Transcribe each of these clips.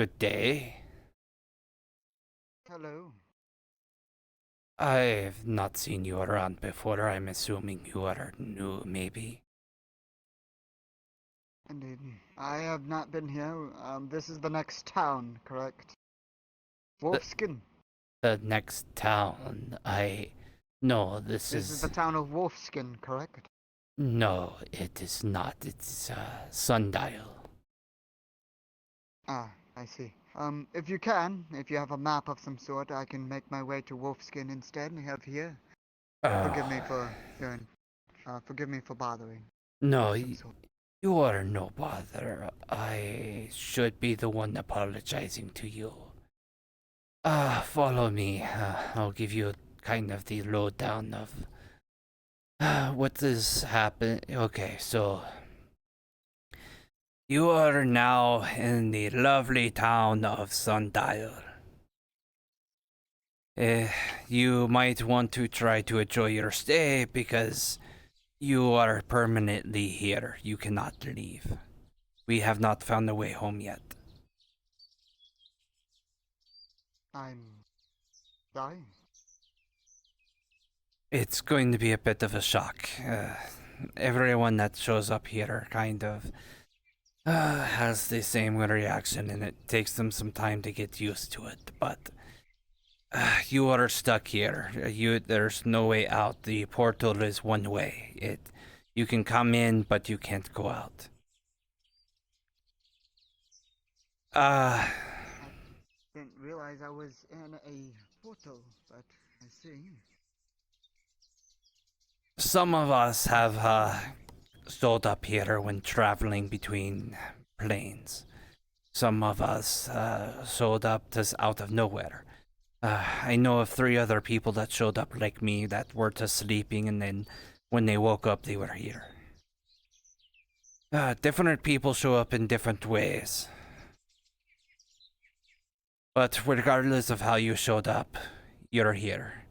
Good day. Hello. I've not seen you around before. I'm assuming you are new, maybe. Indeed. I have not been here. This is the next town, correct? The, Wolfskin. the next town. No, this This is the is. town of Wolfskin, correct? No, it is not. It's, Sundial. Ah, I see. If you can, if you have a map of some sort, I can make my way to Wolfskin instead and have here. Forgive me Oh, for doing, forgive me for bothering no, of some sort. you are no bother. I should be the one apologizing to you. Follow me. I'll give you kind of the lowdown of what has happened. Okay, so you are now in the lovely town of Sundial. You might want to try to enjoy your stay because you are permanently here. You cannot leave. We have not found a way home yet. I'm dying. It's going to be a bit of a shock. Everyone that shows up here kind of has the same reaction, and it takes them some time to get used to it. But you are stuck here. There's no way out. The portal is one way. You can come in, but you can't go out. I didn't realize I was in a portal, but I see. Some of us have showed up here when traveling between planes. Some of us showed up just out of nowhere. I know of 3 other people that showed up like me that were just sleeping, and then when they woke up, they were here. Different people show up in different ways. But regardless of how you showed up, you're here.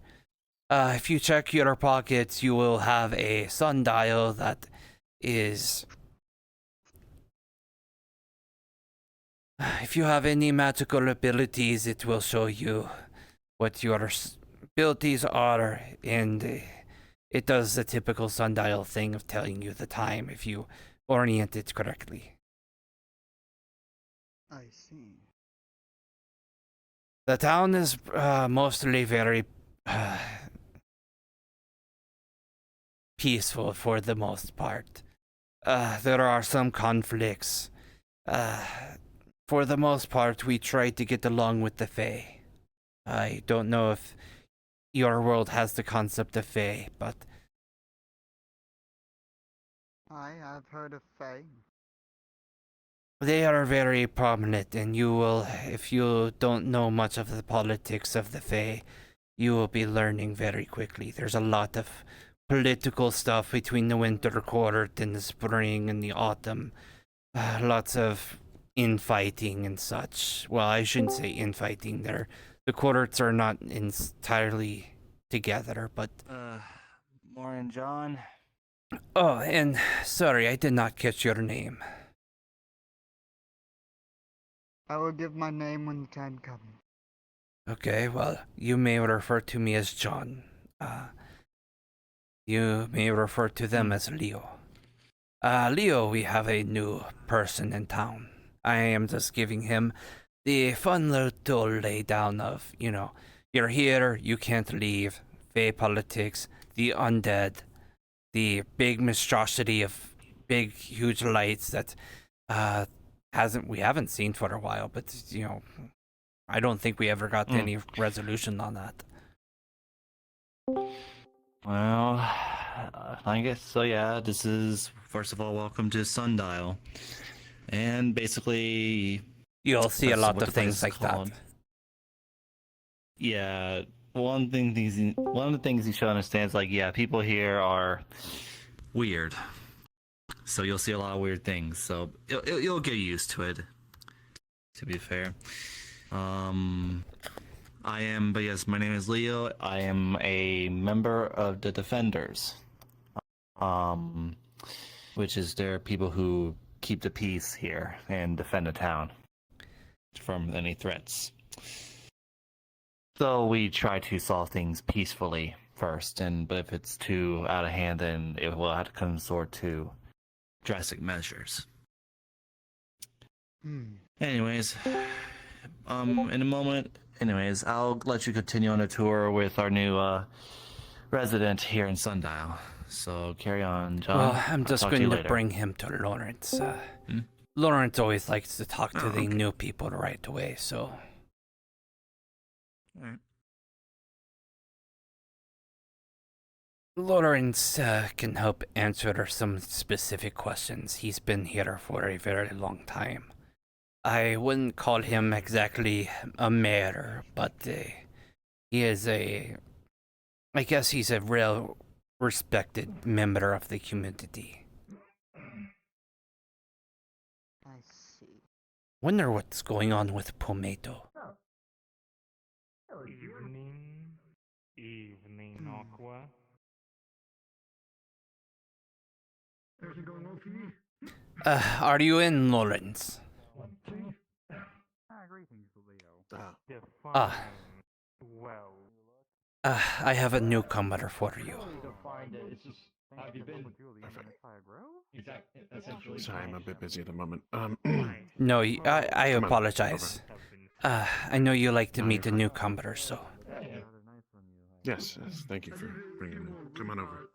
If you check your pockets, you will have a sundial that is... If you have any magical abilities, it will show you what your abilities are, and it does the typical sundial thing of telling you the time if you orient it correctly. I see. The town is mostly very peaceful for the most part. There are some conflicts. For the most part, we try to get along with the Fae. I don't know if your world has the concept of Fae, but I've heard of Fae. they are very prominent, and you will, if you don't know much of the politics of the Fae, you will be learning very quickly. There's a lot of political stuff between the winter court and the spring and the autumn. Lots of infighting and such. Well, I shouldn't say infighting. The courts are not entirely together, but... Morning, John. Oh, and sorry, I did not catch your name. I will give my name when the time comes. Okay, well, you may refer to me as John. You may refer to them as Leo. Leo, we have a new person in town. I am just giving him the fun little laydown of, you're here, you can't leave, Fae politics, the undead, the big monstrosity of big, huge lights that we haven't seen for a while, but, I don't think we ever got any resolution on that. Well, I guess so. Yeah, this is first of all, welcome to Sundial, and basically, You'll see a that's lot what of the place things is like called. that. Yeah, one of the things you should understand is like, yeah, people here are weird, so you'll see a lot of weird things. So you'll get used to it. To be fair, but yes, my name is Leo. I am a member of the Defenders, which is their people who keep the peace here and defend the town. from any threats. So we try to solve things peacefully first, but if it's too out of hand, then it will have to consort to drastic measures. Anyways, in a moment, I'll let you continue on a tour with our new resident here in Sundial. So carry on, John. Well, I'm just talk to going you to later. bring him to Lawrence. Lawrence always likes to talk to the okay. new people right away, so... All right. Lawrence can help answer some specific questions. He's been here for a very long time. I wouldn't call him exactly a mayor, but he is I guess he's a real respected member of the community. I see. Wonder what's going on with Pomato. Evening, Aqua. Are you in, Lawrence? Greetings, Leo. Ah. Well. I have a newcomer for you. Sorry, I'm a bit busy at the moment. No, I Come on, apologize. I know you like to meet a newcomer, so... yes, thank you for bringing me. Come on over.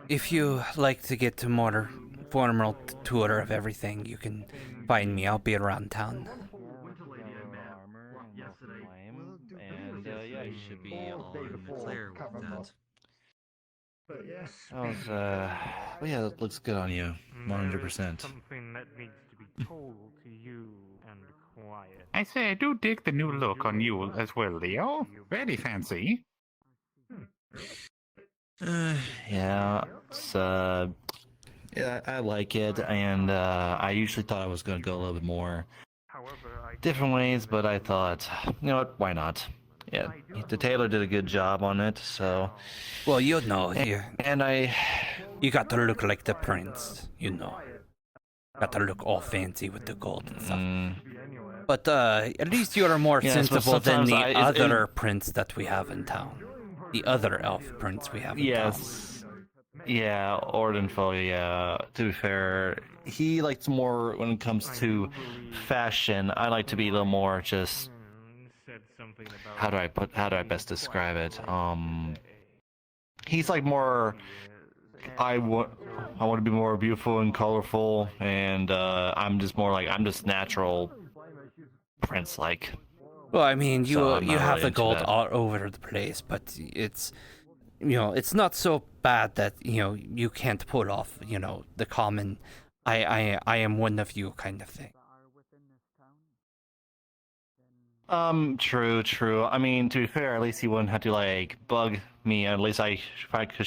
If you like to get a more formal tour of everything, you can find me. I'll be around town. And yeah, you should be all in the clear with that. Yeah, that looks good on you, 100%. Something that needs to be told to you and quiet. I say, I do dig the new look on you as well, Leo. Very fancy. Yeah, it's yeah, I like it, and I usually thought I was gonna go a little bit more different ways, but I thought, you know what, why not? Yeah, the tailor did a good job on it, so. Well, you know, And you got to look like the prince, you know. Got to look all fancy with the gold and stuff. But at least you're more Yes, but sensible than the sometimes other prince that we have in town. The other elf prince we have in town. yes, yeah, Ordenfo, yeah. To be fair, he likes more when it comes to fashion. I like to be a little more just. How do I best describe it? He's like more. I want to be more beautiful and colorful, and I'm just more like I'm just natural prince like. Well, I mean, you So I'm you not have really the into gold that. all over the place, but it's, you know, it's not so bad that, you know, you can't pull off, you know, the common I am one of you kind of thing. True. I mean, to be fair, at least he wouldn't have to like bug me. At least if I could,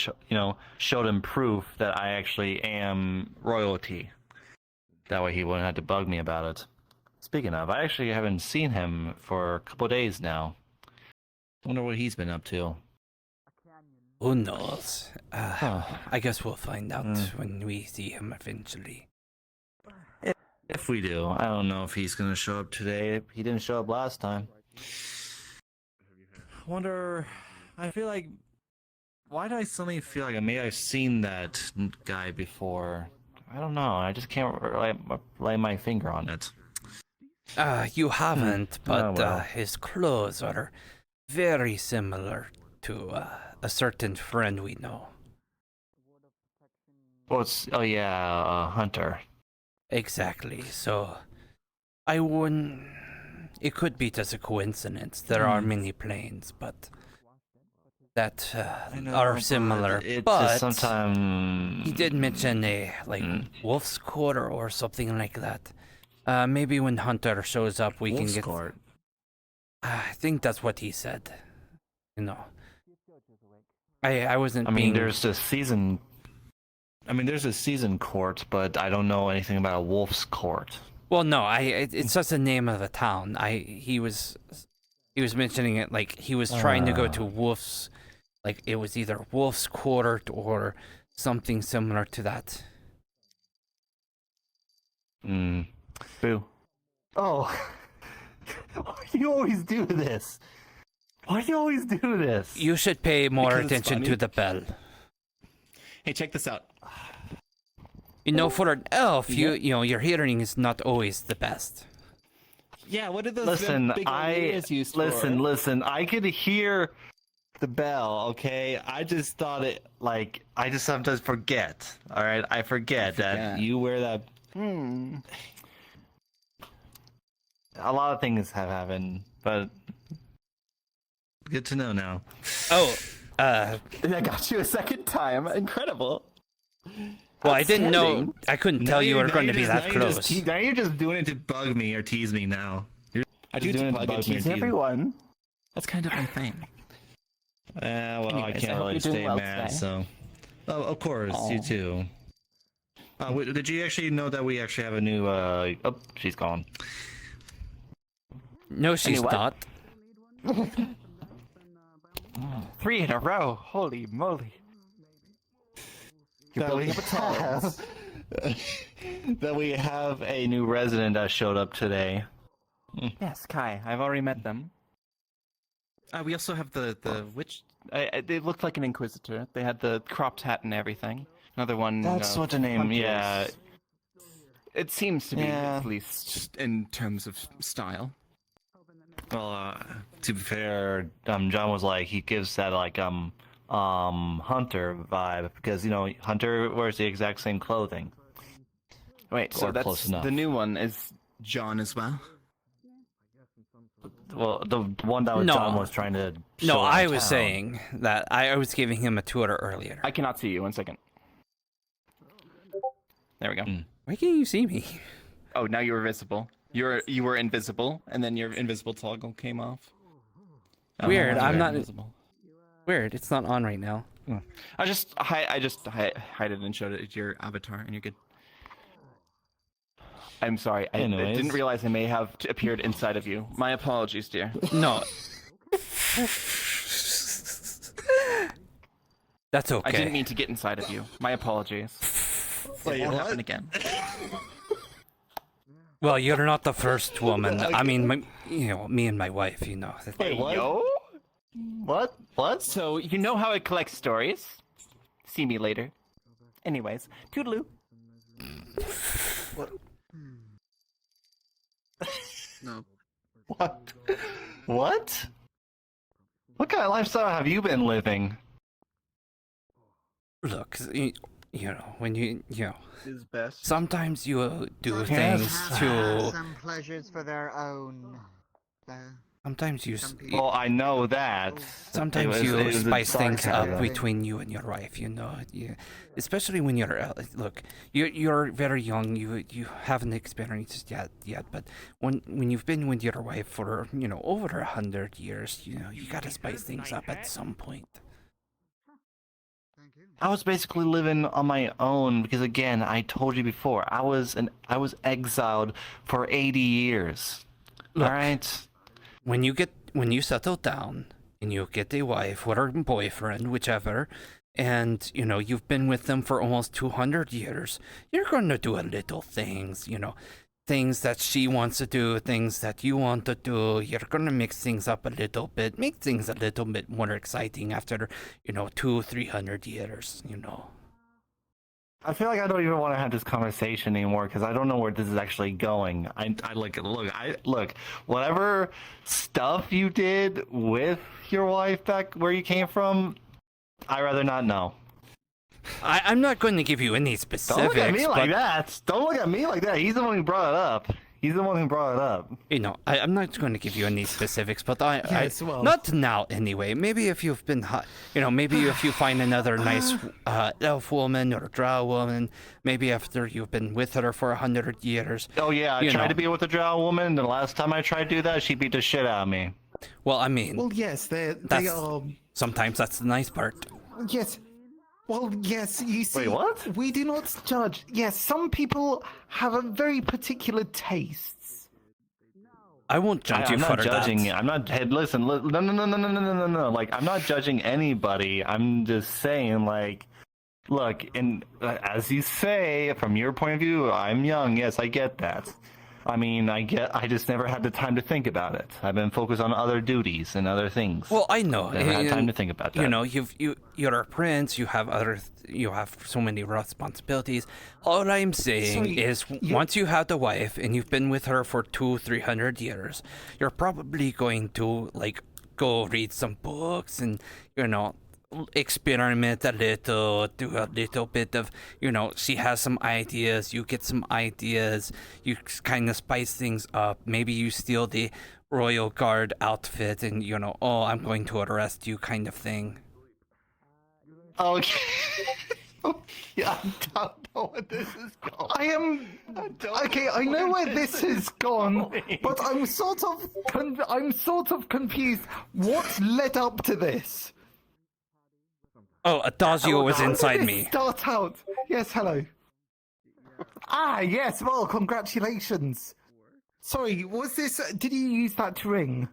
showed him proof that I actually am royalty. That way, he wouldn't have to bug me about it. Speaking of, I actually haven't seen him for a couple of days now. Wonder what he's been up to. Who knows? Huh. I guess we'll find out when we see him eventually. If we do, I don't know if he's gonna show up today. He didn't show up last time. Wonder. I feel like. Why do I suddenly feel like I've seen that guy before? I don't know. I just can't lay my finger on it. You haven't, but well. his clothes are very similar to a certain friend we know. Oh yeah, Hunter. Exactly. So, I wouldn't. It could be just a coincidence. There are many planes, but that are similar. It's But just sometimes he did mention a wolf's court or something like that. Maybe when Hunter shows up, we can get. Court. I think that's what he said. You know. I wasn't. I mean, being... there's a season court, but I don't know anything about a wolf's court. Well, no, it's just the name of the town. He was mentioning it like he was trying to go to Wolf's, like it was either Wolf's Court or something similar to that. Boo. Oh. Why do you always do this? Why do you always do this? You should pay more Because it's attention to funny. the bell. Hey, check this out. You know, for an elf, you know, your hearing is not always the best. Yeah, what did those Listen, big old ears used listen. I could hear the bell, okay? I just thought it, like, I just sometimes forget, all right? I forget that you wear that. A lot of things have happened, but good to know now. Oh, I got you a second time. Incredible. well, I didn't know. I couldn't tell you were going to be that close. Now you're just doing it to bug me or tease me now. I do doing it to bug bug and me or tease tease me. everyone. That's kind of my thing. Well, Anyways, I I can't hope really you're doing stay well mad, today. so. Oh, of course, you Aw. too. Did you actually know that we actually have a new, oh, she's gone. No, she's what? not. 3 in a row. Holy moly. You're building up a tolerance. That we have a new resident that showed up today. Yes, Kai. I've already met them. We also have the witch. They looked like an inquisitor. They had the cropped hat and everything. Another one. That's what the name, hunters. yeah. It seems to be, Yeah. at least in terms of style. Well, to be fair, John was like, he gives that, like, Hunter vibe, because, you know, Hunter wears the exact same clothing. Wait, so Or that's close enough. the new one is John as well? Well, the one that No. John was trying to show No, I around was town. saying that I was giving him a tour earlier. I cannot see you. 1 second. There we go. Why can't you see me? Oh, now you were visible. You were invisible, and then your invisible toggle came off. Oh, Weird, now I'm you're not- invisible. Weird, it's not on right now. I just hide it and showed it to your avatar, and you're good. I'm sorry. I Anyways. didn't realize I may have appeared inside of you. My apologies, dear. No. That's okay. I didn't mean to get inside of you. My apologies. Wait, it won't what? happen again. Well, you're not the first woman. I mean, you know, me and my wife, you know. Wait, what? Yo? What? What? So, you know how I collect stories? See me later. Anyways, toodaloo. No. What? What? What kind of lifestyle have you been living? Look, you know, when you know, Is best. sometimes you do Some things have to. some pleasures for their own. Sometimes you. Some people. Well, I know that. Sometimes It you was a spice things up sarcasm. between you and your wife, you know. Especially when you're look, you're very young. You haven't experienced yet. But when you've been with your wife for over 100 years, you know you gotta spice things up at some point. Thank you. I was basically living on my own because, again, I told you before, I was exiled for 80 years. Look, All right. when you settle down and you get a wife or a boyfriend, whichever, and you've been with them for almost 200 years, you're going to do a little things, things that she wants to do, things that you want to do. You're going to mix things up a little bit, make things a little bit more exciting after 200-300 years. I feel like I don't even want to have this conversation anymore because I don't know where this is actually going. Look, whatever stuff you did with your wife back where you came from, I'd rather not know. I'm not going to give you any specifics. Don't look at me like but, that. Don't look at me like that. He's the one who brought it up. I'm not going to give you any specifics, but Yes, well. not now anyway. Maybe if you've been, maybe if you find another nice elf woman or drow woman, maybe after you've been with her for 100 years. Oh yeah, I You tried know. to be with a drow woman, and the last time I tried to do that, she beat the shit out of me. Well, I mean, Well, yes, they That's- are. sometimes that's the nice part. Yes. Well, yes, you see. Wait, what? We do not judge. Yes, some people have a very particular tastes. I won't judge you I'm for not judging. that. I'm not. Hey, listen. No. Like, I'm not judging anybody. I'm just saying, like, look, and as you say, from your point of view, I'm young. Yes, I get that. I mean, I just never had the time to think about it. I've been focused on other duties and other things. Well, I know. Never had time to think about that. You know, you're a prince. You have so many responsibilities. All I'm saying is, once you have the wife and you've been with her for 200-300 years, you're probably going to like go read some books and experiment a little, do a little bit of, she has some ideas, you get some ideas, you kind of spice things up. Maybe you steal the royal guard outfit and, oh, I'm going to arrest you kind of thing. Okay. Yeah, I don't know where this is going. Okay, I know where this has gone, but I'm sort of confused. What led up to this? Oh, Adagio was inside me. Start out. Yes, hello. Yes. Well, congratulations. Sorry, was this? Did you use that ring?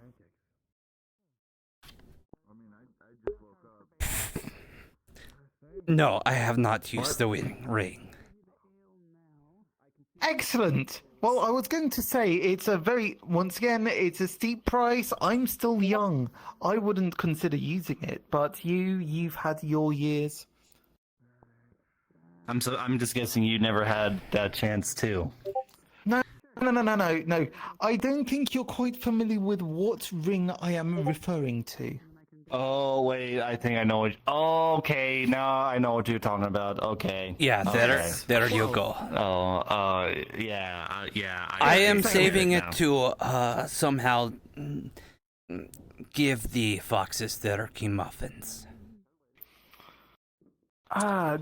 No, I have not used the ring. Excellent. Well, I was going to say, once again, it's a steep price. I'm still young. I wouldn't consider using it, but you've had your years. I'm just guessing you never had that chance too. No. I don't think you're quite familiar with what ring I am referring to. Oh, wait, I think I know okay, now I know what you're talking about. Okay. Yeah, there you go. Yeah. I am saving it to somehow give the foxes their key muffins.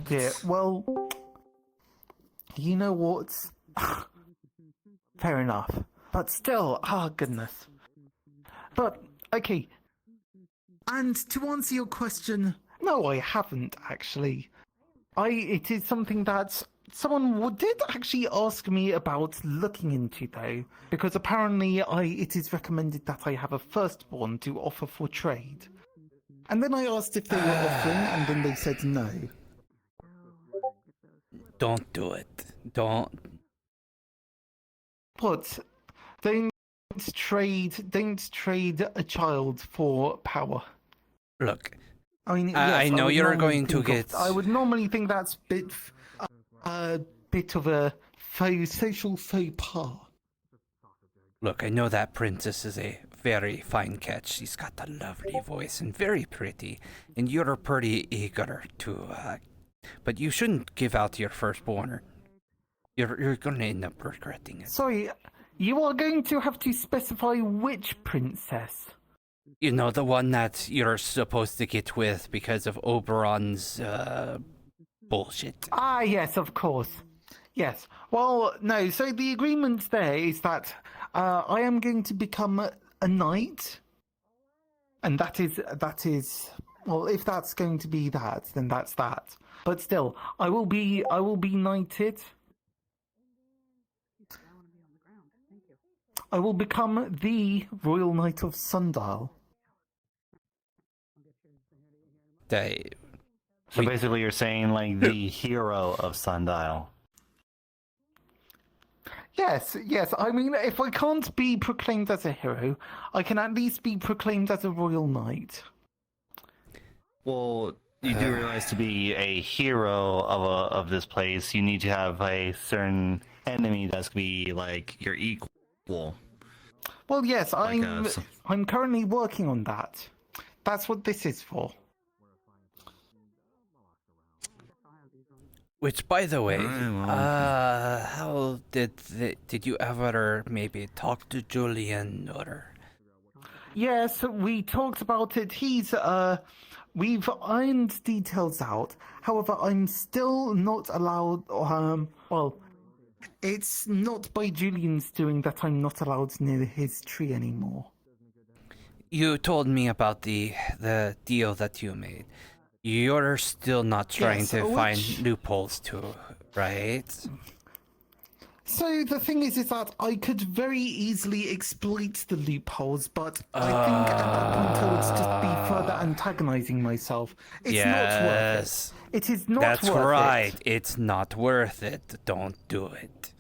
Dear. Well, you know what? Fair enough. But still, goodness. But, okay. And to answer your question, no, I haven't actually. It is something that someone did actually ask me about looking into, though, because apparently it is recommended that I have a firstborn to offer for trade. And then I asked if they were offering, and then they said no. Don't do it. Don't. But don't trade a child for power. Look, I mean, yes, I know you're going to get. I would normally think that's a bit of a social faux pas. Look, I know that princess is a very fine catch. She's got a lovely voice and very pretty, and you're pretty eager to. But you shouldn't give out your firstborn. You're going to end up regretting it. Sorry, you are going to have to specify which princess. You know, the one that you're supposed to get with because of Oberon's bullshit. Yes, of course. Yes. Well, no, so the agreement there is that I am going to become a knight. And that is well, if that's going to be that, then that's that. But still, I will be knighted. I will become the Royal Knight of Sundial. So basically you're saying like the hero of Sundial. Yes. I mean, if I can't be proclaimed as a hero, I can at least be proclaimed as a royal knight. Well, you do realize to be a hero of this place, you need to have a certain enemy that's going to be like your equal. Well, yes, I'm currently working on that. That's what this is for. Which, by the way, how did you ever maybe talk to Julian or? Yes, we talked about it. We've ironed details out. However, I'm still not allowed. It's not by Julian's doing that I'm not allowed near his tree anymore. You told me about the deal that you made. You're still not trying to find loopholes too, right? So the thing is that I could very easily exploit the loopholes, but I think at that point I would just be further antagonizing myself. It's not worth it. It is not worth it. That's right. It's not worth it. Don't do it.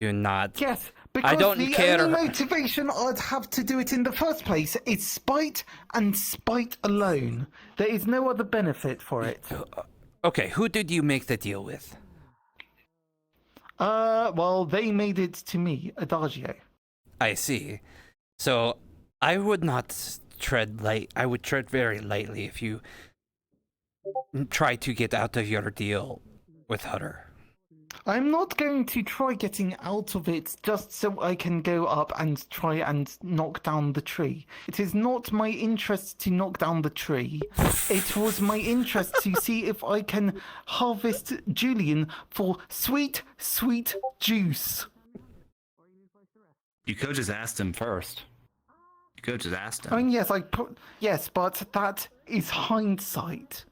Do not. Yes, Because I don't the care. only motivation I'd have to do it in the first place is spite and spite alone. There is no other benefit for it. Okay, who did you make the deal with? Well, they made it to me, Adagio. I see. So I would not tread light. I would tread very lightly if you try to get out of your deal with Hutter. I'm not going to try getting out of it just so I can go up and try and knock down the tree. It is not my interest to knock down the tree. It was my interest to see if I can harvest Julian for sweet, sweet juice. You could have just asked him first. You could have just asked him. I mean, yes, but that is hindsight.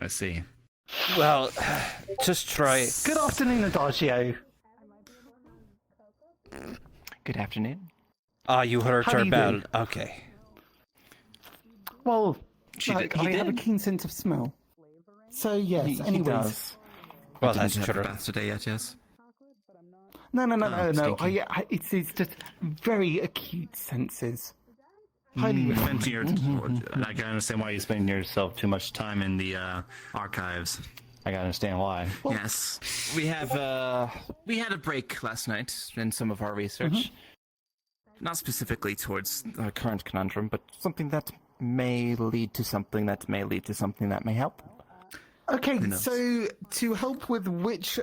I see. Well, just try. Good afternoon, Adagio. Good afternoon. Ah, you hurt How do her you bell. do? Okay. Well, He I have a did. keen sense of smell. So, yes, He anyways. does. Well, Didn't that's have true. a bath today yet, yes? No. stinky. It's just very acute senses. Highly I can understand why you spend yourself too much time in the archives. I can understand why. Yes, we had a break last night in some of our research. Not specifically towards our current conundrum, but something that may lead to something that may lead to something that may help. Okay, knows? so to help with which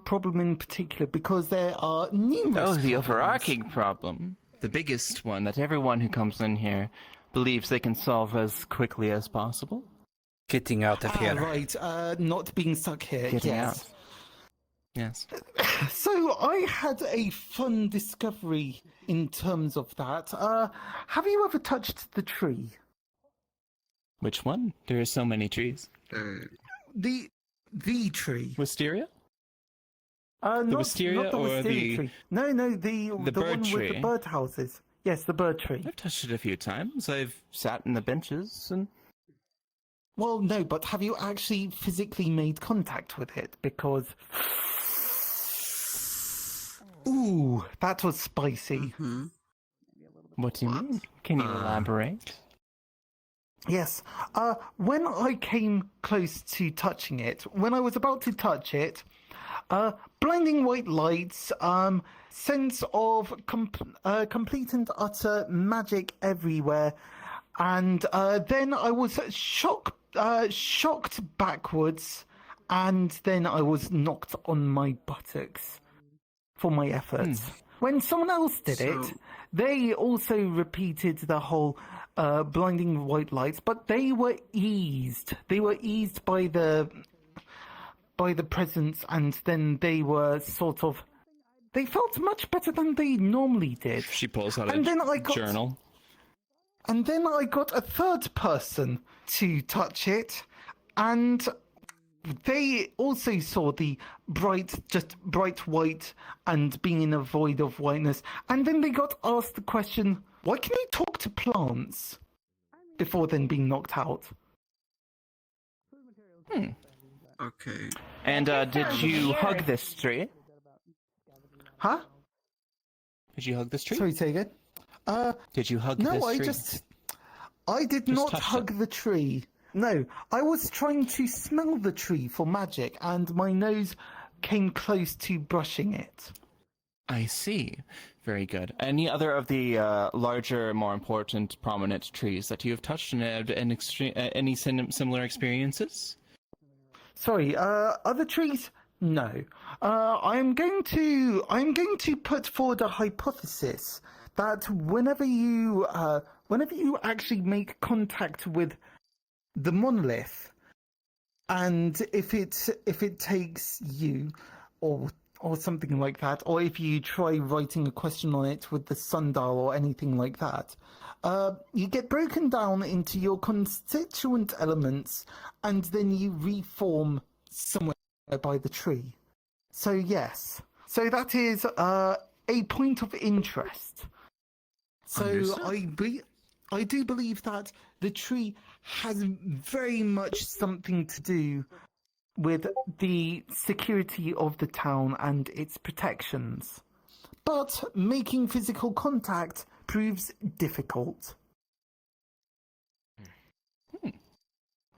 problem in particular, because there are numerous. Oh, the problems. overarching problem. The biggest one that everyone who comes in here believes they can solve as quickly as possible. Getting out of here. Right, not being stuck here. Getting yes. out. Yes. So I had a fun discovery in terms of that. Have you ever touched the tree? Which one? There are so many trees. The tree. Wisteria? Not, wisteria not the or wisteria the- tree. No, the bird one tree? with the bird houses. Yes, the bird tree. I've touched it a few times. I've sat in the benches and... Well, no, but have you actually physically made contact with it? Because... Ooh, that was spicy. What do you mean? Can you elaborate? Yes. When I came close to touching it, when I was about to touch it, blinding white lights, sense of complete and utter magic everywhere, and then I was shocked backwards, and then I was knocked on my buttocks for my efforts. When someone else did it, they also repeated the whole blinding white lights, but they were eased. They were eased by the presence, and then they were sort of... They felt much better than they normally did. She pulls out And then I a got- journal. And then I got a third person to touch it, and they also saw the bright white and being in a void of whiteness. And then they got asked the question, why can you talk to plants? Before then being knocked out. Okay. And did you hug this tree? Huh? Did you hug this tree? Sorry, say again? Did you hug No, this tree? I did Just not touched hug it. the tree. No, I was trying to smell the tree for magic, and my nose came close to brushing it. I see. Very good. Any other of the larger, more important, prominent trees that you have touched and had any similar experiences? Sorry, other trees? No. I'm going to put forward a hypothesis that whenever you actually make contact with the monolith, and if it takes you or something like that, or if you try writing a question on it with the sundial or anything like that, you get broken down into your constituent elements, and then you reform somewhere by the tree. So yes, so that is a point of interest. So Understood. I do believe that the tree has very much something to do with the security of the town and its protections. But making physical contact proves difficult.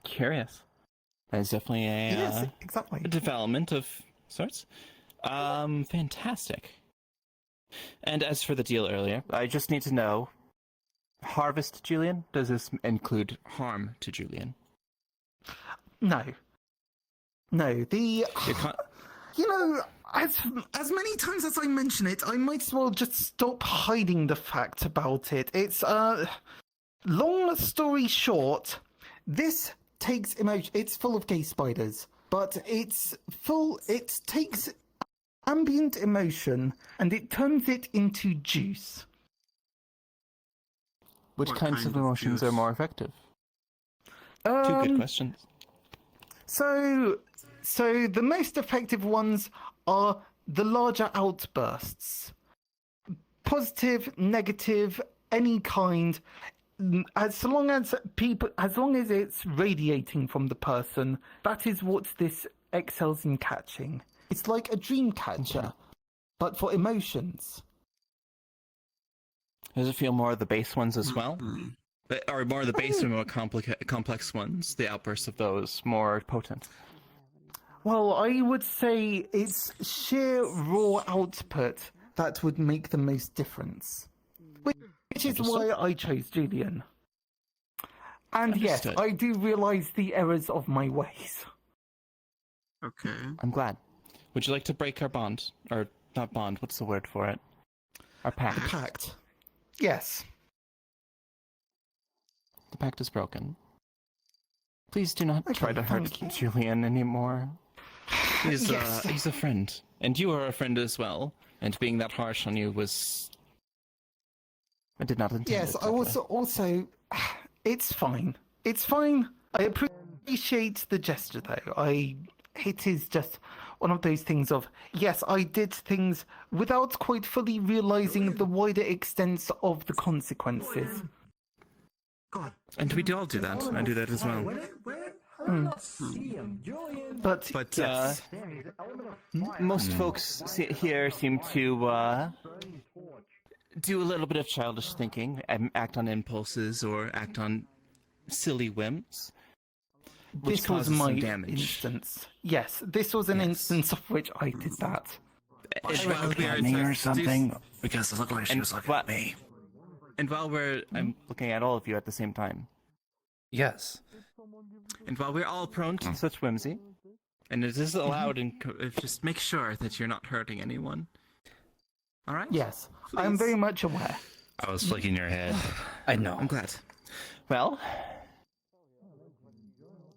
Curious. That is definitely Yes, exactly. a development of sorts. Fantastic. And as for the deal earlier, I just need to know, harvest Julian? Does this include harm to Julian? No. No, you know, as many times as I mention it, I might as well just stop hiding the fact about it. It's, long story short, this takes emotion. It's full of gay spiders, but it takes ambient emotion and it turns it into juice. Which What kinds kind of of emotions are juice? more effective? Two good questions. So the most effective ones are the larger outbursts. Positive, negative, any kind. As long as it's radiating from the person, that is what this excels in catching. It's like a dream catcher, but for emotions. Does it feel more of the base ones as well? Mm. Or more of the base or more complex ones, the outbursts of those, more potent? Well, I would say it's sheer raw output that would make the most difference. Which is why I chose Julian. And yes, Understood. I do realise the errors of my ways. Okay. I'm glad. Would you like to break our bond? Or, not bond, what's the word for it? Our pact. The pact. Yes. The pact is broken. Please do not try to hurt thank you. Julian anymore. He's, Yes. he's a friend. And you are a friend as well. And being that harsh on you was... I did not intend Yes, it I that was way. also... It's fine. It's fine. I appreciate the gesture, though. It is just one of those things of, yes, I did things without quite fully realising the wider extents of the consequences. And we do all do that. I do that as well. But yes. Most folks here seem to do a little bit of childish thinking, act on impulses or act on silly whims, which This was causes my some damage. instance. Yes, this was an instance of which I did that. or something? Because it looked like she was looking at me. And while I'm looking at all of you at the same time. Yes. And while we're all prone to such whimsy, and it is allowed, just make sure that you're not hurting anyone. All right? Yes, I'm very much aware. I was flicking your head. I know. I'm glad. Well,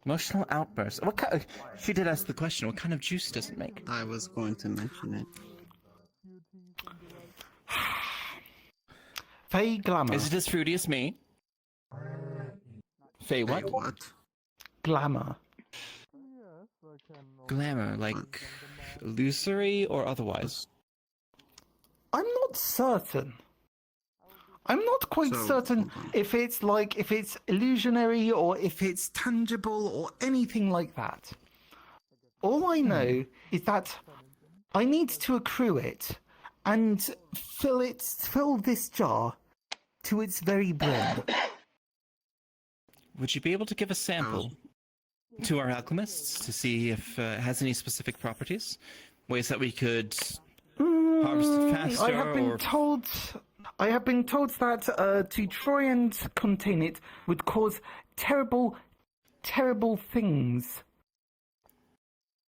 emotional outbursts. What kind? She did ask the question. What kind of juice does it make? I was going to mention it. Faye Glamour. Is it as fruity as me? Faye what? Wait, what? Glamour. Glamour, like illusory or otherwise? I'm not certain. I'm not quite So, certain if it's illusionary or if it's tangible or anything like that. All I know is that I need to accrue it and fill this jar to its very brim. Would you be able to give a sample to our alchemists to see if it has any specific properties? Ways that we could harvest it faster? I have been told that to try and contain it would cause terrible, terrible things.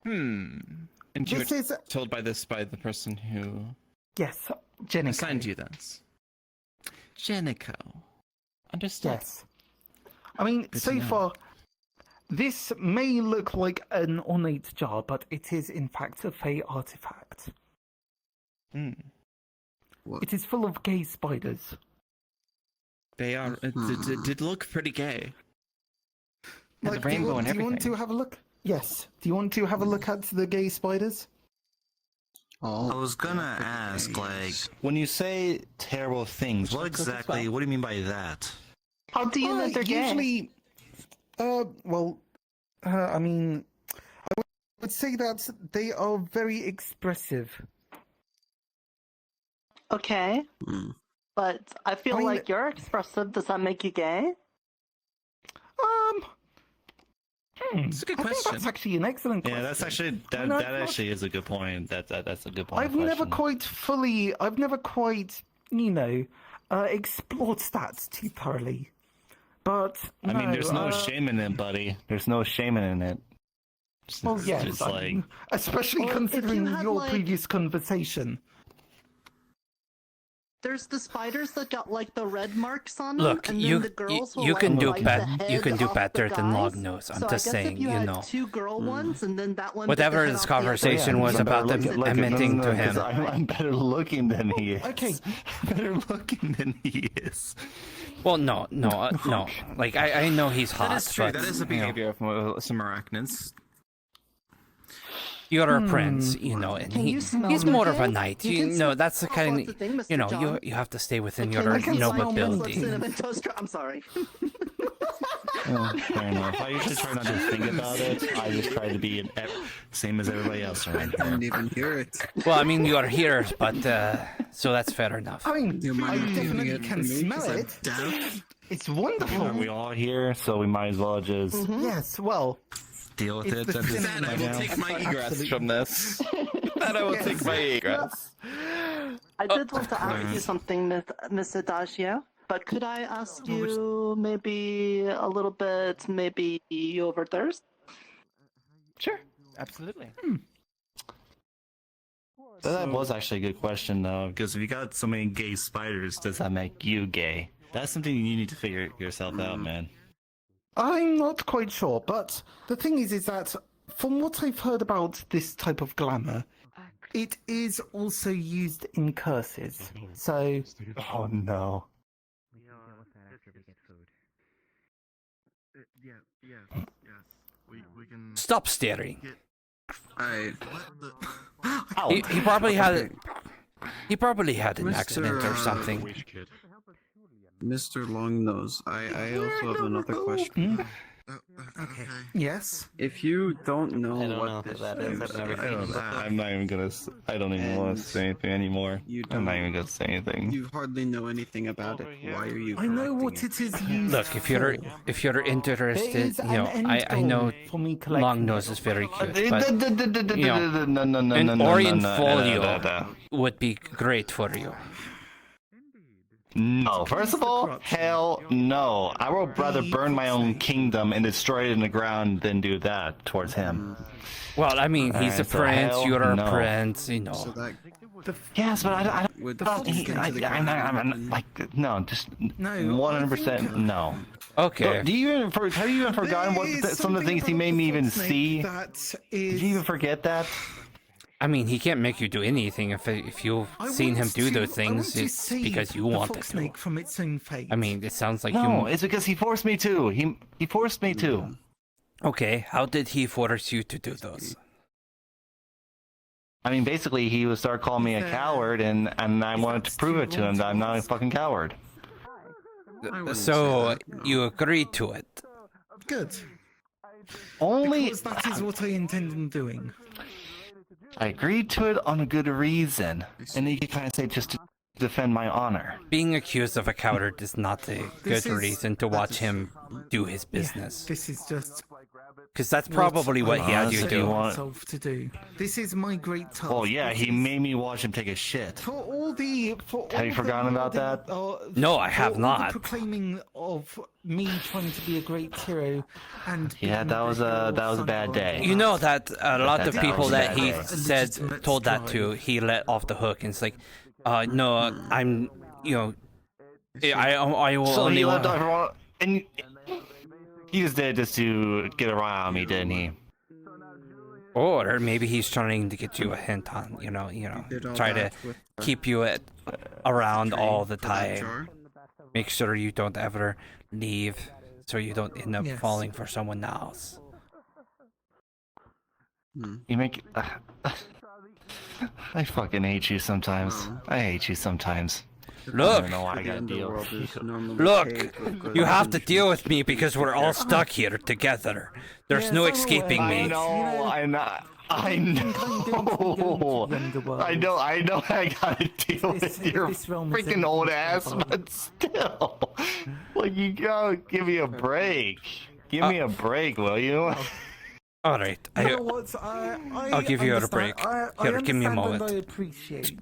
And you This were is told by the person who yes, Jenica. assigned you that. Jenico. Understood. Yes. I mean, Good so to know. far, this may look like an ornate jar, but it is in fact a Fey artifact. What? It is full of gay spiders. They are. It did look pretty gay. And Like, the rainbow and do you want everything. to have a look? Yes. Do you want to have a look at the gay spiders? Oh, I was gonna ask, like, yes. when you say terrible things, what exactly, what do you mean by that? How do you know they're gay? usually, I mean, would say that they are very expressive. Okay, Hmm. but I feel I mean- like you're expressive. Does that make you gay? It's a good I think question. that's actually an excellent question. Yeah, that's actually that. No, that not- actually is a good point. That's a good point. I've never quite, explored that too thoroughly. But I mean, there's no no, shame in it, buddy. There's no shame in it. Well, It's yes, just I like mean, especially Well, if you considering had, your like- previous conversation. There's the spiders that got like the red marks on them, Look, and then you the girls will, you can like, do bite bet the you head can do off better the than guys. Lognose. I'm So just I guess saying, if you you had know. two girl ones, and then that one. bit the Whatever head this off the other conversation one, was and then about that them one bit- admitting to him. I'm better looking than he is. Okay. Better looking than he is. Well, no. Like I know he's hot, That is true. but That is a you know, behavior of some arachnids. you're a prince, you know, and Can you smell he's the more of a thing? knight. You You can know, smell- that's the Oh, kind that's the thing, you know, Mr. John. you have to stay within Can your you smell nobility. cinnamon toast? I'm sorry. Well, fair enough. I usually try not to think about it. I just try to be same as everybody else around I didn't here. even hear it. Well, I mean, you are here, but so that's fair enough. I mean, You mind I repeating definitely it can for me, smell 'cause I'm it. deaf? It's wonderful. Are we all here? So we might as well just Yes, well, deal with It's it. the at this cinnamon. point I will now. take my egress Absolutely. from this. And I will take my egress. I did want to ask you something, Miss Adagio. But could I ask you maybe a little bit, maybe over Thursday? Sure, absolutely. That was actually a good question, though, because if you got so many gay spiders, does that make you gay? That's something you need to figure yourself out, man. I'm not quite sure, but the thing is that from what I've heard about this type of glamour, it is also used in curses. So, Oh no. Yeah. We can. Stop staring. I. He probably had he probably had an Mr. accident or something. Wish kid. Mr. Longnose, I also have another question. Okay. yes. If you don't know I don't what know what this that is. I've never I seen don't, it. I'm not even gonna. I don't even want to say anything anymore. You I'm not don't- even gonna say anything. You hardly know anything about it. Why are you? I know correcting what it is used Look, if you're for. interested, There is you know, an end I know goal for me collecting Longnose it. is very cute, No, but you know, an Orient folio would be great for you. No, first of all, hell no. I would rather burn my own kingdom and destroy it in the ground than do that towards him. Well, I mean, he's a Alright, so prince, hell you're a no. prince, you know. So that Yes, but I would don't. I'm like, no, just No, 100% no. Okay. Do you even have you even forgotten what some of the things he made me even see? That Did is. you even forget that? I mean, he can't make you do anything if you've I seen him want do to- those I things. want to It's save because you the wanted fox to. snake from its own fate. I mean, it sounds like No, you. it's because he forced me to. He forced me to. Okay, how did he force you to do those? I mean, basically, he would start calling me a coward, and I wanted to prove it to him that I'm not a fucking coward. So you agreed to it. Good. Only Because that is what I intend on doing. I agreed to it on a good reason, and you could kind of say just to defend my honor. Being accused of a coward is not a This good is- reason to watch him do his business. This is just Because that's probably what he had you Honestly, do. want- myself to do. This is my great task. Oh yeah, he This is- made me watch him take a shit. For all the. Have you forgotten about that? No, I have for all the not. proclaiming of me trying to be a great hero, and Yeah, being that the was hero a of that was a bad Sundial. day. You know that a lot of That people was that bad he day. said Legitimate told that to, drive. he let off the hook, and it's like, no, I'm, you know, I will So only. he left everyone, and he just did it just to get around me, didn't he? Or maybe he's trying to get you a hint on, you know, did all try to that with, keep you around tray all the for that time. jar. Make sure you don't ever leave, so you don't end up Yes. falling for someone else. You make. I fucking hate you sometimes. I hate you sometimes. Look, know why I The gotta deal underworld with is you. normally look, paved with good you have to intentions. deal with me because we're all stuck here together. There's Yes, no I'm escaping aware. I me. know, I know. I know. I know. I gotta deal with your freaking old ass, but still, like you gotta give me a break. Give me a break, will you? All right, You know what? I'll give you a break. Here, give me a moment. I appreciate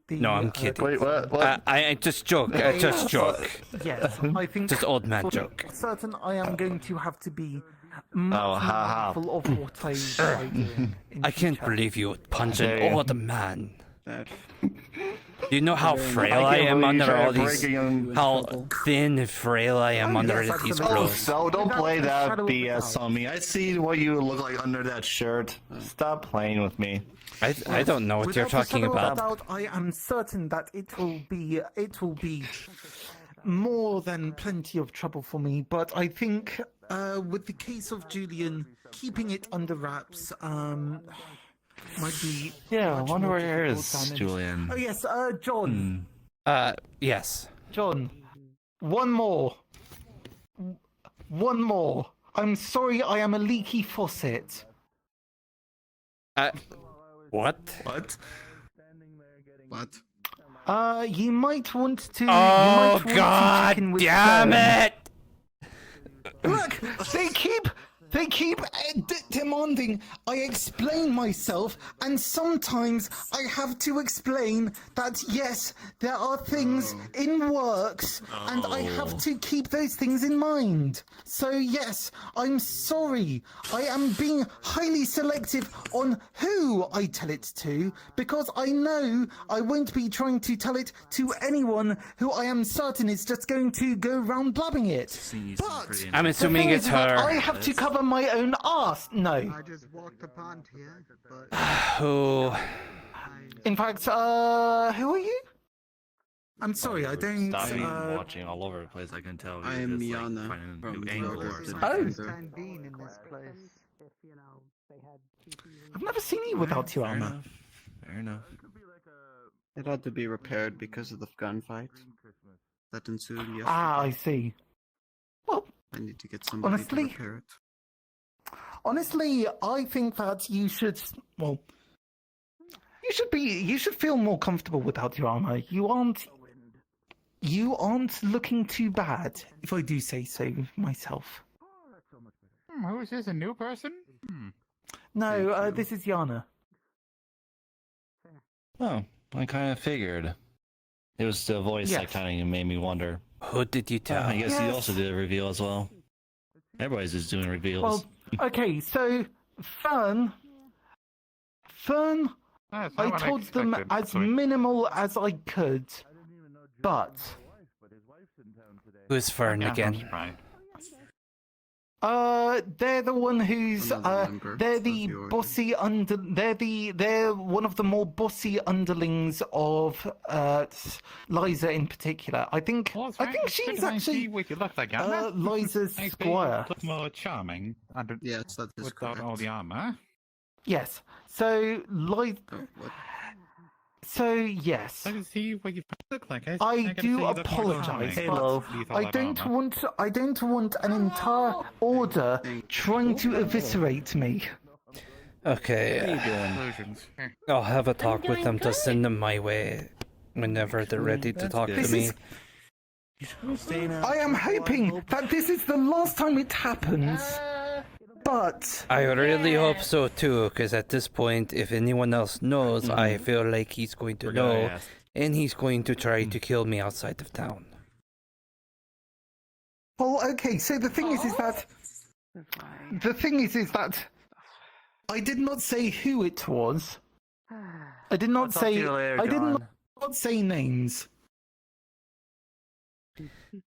the, No, I'm kidding. Wait, what? I just joke. I just joke. Yes, I think Just old man for joke. certain I am going to have to be much Oh, more ha, ha. mindful of what I do. I can't believe you would punch There an you old man. That Do you know how frail I can't am believe you under tried all these? breaking- How thin and frail I am Oh, under yes, these absolutely. Oh, clothes. so don't play Without a that shadow of a BS doubt. on me. I see what you look like under that shirt. Stop playing with me. I don't know what you're Without a talking shadow of a about. doubt, I am certain that it will be more than plenty of trouble for me. But I think with the case of Julian, keeping it under wraps might be. Yeah, I much wonder more where difficult is than it- Julian. Oh yes, John. Yes. John, one more. One more. I'm sorry, I am a leaky faucet. What? What? What? You might want to. Oh God! Damn it! Look, they keep demanding I explain myself, and sometimes I have to explain that yes, there are things in works, and I have to keep those things in mind. So yes, I'm sorry. I am being highly selective on who I tell it to, because I know I won't be trying to tell it to anyone who I am certain is just going to go round blabbing it. But I'm assuming it's her. I have to cover my own arse. No. I just walked upon here, but Who? In fact, who are you? I'm sorry, I don't. Stop me watching all over the place. I can tell. I you're am just, like, Yana finding a from new angle VRchat. or it's something. my Oh. first time being in this place. I've never seen you without your Fair armor. enough. Fair enough. It had to be repaired because of the gunfight that ensued yesterday. Ah, I see. Well, I need to get somebody honestly- to repair it. honestly, I think that you should. Well, you should feel more comfortable without your armor. You aren't looking too bad, if I do say so myself. Who is this? A new person? No, Thank you. this is Yana. Oh, I kind of figured. It was the voice that Yes. kind of made me wonder. Who did you tell? I guess you Yes. also did a reveal as well. Everybody's just doing reveals. Well, okay, so Fern, That's not I what told them expected. as Sorry. minimal as I could, but Who's Fern Yeah, I'm again? surprised. they're the one who's Another member they're of the the order. bossy they're one of the more bossy underlings of Liza in particular. I think Well, it's I fine. think It's good she's to actually see what you look like, Anna. Liza's Makes me squire. look more charming under, Yes, that is without correct. all the armor. Yes. So Liza. Oh, what? So yes. I can see what you look like. I gotta do say you look more apologise, charming. Hello. Beneath all I that don't armor. want an entire order trying to eviscerate me. Okay, Illusions. I'll have a talk with them to send them my way whenever they're ready to talk to This me. is I am hoping that this is the last time it happens. But I really hope so too, because at this point, if anyone else knows, I feel like he's going to We're gonna know, ask. and he's going to try to kill me outside of town. well, okay. So the thing is that I did not say who it was. I did not say. I did not say names.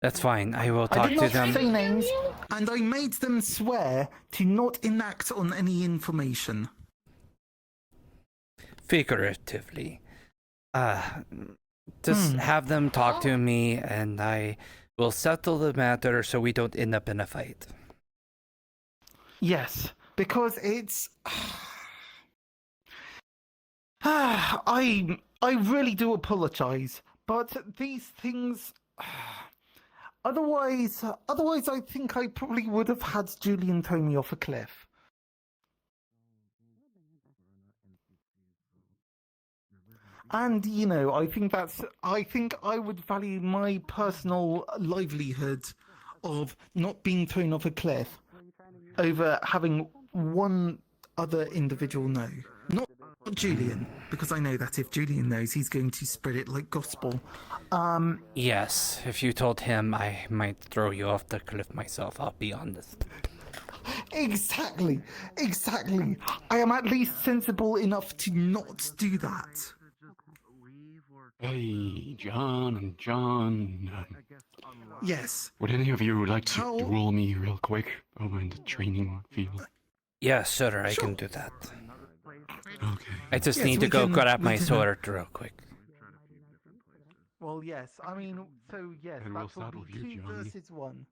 That's fine. I will I talk did to not them. say names, and I made them swear to not enact on any information. Figuratively. Just have them talk to me, and I will settle the matter so we don't end up in a fight. Yes, because it's. I really do apologize, but these things. Otherwise, I think I probably would have had Julian throw me off a cliff. And I think I would value my personal livelihood of not being thrown off a cliff over having one other individual know. Not Julian, because I know that if Julian knows, he's going to spread it like gospel. Yes, if you told him, I might throw you off the cliff myself, I'll be honest. Exactly. I am at least sensible enough to not do that. Hey, John and John. Yes. Would any of you like to duel me real quick over in the training field? Yeah, sure, I can do that. Okay. I just need to go grab my sword real quick. Well, yes. I mean, so yes, And we'll that will start with be you, 2 Johnny. versus 1.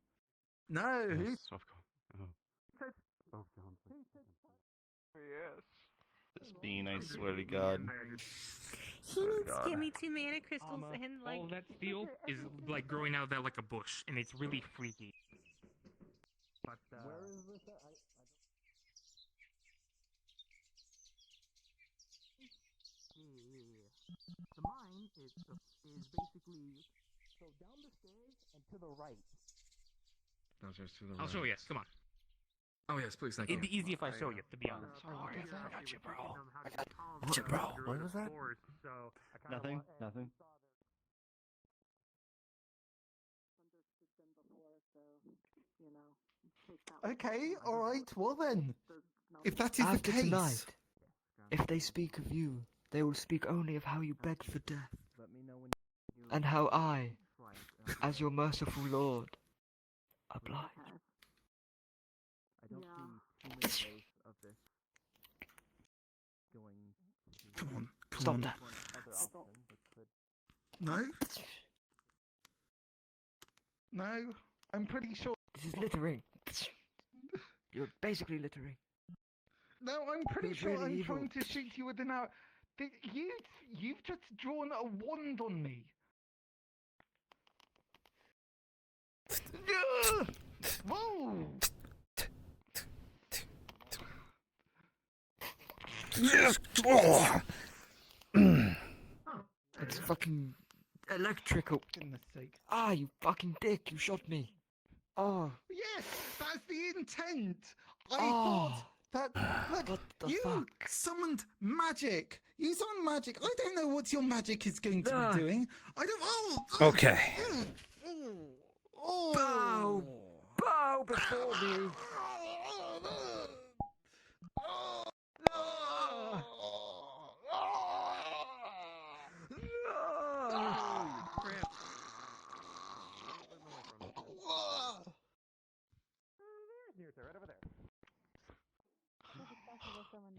No. Yes, of course. Oh, John. Just being, I swear to God. Give me 2 mana crystals and like. All that steel is like growing out of that like a bush, and it's really freaky. But where is this? The mine is basically so down the stairs and to the right. Downstairs to the I'll show you. Come on. Oh yes, please. Thank you. It'd be easy if I show you, to be honest. I got you, bro. I got you, bro. What was that? Nothing. Nothing. Okay, alright, well then. If that is the After case. tonight, if they speak of you, they will speak only of how you begged for death, and how I, as your merciful lord, oblige. Come on. Stop that. No? No? I'm pretty sure. This is littering. You're basically littering. No, I'm pretty Who's sure really I'm evil? trying to shoot you with an arrow. You've just drawn a wand on me. Whoa! It's fucking electrical. Goodness sake. Ah, you fucking dick, you shot me. Oh. Yes, that's the intent. I Oh. thought that. Look, What the you fuck? summoned magic. You summoned magic. I don't know what your magic is going to Ah. be doing. I don't. Okay. Oh. Bow! Bow before me!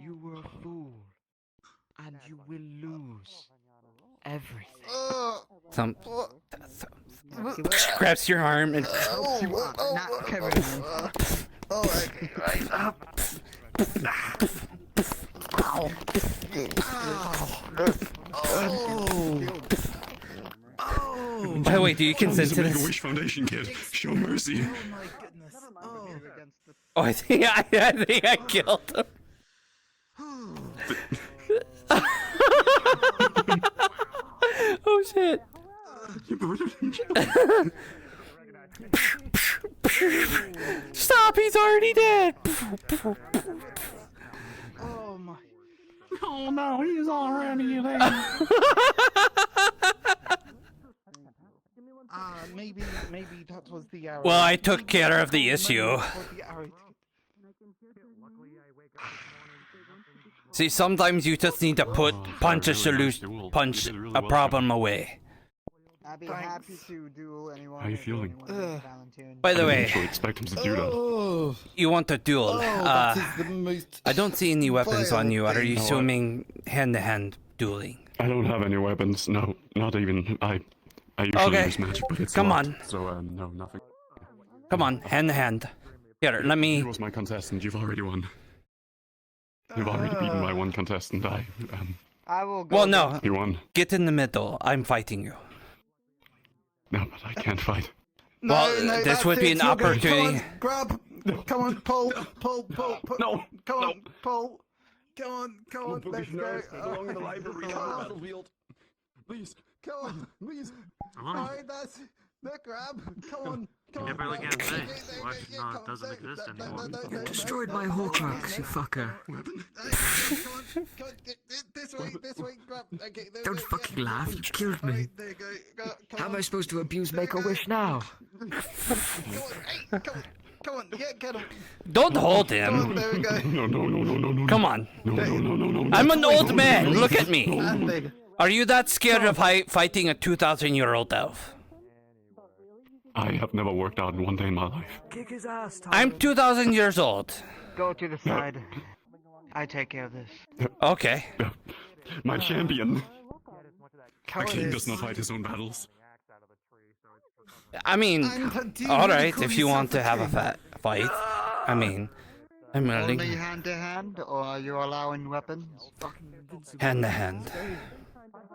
You were a fool, and you will lose everything. Grabs your arm and. By the way, do you consent to this? Make-A-Wish Foundation kid. Show mercy. Oh my goodness. Oh, I think I killed him. Oh shit. Stop, he's already dead. Oh my. Oh no, he's already there. Maybe that was the arrow. Well, I took care of the issue. See, sometimes you just need to punch a problem away. I'd be happy to duel anyone. How you feeling? By the I way, didn't actually expect him to do that. you want to duel? that is the most I don't see any weapons on you. Are you No, assuming hand-to-hand dueling? I don't have any weapons. No, not even. I usually Okay. use magic, but it's Come locked, on. So no, nothing. Come on, hand-to-hand. Here, let me. You was my contestant. You've already won. You've already beaten my one contestant. I will go. Well, no. You won. Get in the middle. I'm fighting you. No, but I can't fight. No, Well, no, this that's would be it, an you're good. opportunity. Come on, grab. Come on, pull. No, Come on, no. pull. Come on, let's go. Along the library. Come on. Battlefield. Please. Come on, please. Oh. Alright, that's the grab. Come on. Come You on. never again say. Okay, Watch, yeah, no, come it on, doesn't say, exist no, anymore. no, You no, destroyed no, my no, Horcrux, you no. fucker. Come on, this way, grab. Okay, there we Don't go, fucking yeah. laugh, you killed me. Alright, there you go. Come How am on. I supposed to abuse Make-A-Wish now? Come on, hey, come on, yeah, get him. Don't hold Come on, him. there we go. No. Come on. No. I'm an old man. Look at me. No. Are you that scared of fighting a 2,000-year-old elf? I have never worked out in one day in my life. Kick his ass, Tom. I'm 2,000 years old. Go to the side. I take care of this. Okay. My champion. A Cowardice. king does not fight his own battles. I mean, And do you all really right, call if you want to yourself have a king? fight. I mean, I'm Only willing. hand to hand, or are you allowing weapons? Hand to hand.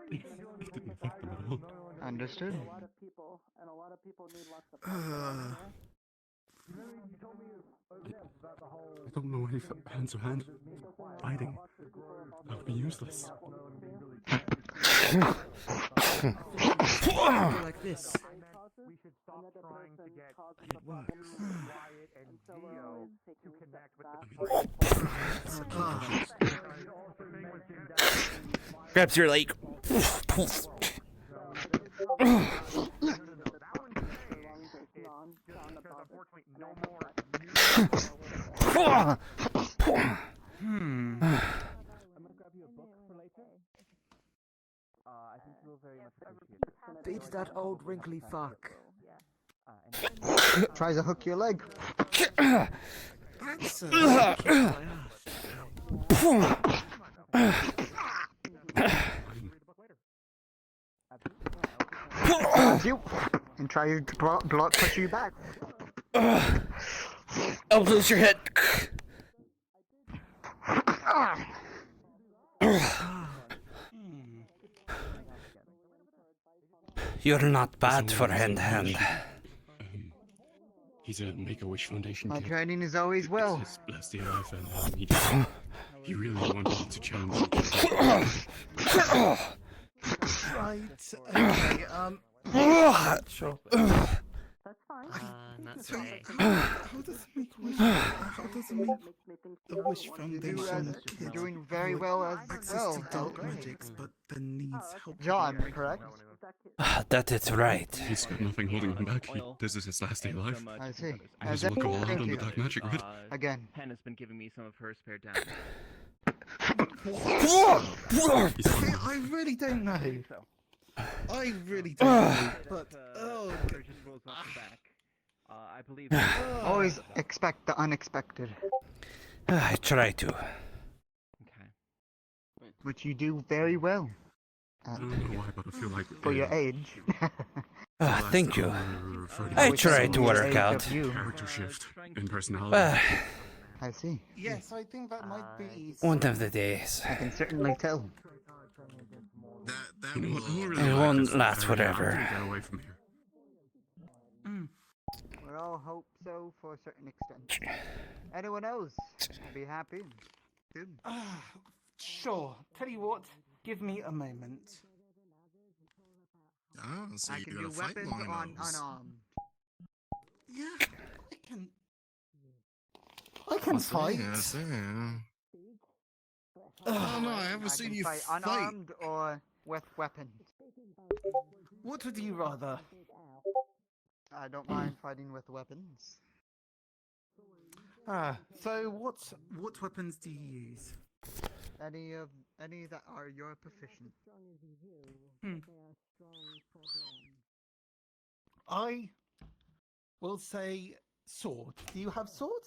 He didn't fight them at all. Understood. I don't know any hand to hand fighting. That would be useless. Like this. We should stop trying to get Wyatt and Geo to connect with the Grabs your leg. Beat that old wrinkly fuck. Tries to hook your leg. That's Grabs you and tries to block push you back. Elbows your head. You're not bad for hand to hand. He's a Make-A-Wish Foundation My kid. training is always well. His last day of life, and he really wanted to challenge me. Right, okay, Sure. That's fine. not So, today. how does Make-A-Wish, how does Make-A-Wish Foundation You're doing very well as access well. to dark Okay. magics, but then needs help? John, correct? That is right. He's got nothing holding him back. This is his last day of life. I see. He doesn't want to go all out Thank on the you. dark magic, right? Again. Pen has been giving me some of her spare down. He's fine now. I really don't know. I really don't know, but Just rolls off the back. I believe. Always expect the unexpected, I try to. Okay. which you do very well. I don't know why, but I feel like For your age. Thank you. I I try to work out. Character shift in personality. I see. yes, I think that might be. One of the days. I can certainly tell. You know what? I don't really It like won't this. last I forever. have to get away from here. We all hope so for a certain extent. Anyone else? I'd be happy. Good. Sure. Tell you what, give me a moment. Oh, so I you're can gonna do fight weapons on unarmed. Yeah, I can fight. Yes, yeah. Oh no, I haven't I seen can you fight fight. unarmed or with weapons. What would you rather? I don't mind fighting with weapons. So what weapons do you use? Any that are your proficient. I will say sword. Do you have sword?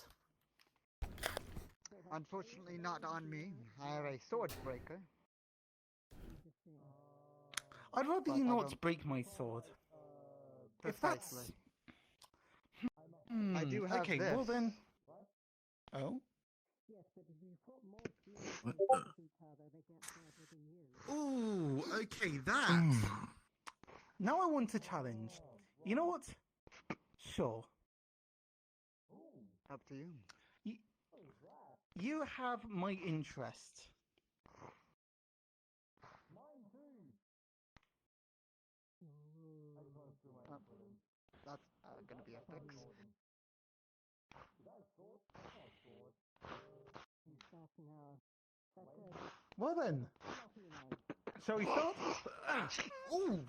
Unfortunately, not on me. I have a sword breaker. I'd rather But you I not don't- break my sword. If that's Precisely. I do have okay, this. well then. Oh. What the? Ooh, okay, that. Now I want a challenge. You know what? Sure. Up to you. You have my interest. That's gonna be a fix. Well then, shall we start? Ooh.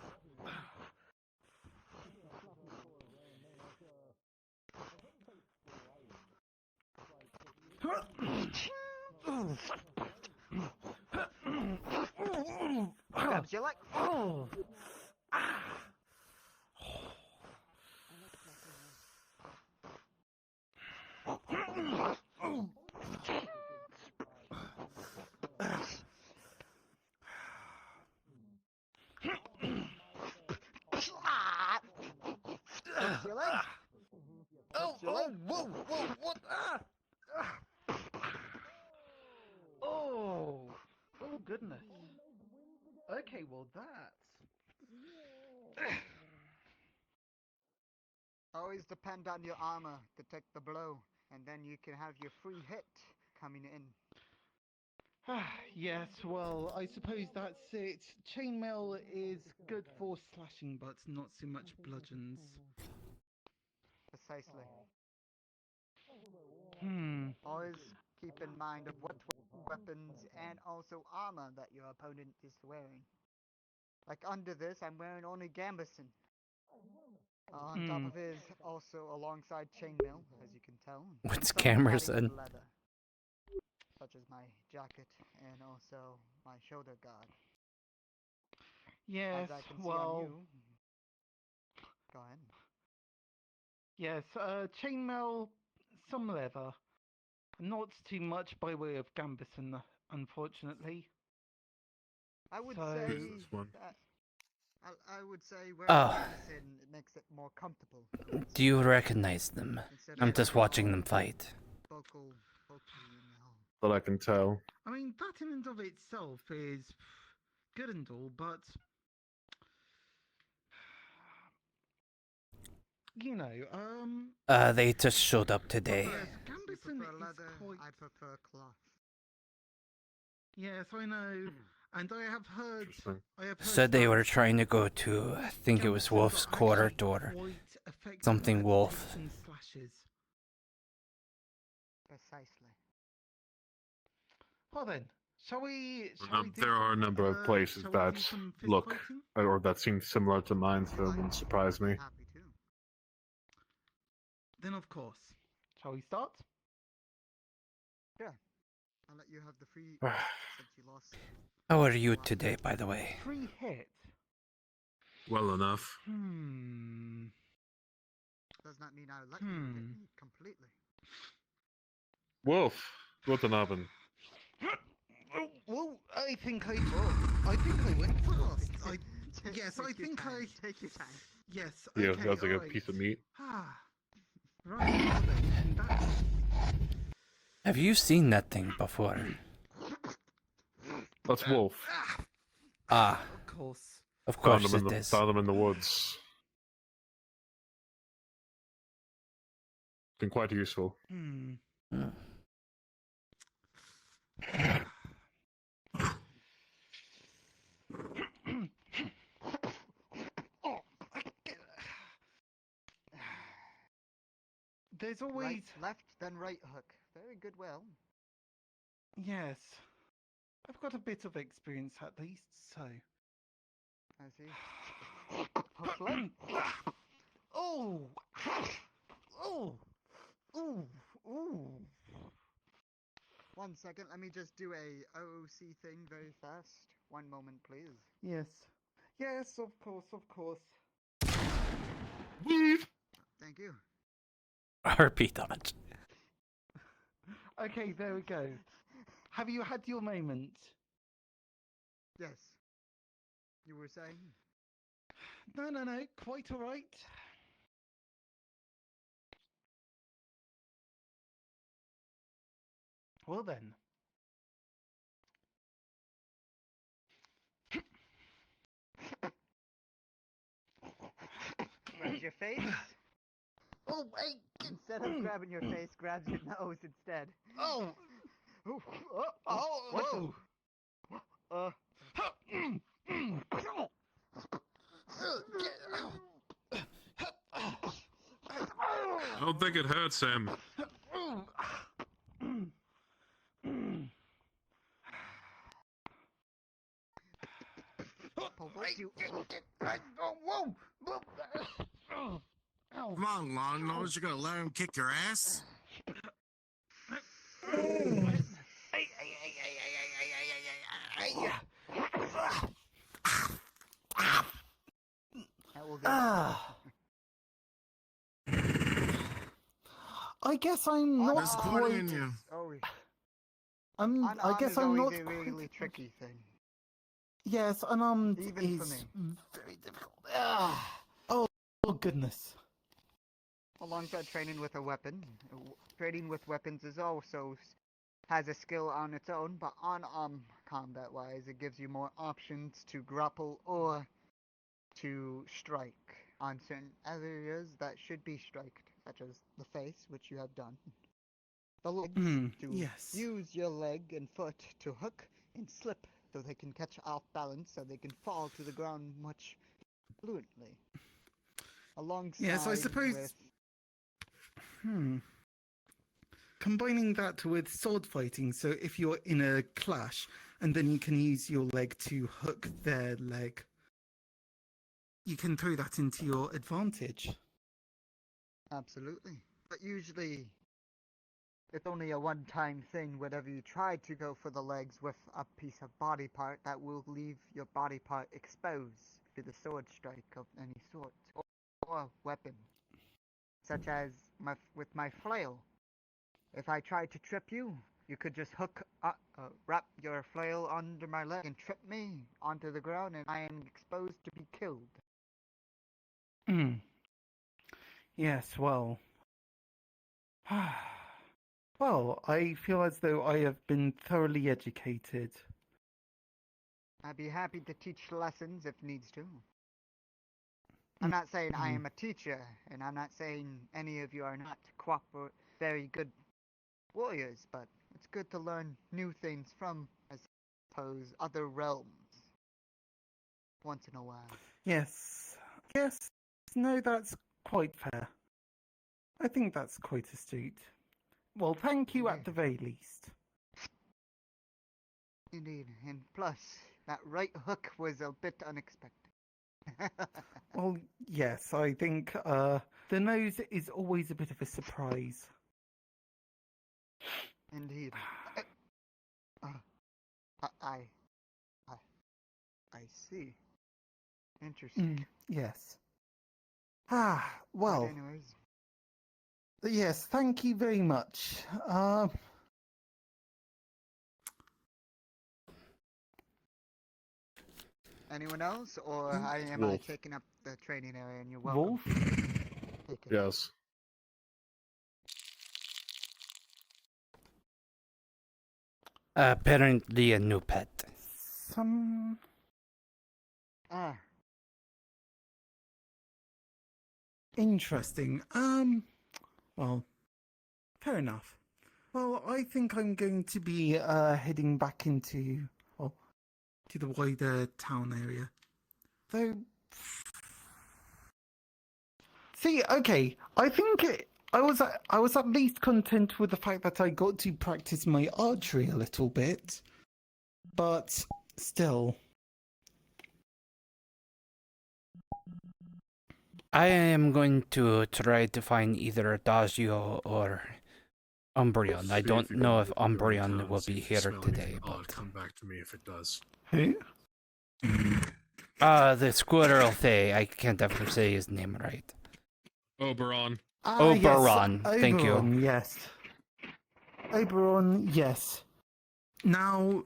Grabs your leg. Grabs your leg. Whoa, what? Oh goodness. Okay, well that's... Always depend on your armor to take the blow, and then you can have your free hit coming in. Yes, well, I suppose that's it. Chainmail is good for slashing, but not so much bludgeons. Precisely. Always keep in mind of what weapons and also armor that your opponent is wearing. Like under this, I'm wearing only Gambison. On top of his, also alongside chainmail, as you can tell. What's some cameras padding in? with leather, such as my jacket and also my shoulder guard. Yes, as I can see well... on you. Go ahead. Yes, chainmail, some leather. Not too much by way of Gambison, unfortunately. I would So... say This one. that I would say wearing Gambison makes it more comfortable. Do you recognize them? I'm just watching them fight. Bulky, But I can tell. I mean, that in and of itself is good and all, but... You know, They just showed up today. Yes, Gambison is leather, quite... I prefer cloth. Yes, I know. And I have heard... Said they were trying to go to, I think it was Wolf's corridor. Something Wolf. Precisely. Well then, shall we There are a number of places that look or that seem similar to mine, so it wouldn't surprise me. Happy to. Then of course. Shall we start? Yeah. I'll let you have the free since you lost. How are you today, by the way? Free hit. Well enough. Does not mean I'll let you hit me completely. Wolf, guten Abend. Well, I think I went fast. Yes, I think I... Take your time. Yes, Yeah, okay, that was like a right. piece of meat. Right, Have you seen that thing before? That's Wolf. Ah. Of course it is. Found them in the woods. Been quite useful. There's always... Right, left, then right hook. Very good, well. Yes. I've got a bit of experience at least, so... I see. Hook left. Oh! Oh! Ooh! Ooh! 1 second, let me just do a OOC thing very fast. 1 moment, please. Yes. Yes, of course, of course. Thank you. RP dodge. Okay, there we go. Have you had your moment? Yes. You were saying? No, quite alright. Well then. grabs your face. Oh, wait! Instead of grabbing your face, grabs your nose instead. Oh! What the? I don't think it hurts him. Come on, long nose, you're gonna let him kick your ass? I guess I'm not There's quite. quarter in you. I guess I'm not a really quite. tricky thing. Yes, unarmed Even for is me. very difficult. Oh goodness. Alongside training with a weapon, training with weapons is also has a skill on its own, but on combat-wise, it gives you more options to grapple or to strike on certain areas that should be striked, such as the face, which you have done. The legs, to yes. use your leg and foot to hook and slip so they can catch off balance, so they can fall to the ground much fluently. Alongside Yes, I suppose. with Combining that with sword fighting, so if you're in a clash, and then you can use your leg to hook their leg, you can throw that into your advantage. Absolutely. But usually, it's only a one-time thing whenever you try to go for the legs with a piece of body part that will leave your body part exposed to the sword strike of any sort, or weapon. Such as with my flail. If I tried to trip you, you could just wrap your flail under my leg and trip me onto the ground, and I am exposed to be killed. Yes, well. Well, I feel as though I have been thoroughly educated. I'd be happy to teach lessons if needs to. I'm not saying I am a teacher, and I'm not saying any of you are not very good warriors, but it's good to learn new things from, I suppose, other realms. Once in a while. Yes. Yes. No, that's quite fair. I think that's quite astute. Well, thank you at the very least. Indeed, and plus, that right hook was a bit unexpected. Well, yes, I think the nose is always a bit of a surprise. Indeed. I see. Interesting. Yes. Well. But anyways. Yes, thank you very much. Anyone else, or am I taking up the training area and you're welcome? Wolf? Yes. Apparently a new pet. Interesting. Well, fair enough. Well, I think I'm going to be heading back into to the wider town area. Though, see, okay, I think I was at least content with the fact that I got to practice my archery a little bit, but still. I am going to try to find either Adagio or Umbreon. I don't know if Umbreon will be here today, but come back to me if it does. Who? The squirrel thing. I can't ever say his name right. Oberon. Oberon. Yes, Thank you. Oberon, yes. Oberon, yes. Now.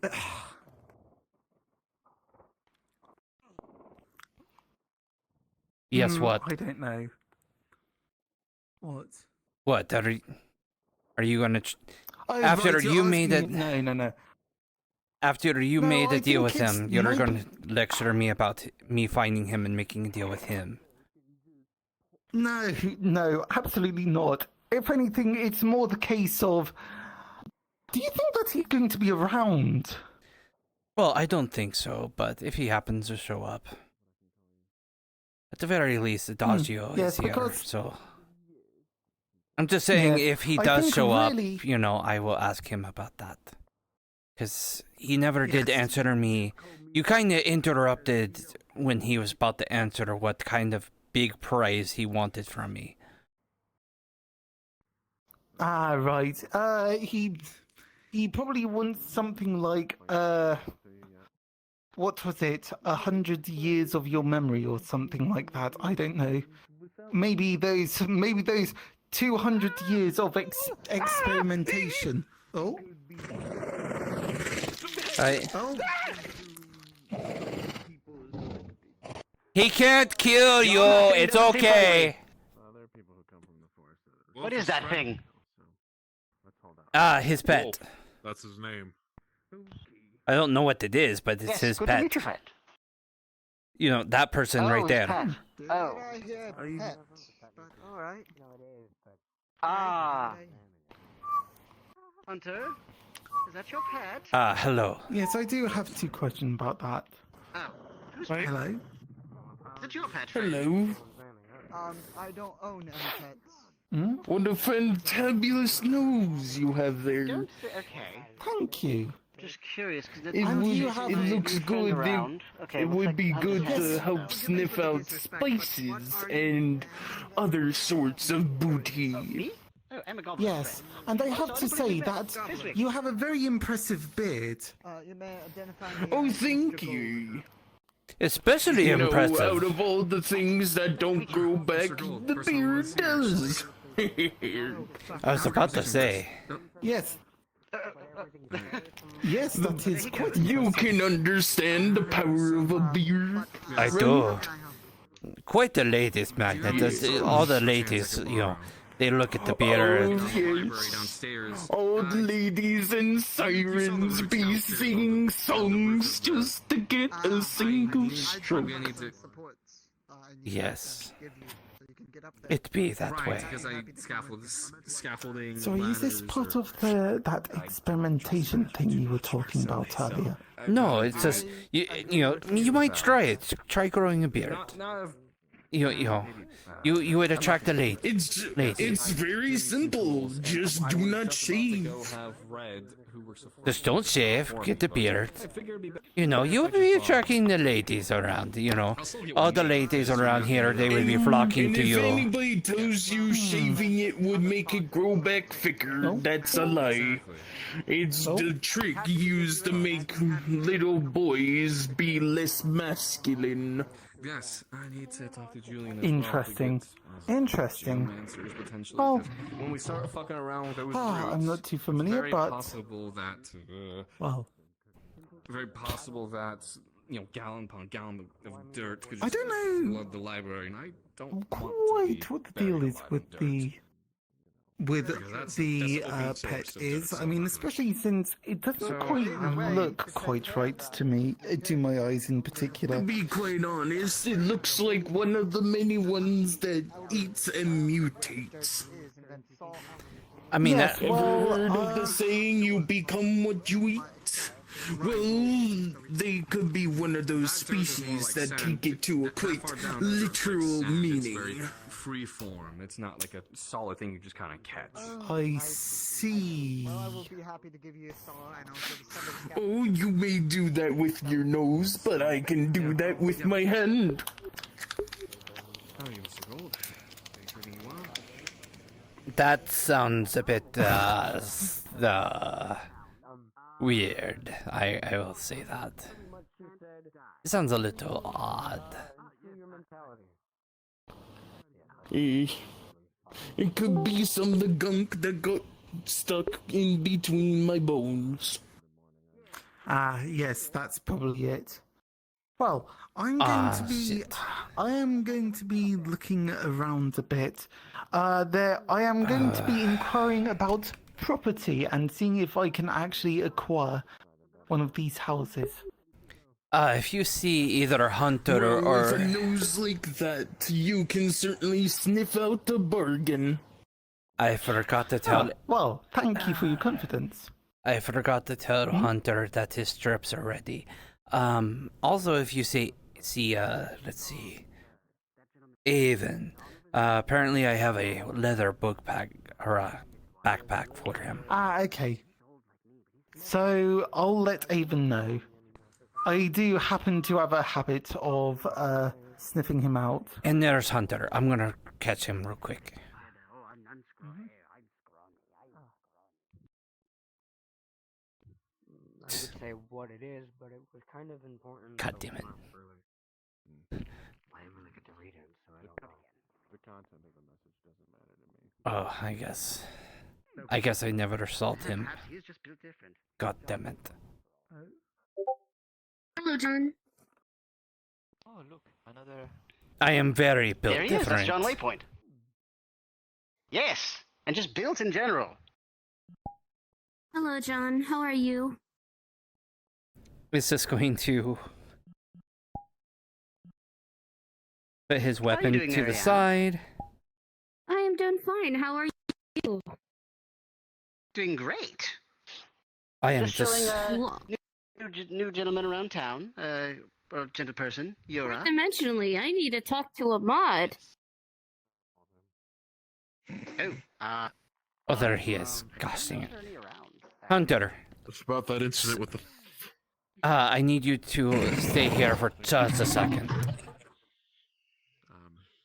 Yes, what? I don't know. What? What? Are you gonna... Oh, after right, you made it... No. After you made a deal with him, you're my... gonna lecture me about me finding him and making a deal with him. No, absolutely not. If anything, it's more the case of, do you think that he's going to be around? Well, I don't think so, but if he happens to show up, at the very least, Adagio yes, is here, because- so... I'm just saying, Yes, if he I does think show really- up, you know, I will ask him about that. Because he never did answer me. You kind of interrupted when he was about to answer what kind of big prize he wanted from me. Ah, right. He probably wants something like, what was it? 100 years of your memory or something like that. I don't know. Maybe those 200 years of experimentation. Oh? Oh? He can't kill you, it's okay! What is that thing? Ah, his pet. That's his name. I don't know what it is, but it's Yes, his good to pet. meet you, Fred. You know, that person right his there. pet. Oh. Pet, but alright. Ah. Hunter, is that your pet? Ah, hello. Yes, I do have 2 questions about that. Oh. Who's Hello? Is it your pet, Fred? Hello. I don't own any pets. What a fantabulous nose you have there. Okay. Thank you. Just curious, because It looks good. Okay, It looks would like be Hunter's good pet. to help sniff out spices and other sorts of booty. Oh, Emma Goblin. Yes, and I have to say that you have a very impressive beard. You may identify me Oh, as thank Mr. you. Especially You know, impressive. out of all the things that don't grow back, the beard does. I was about to say. Yes. Yes, that is quite You can understand the power of a beard. I do. Quite the ladies magnet. All the ladies, you know, they look at the beard. Oh, yes. All the ladies and sirens be singing songs just to get a single stroke. Yes. It be that way. Because I scaffolding. So is this part of that experimentation thing you were talking about earlier? No, it's just you know, you might try it. Try growing a beard. You would attract the ladies. It's very simple. Just do not shave. Just don't shave. Get the beard. You know, you would be attracting the ladies around. You know, all the ladies around here, they would be flocking And to if you. anybody tells you shaving it would make it grow back thicker, that's a lie. It's the trick used to make little boys be less masculine. Yes, I need to talk to Julian as Interesting. well. Interesting. Potentially. Oh. When we start fucking around with those I'm not too familiar, very but possible that well, very possible that gallon upon gallon of dirt could I just don't know flood the library, and I don't quite what the deal is with the that's pet is. I mean, especially since it doesn't quite look quite right to me, to my eyes in particular. To be quite honest, it looks like one of the many ones that eats and mutates. I mean, Yes, ever heard of the saying, you become what you eat? Well, they could be one of those species that take it to a quite literal meaning. free form. It's not like a solid thing you just kind of catch. I see. I will be happy to give you a star and also the summon Oh, you may do that with your nose, but I can do that with my hand. Oh, you Mr. Gold. Treating you well. that sounds a bit weird. I will say that. It sounds a little odd. It could be some of the gunk that got stuck in between my bones. Yes, that's probably it. Well, I am going to be looking around a bit. I am going to be inquiring about property and seeing if I can actually acquire one of these houses. If you see either a hunter Well, or... with a nose like that, you can certainly sniff out a bargain. I forgot to tell... Well, thank you for your confidence. I forgot to tell Hunter that his strips are ready. Also, if you see, let's see, Avon. Apparently I have a leather book bag, or a backpack for him. Okay. So, I'll let Avon know. I do happen to have a habit of, sniffing him out. And there's Hunter. I'm gonna catch him real quick. I would say what it is, but it was kind of important. God damn it. I didn't really get to read it, so I don't know. The content of the message doesn't matter to me. Oh, I guess I never saw him. Perhaps he's just built different. God damn it. Hello, John. Oh, look, another. I am very built There he is. different. That's John Waypoint. Yes, and just built in general. Hello, John. How are you? Is this going to put his weapon doing, to the Marianne? side? I am doing fine. How are you? Doing great. I am Just just... showing new gentleman around town, or gentle person, Yura. Dimensionally, I need to talk to a mod. Oh, there he is. Gosh dang it. Hunter. It's about that incident with the... I need you to stay here for just a second. Do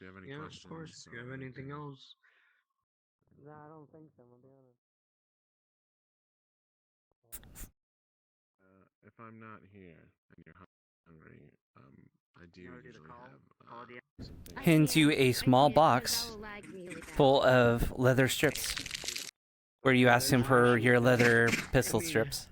you have any Yeah, questions? of course. Do you have anything else? No, I don't think so, I'll be honest. If I'm not here and you're hungry, I do usually have something. Hands you a small box full of leather strips. Where you asked him for your leather pistol strips.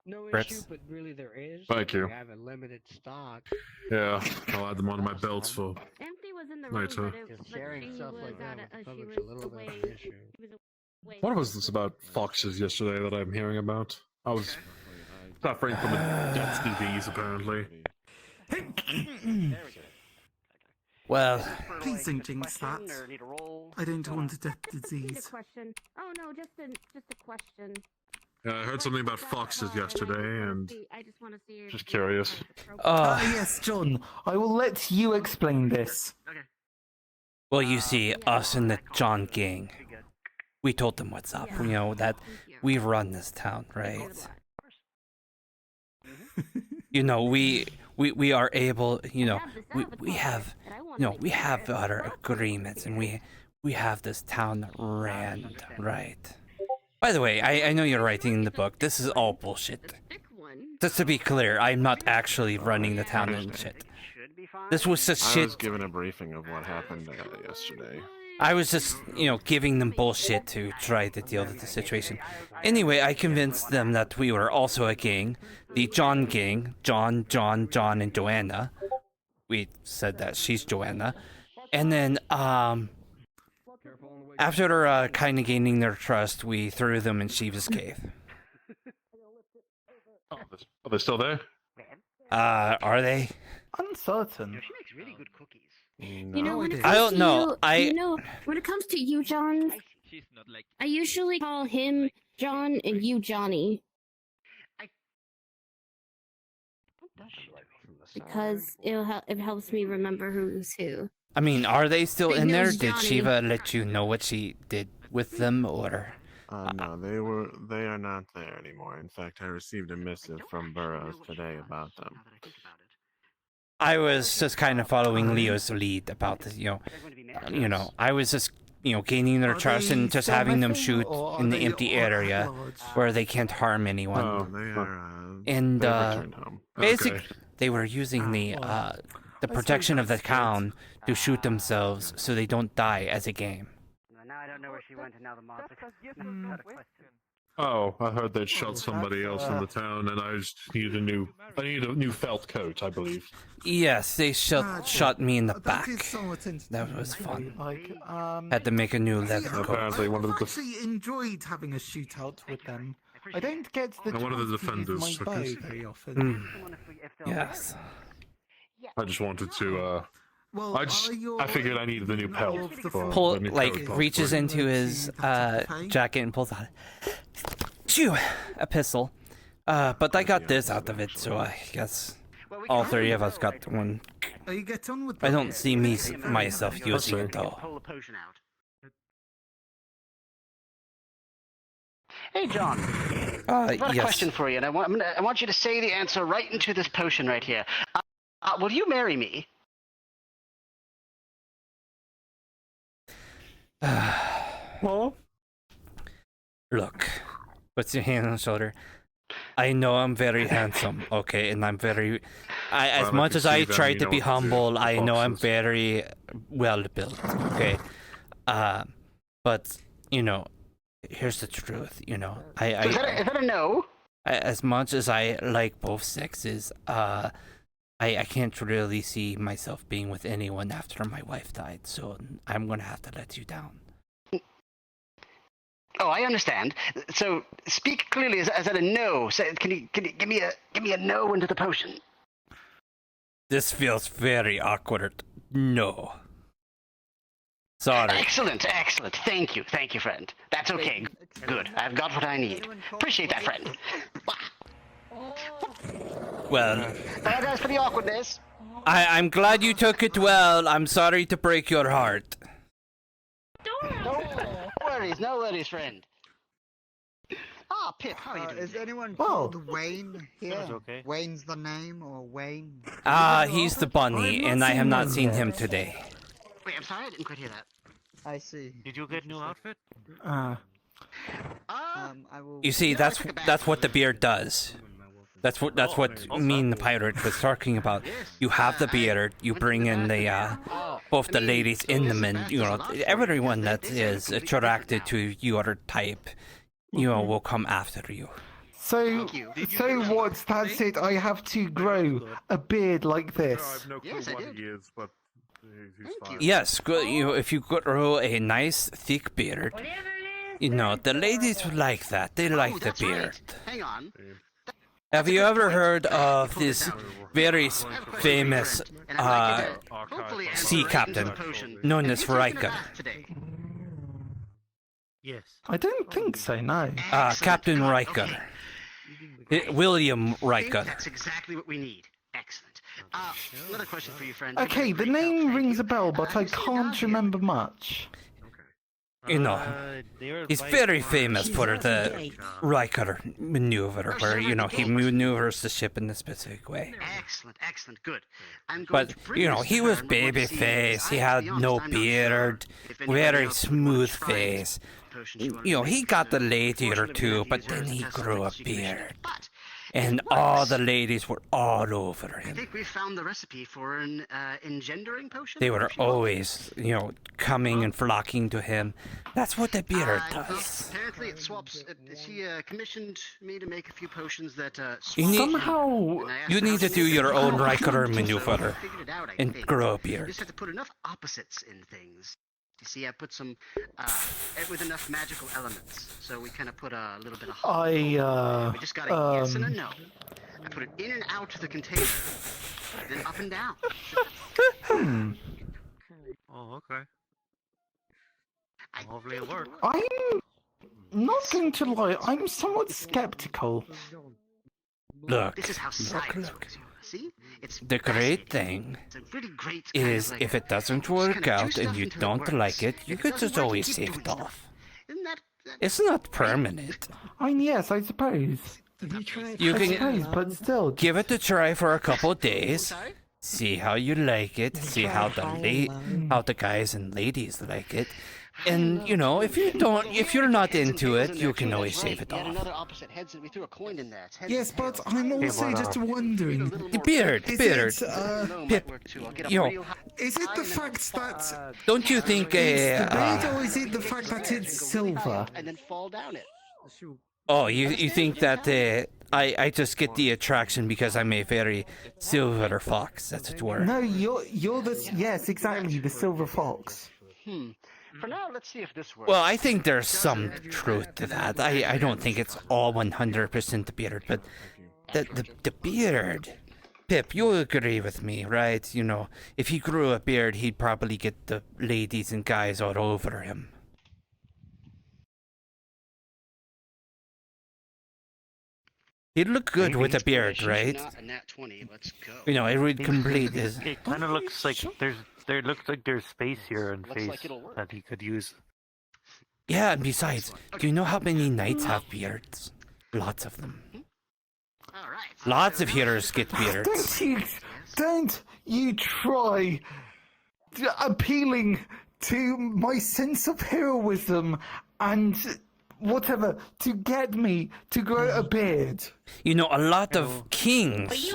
No Strips. issue, but really there is. Thank you. We have a limited stock. Yeah, I'll add them onto my belts for Empty was in the later. room, but Just but sharing she stuff was like that at with the she public's a was little bit away. of an issue. She was away. What was this about foxes yesterday that I'm hearing about? I was suffering from a death disease, apparently. Well, Please don't jinx that. I don't want a death Just a disease. question. Oh no, just a question. I heard something about foxes yesterday, and I just want to see if just curious. Yes, John. I will let you explain this. well, you see, us and the John gang, we told them what's up. You know, that we run this town, right? You know, we are able, you know, we have, you know, we have other agreements, and we have this town ran, right? By the way, I know you're writing in the book. This is all bullshit. Just to be clear, I'm not actually running the town and shit. This was just I shit. was given a briefing of what happened yesterday. I was just, you know, giving them bullshit to try to deal with the situation. Anyway, I convinced them that we were also a gang. The John gang. John, and Joanna. We said that she's Joanna. And then, after kind of gaining their trust, we threw them in Shiva's cave. Are they still there? Are they? Uncertain. She makes really good cookies. You know, when it I comes don't to know. you, you know, when it comes to you, John, I usually call him John and you Johnny. Because it helps me remember who's who. I mean, are they still Big in there? nose Did Johnny. Shiva let you know what she did with them, or? No, they are not there anymore. In fact, I received a missive from Burroughs today about them. I was just kind of following Leo's lead about this, you know, I was just, you know, gaining their trust and just having them shoot in the empty area where they can't harm anyone. Oh, they are. And they've returned home. basically, Okay. they were using the protection of the town to shoot themselves so they don't die as a game. Now I don't know where she went, and now the mobs are... Oh, I heard they'd shot somebody else in the town, and I just needed a new felt coat, I believe. Yes, they shot me in the back. That is somewhat That was fun. Like, Had to make a new leather coat. Apparently, one of I've the actually enjoyed having a shootout with them. I don't get the And one of the chance to use defenders my took bow it. very often. Yes. I just wanted to. I figured I needed a new pelt. Pull reaches into his jacket and pulls out a pistol. But I got this out of it, so I guess all three of us got one. I don't see myself using it though. Pull the potion out. Hey, John. I've got a yes. question for you, and I want you to say the answer right into this potion right here. Will you marry me? Look, puts your hand on his shoulder. I know I'm very handsome, okay, and I'm very. As much as I try to be humble, I know I'm very well built, okay. But here's the truth, Is that a no? As much as I like both sexes, I can't really see myself being with anyone after my wife died, so I'm gonna have to let you down. Oh, I understand. So speak clearly. Is that a no? Can you give me a no into the potion? This feels very awkward. No. Sorry. Excellent. Thank you, friend. That's okay. Good. I've got what I need. Appreciate that, friend. Well, apologize for the awkwardness. I'm glad you took it well. I'm sorry to break your heart. No worries, friend. Pip, how are you doing? Is anyone called Wayne here? Okay. Wayne's the name, or Wayne? He's the bunny, and I have not seen him today. Wait, I'm sorry, I didn't quite hear that. I see. Did you get new outfit? I will. You see, that's what the beard does. That's what the pirate was talking about. You have the beard, you bring in the both the ladies in the men, everyone that is attracted to your type, will come after you. So what? That's it. I have to grow a beard like this. I have no clue what he is, but he's fine. Yes, if you grow a nice thick beard, the ladies like that. They like the beard. Hang on. Have you ever heard of this very famous sea captain known as Riker? Yes. I don't think so, no. Captain Riker. William Riker. That's exactly what we need. Excellent. Another question for you, friend. Okay, the name rings a bell, but I can't remember much. He's very famous for the Riker maneuver, where, he maneuvers the ship in a specific way. Excellent, good. But, he was baby face, he had no beard, very smooth face. He got the lady or two, but then he grew a beard. And all the ladies were all over him. I think we found the recipe for an engendering potion. They were always, coming and flocking to him. That's what the beard does. Apparently it swaps. She commissioned me to make a few potions that you need to do your own Riker maneuver and grow a beard. You just have to put enough opposites in things. You see, I put some with enough magical elements, so we kind of put a little bit of. We just got a yes and a no. I put it in and out of the container, then up and down. Oh, okay. Hopefully it works. I'm not going to lie, I'm somewhat skeptical. Look, This is how science works. See? It's the great thing is if it doesn't work out and you don't like it, you could just always save it off. It's not permanent. Yes, I suppose. You can but still, give it a try for a couple of days, see how you like it, see how the guys and ladies like it, and if you're not into it, you can always save it off. Another opposite heads, and we threw a coin in there. Yes, but I'm also just wondering. The beard. Is it the fact that? Don't you think it's the beard, or is it the fact that it's silver? And then fall down it. Oh, you think that I just get the attraction because I'm a very silver fox, as it were? No, you're the yes, exactly, the silver fox. For now, let's see if this works. Well, I think there's some truth to that. I don't think it's all 100% the beard, but the beard. Pip, you'll agree with me, right? You know, if he grew a beard, he'd probably get the ladies and guys all over him. He'd look good with a beard, right? Not a nat 20. Let's go. You know, it would complete his... It kind of looks like there looks like there's space here in Looks face like it'll work. that he could use. Yeah, and besides, do you know how many knights have beards? Lots of them. All right. Lots of healers get beards. Don't you try appealing to my sense of heroism and whatever to get me to grow a beard. You know, a lot of kings,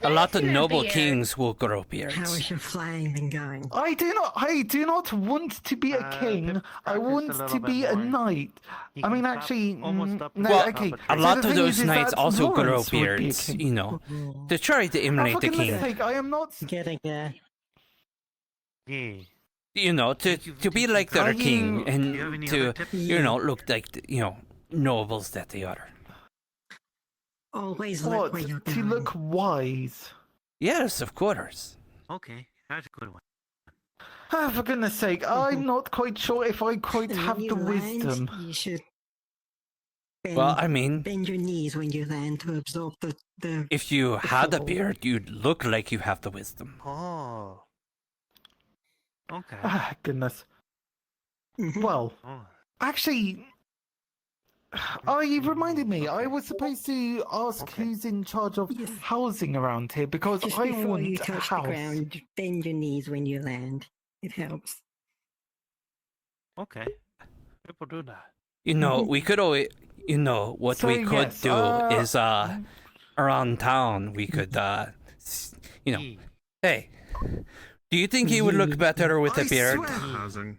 a lot of noble kings will grow beards. How is your flying been going? I do not want to be a king. I want to be a knight. I mean, actually, no, Well, okay. a So lot the of thing those is knights that also grow Lawrence would be a beards, king. you know, to try to emulate the For goodness king. sake, I am not getting there. Yeah. You know, to be like their Are king you- and Do you have any to, other tips? you know, look like, you know, nobles that they are. Always look what where you're to going. look wise. Yes, of course. Okay, that's a good one. Ah, for goodness sake, I'm not quite sure if I quite And have when the you land, wisdom. You should bend, Well, I mean, bend your knees when you land to absorb the if you had a trouble. beard, you'd look like you have the wisdom. Oh. Okay. Ah, goodness. Mhm. Well, Oh. actually, you've reminded me. I was supposed to ask who's in charge of Yes. housing around here because Just I before want you a touch the house. ground, bend your knees when you land. It helps. Okay. People do that. You know, we could always, you know, what So, we could yes, do is, around town, we could, you know, hey, do you think he would look better with a beard? Housing.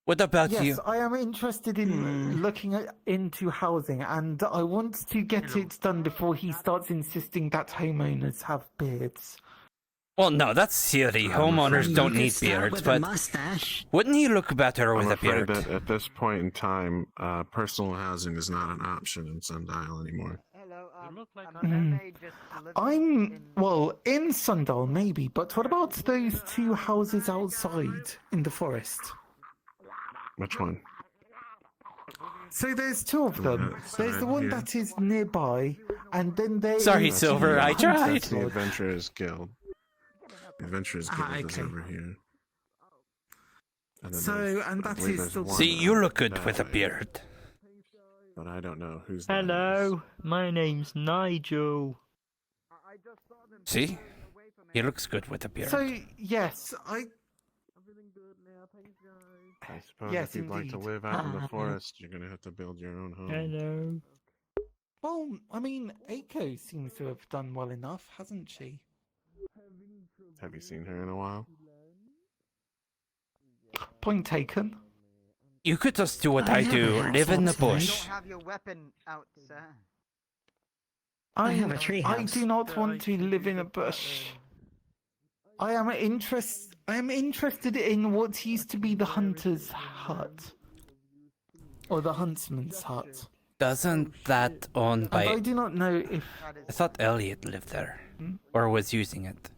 What about Yes, you? I am interested in looking into housing, and I want to get it done before he starts insisting that homeowners have beards. Well, no, that's silly. Homeowners don't need beards, but wouldn't he look better with I'm a afraid beard? that at this point in time, personal housing is not an option in Sundial anymore. Hello, Well, in Sundial, maybe, but what about those two houses outside in the forest? Which one? So there's two of them. There's the one that is nearby, and then there Sorry, is Silver, the I tried. That's the Adventurers Guild. The Adventurers Guild is over here. And then So, there's- and I that believe is there's the- one See, you look good that with a way, beard. But I don't know who's that is. Hello, my name's Nigel. See? He looks good with a beard. So yes, I suppose Yes, if you'd like to indeed. live out in the forest, you're gonna have to build your own home. Hello. Well, I mean, Aiko seems to have done well enough, hasn't she? Have you seen her in a while? Point taken. You could just do what I do, live in the bush. Don't have your weapon out, sir. I have a tree I house. do not want to live in a bush. I am interested in what used to be the hunter's hut. Or the huntsman's hut. Doesn't that owned And by... I do not know if... I thought Elliot lived there. Or was using it.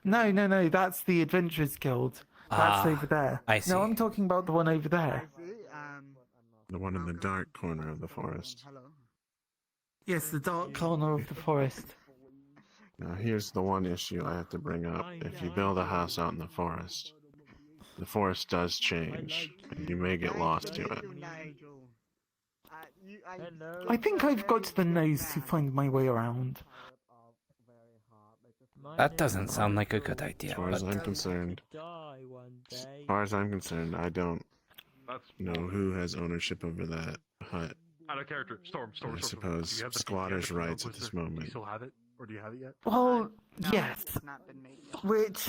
No, that's the Adventurers Guild. That's over there. I see. No, I'm talking about the one over there. The one in the dark corner of the forest. Yes, the dark corner of the forest. Now here's the one issue I have to bring up. If you build a house out in the forest does change, and you may get lost to it. I think I've got the nose to find my way around. That doesn't sound like a good idea. As far as but- I'm concerned, I don't know who has ownership over that hut. Out of character. Storm. I suppose squatters' rights at this Do you moment. still have it? Or do you have it yet? Well, yes. Which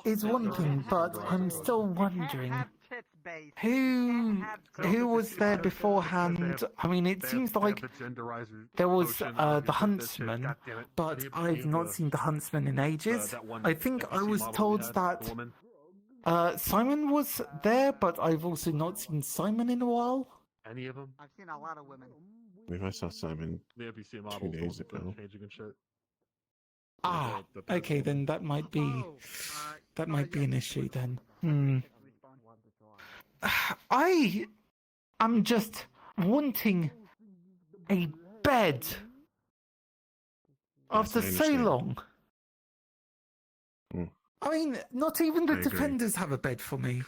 is one thing, but I'm still wondering who was there beforehand. I mean, it seems like there was the huntsman, but I've not seen the huntsman in ages. I think I was told that Simon was there, but I've also not seen Simon in a while. Any of them? I've seen a lot of women. Maybe I saw Simon The NPC 2 models, days the ones ago. changing and shit. Ah, the okay, then that might be an issue then. I am just wanting a bed after I so understand. long. I mean, not even the I agree. defenders have a bed for me.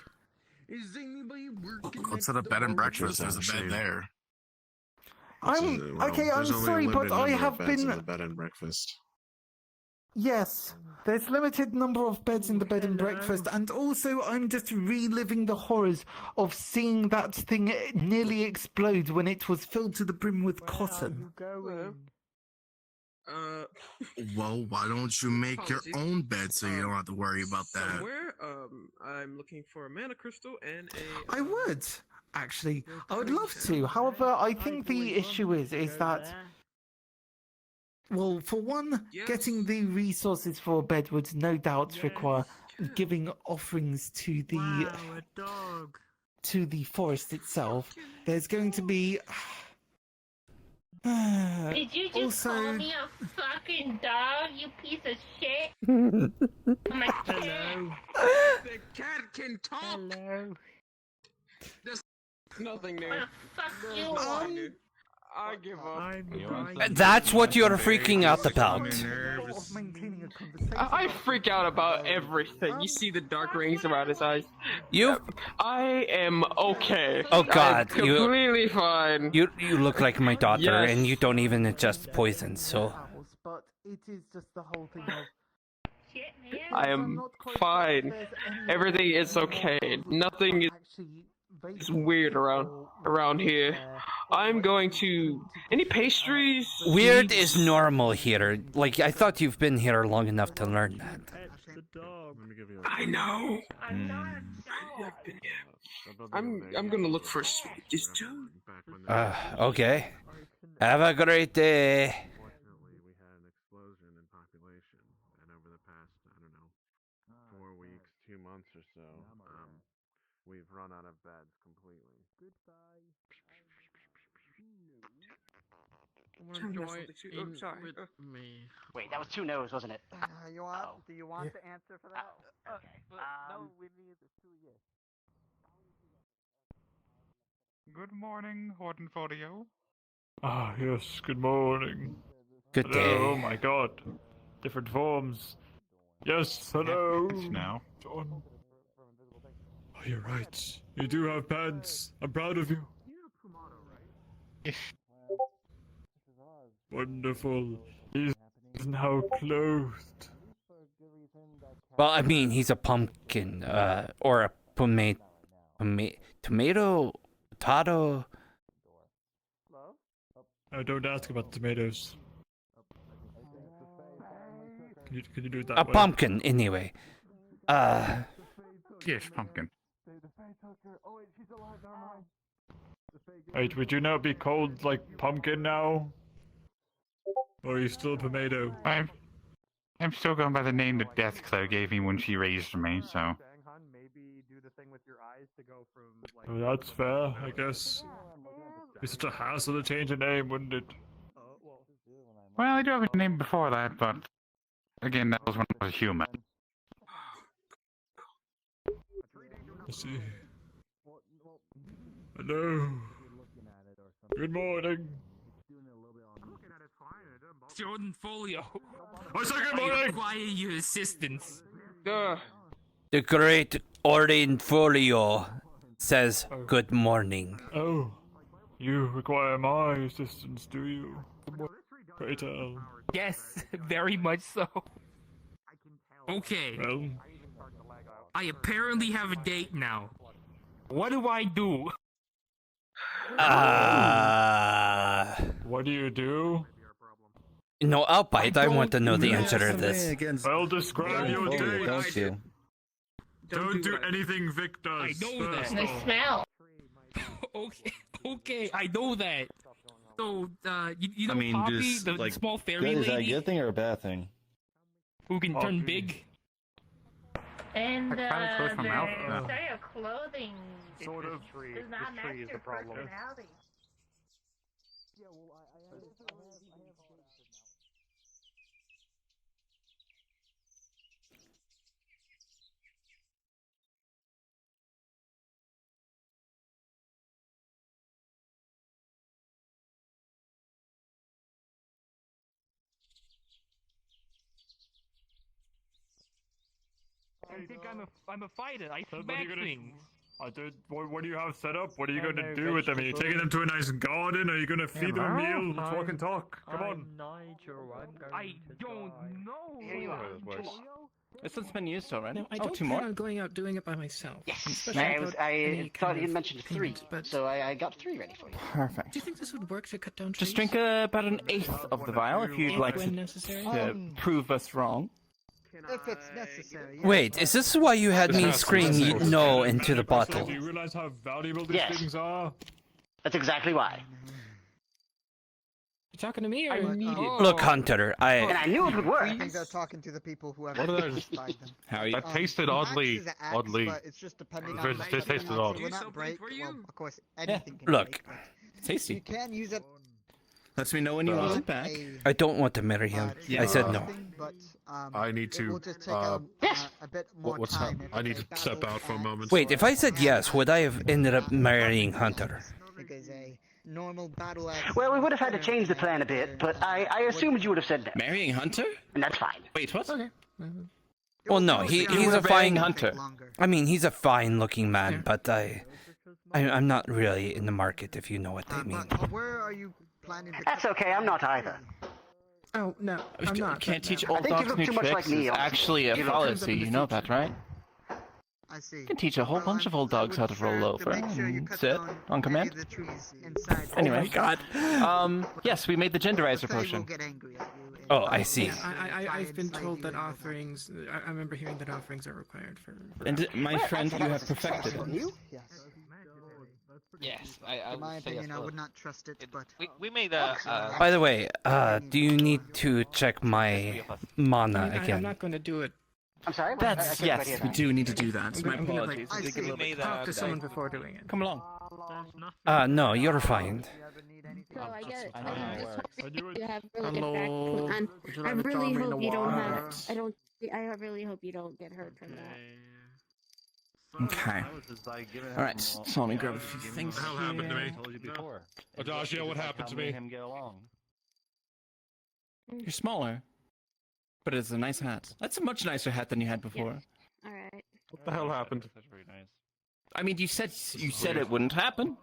Is anybody working? What's at a bed and breakfast? There's a bed there. I'm okay. I'm There's only a sorry, but limited I number of have beds in been. the bed and breakfast. Yes, there's limited number of beds in the bed and breakfast, and also I'm just reliving the horrors of seeing that thing nearly explode when it was filled to the brim with cotton. Well, why don't you make your own bed so you don't have to worry about that? Somewhere, I'm looking for a mana crystal and a. I would actually. I would love to. However, I think the issue is that. Well, for one, getting the resources for a bed would no doubt require giving offerings to the forest itself. There's going to be. Did you just call me a fucking dog, you piece of shit? Hello. The cat can talk. Hello. There's nothing new. Fuck you. I give up. That's what you're freaking out about. I freak out about everything. You see the dark rings around his eyes. I am okay. Oh God, I'm completely fine. You look like my daughter, Yes. and you don't even ingest poison. So But it is just the whole thing of. I am fine. Everything is okay. Nothing is weird around here. I'm going to. Any pastries? weird is normal here. Like I thought you've been here long enough to learn that. I know. I'm gonna look for sweeties too. Okay. Have a great day. Unfortunately, we had an explosion in population, and over the past, 4 weeks, 2 months or so, we've run out of beds completely. Wait, that was 2 no's, wasn't it? Do you want the answer for that? Okay. No, we need 2 yes. Good morning, Hordenfolio. Ah, yes, good morning. Good hello, day. Oh my god. Different forms. Yes, hello. It's now. John. Oh, you're right. You do have pants. I'm proud of you. Wonderful. He's now clothed. Well, I mean, he's a pumpkin, or a tomato, potato. Oh, don't ask about tomatoes. Can you do it that A way? pumpkin, anyway. Yes, pumpkin. Wait, would you now be called, like, pumpkin now? Or are you still tomato? I'm still going by the name that Death Claire gave me when she raised me, so. Maybe do the thing with your eyes to go from like. Oh, that's fair, I guess. It'd be such a hassle to change a name, wouldn't it? Well, I do have a name before that, but again, that was when I was human. Let's see. Hello. Good morning. Jordan Folio. I said good I morning. require your assistance. The great Ordin Folio says good morning. Oh, you require my assistance, do you? Pray tell. Yes, very much so. Okay. Well, I apparently have a date now. What do I do? what do you do? No, I'll bite. I want to know the answer to this. Well, describe your date. Don't you? Don't do anything Vic does. I know that. The smell. Okay, I know that. So, you know I mean, Poppy, just, the like, small fairy Is that a lady good thing or a bad thing? who can turn Poppy. big? And I kind of closed my mouth. the style of clothing Sort of. does not match your personality. I think I'm a fighter. I So what are smack you gonna- things. I did. What do you have set up? What are you going to do with them? Are you taking them to a nice garden? Are you going to feed them a meal? Let's walk and talk. Come on. I don't know. Here you are. This one's been used already. No, I oh, don't two plan more? on going out doing it by myself. Yes. Especially I thought you mentioned 3, so I got 3 ready for you. Perfect. Do you think this would work to cut down trees? Just drink about an eighth of the vial if you'd like when to, necessary. prove us wrong. If it's necessary. Yeah. Wait, is this why you had me scream no into the bottle? Do you realize how valuable these Yes. things are? That's exactly why. You talking to me or me? Look, Hunter, And I knew it would work. I think they're talking to the people who have What are those? satisfied them. How are you? That tasted the oddly, axe is an axe, oddly. But it's just depending It on tasted depending on- odd. It will not break. Well, of course, anything can Look. break, but Tasty. you can use it. Lets me know when you want it back. I don't want to marry him. I said no. But, I need it will to. just take a bit more What's time. that? I need to step out for a moment. Wait, if I said yes, would I have ended up marrying Hunter? Because a normal battle axe. Well, we would have had to change the plan a bit, but I assumed you would have said no. Marrying Hunter? And that's fine. Wait, what? Okay. Well, no, he's a fine Hunter. I mean, he's a fine-looking man, but I'm not really in the market, if you know what I mean. Where are you planning to? That's okay, I'm not either. Oh, no, I'm not. Can't teach I old think you dogs look new too much like tricks me, is honestly. actually a You look- fallacy, you know that, right? I see. You can teach a whole bunch of old dogs how to roll over and sit on command. The trees inside. Anyway, Oh my God. Yes, we made the genderizer They will potion. get angry at you. Oh, I see. I've been told that offerings. I remember hearing that offerings are required for. And my friend, you have perfected it. You? Yes. Yes, I In my would say opinion, as I well. would not trust it, but We made a. By the way, do you need to check my mana I'm again? not going to do it. I'm sorry? I That's, couldn't quite yes, hear we that. do need to do that. My I'm gonna, apologies. I see. We made talk to a. someone before doing it. Come along. No, you're fine. So I get. I know how it works. You have really Hello. good back, and Would you I like to really draw me in hope the you don't water? have. I really hope you don't get hurt from that. Okay. Alright, so let me grab a few things. What the hell happened to me? told you before. Adagio, what happened to me? Him get along. You're smaller. But it's a nice hat. That's a much nicer hat than you had before. All right. What the hell happened? That's very nice. I mean, you said it wouldn't happen.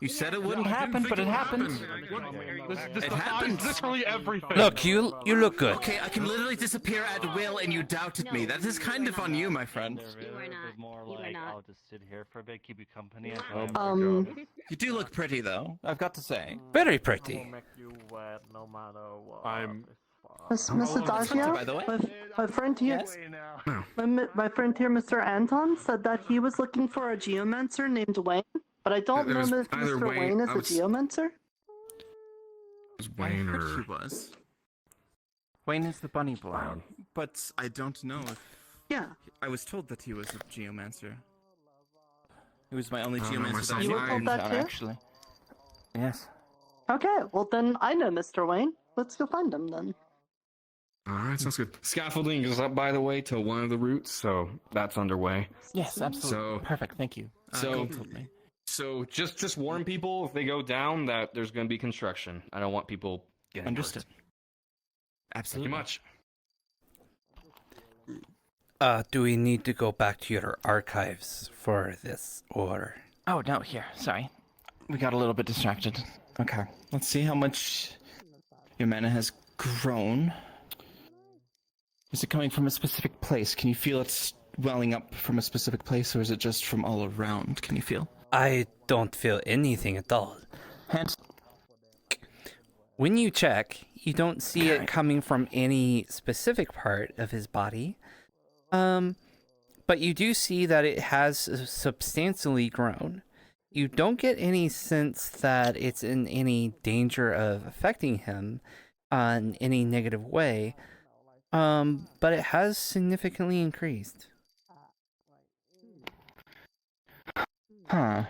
You said it wouldn't happen, but it happened. This It happened. literally everything. Look, you look good. Okay, I can literally disappear at will, and you doubted me. That is kind of on you, my friend. You were not. It was more You were like, not. I'll just sit here for a bit, keep you company. You do look pretty, though. I've got to say. Very pretty. I'm. Miss by Adagio, the way. my friend here, Yes? my friend here, Mr. Anton, said that he was looking for a geomancer named Wayne, but I don't It know was if either Mr. Wayne- Wayne is I a was- geomancer. Was I Wayne heard or he was. Wayne is the bunny boy. But I don't know if... Yeah. I was told that he was a geomancer. He was my only I don't know geomancer myself. that You were I told in that town, too? actually. Yes. Okay, well then I know Mr. Wayne. Let's go find him then. Alright, sounds good. Scaffolding goes up, by the way, to one of the routes, so that's underway. Yes, absolutely. So- Perfect, thank you. So- Gold told me. So just warn people if they go down that there's going to be construction. I don't want people getting Understood. hurt. Absolutely. Thank you much. Do we need to go back to your archives for this, or? Oh, no, here, sorry. We got a little bit distracted. Okay, let's see how much your mana has grown. Is it coming from a specific place? Can you feel it welling up from a specific place, or is it just from all around? Can you feel? I don't feel anything at all. Hands. When you check, you don't see it coming from any specific part of his body. But you do see that it has substantially grown. You don't get any sense that it's in any danger of affecting him in any negative way. But it has significantly increased. Huh.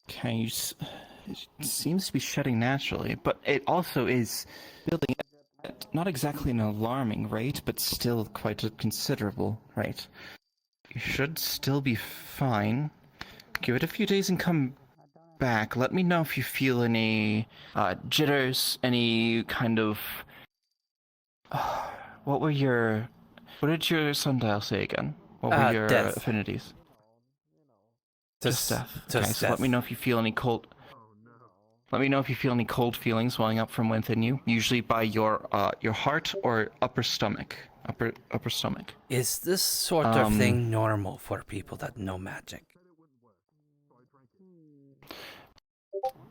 Okay, it seems to be shedding naturally, but it also is building at not exactly an alarming rate, but still quite a considerable rate. You should still be fine. Give it a few days and come back. Let me know if you feel any jitters, any kind of... What did your sundial say again? What were your death. affinities? Just death. just Okay, so death. let me know if you feel any cold. Let me know if you feel any cold feelings welling up from within you. Usually by your heart or upper stomach. Upper stomach. Is this sort of thing normal for people that know magic?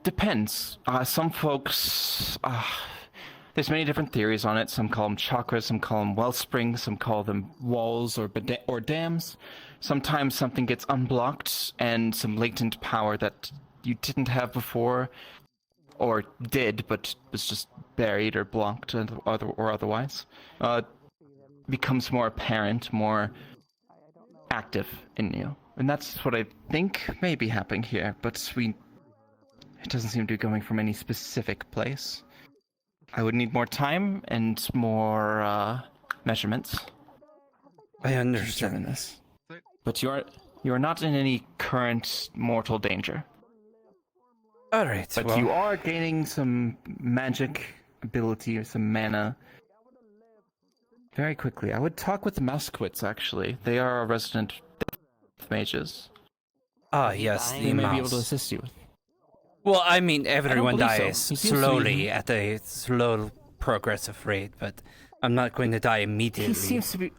Depends. Some folks. There's many different theories on it. Some call them chakras, some call them well springs, some call them walls or dams. Sometimes something gets unblocked and some latent power that you didn't have before, or did, but was just buried or blocked or otherwise, becomes more apparent, more active in you. And that's what I think may be happening here, but it doesn't seem to be going from any specific place. I would need more time and more measurements. I understand this. But you are not in any current mortal danger. Alright, but you are gaining some magic ability or some mana very quickly. I would talk with the Mousequits, actually. They are our resident mages. Ah, yes, They may be able to assist you with. Well, I mean, everyone dies so. He seems to slowly be- at a slow, progressive rate, but I'm not going to die immediately. He seems to be...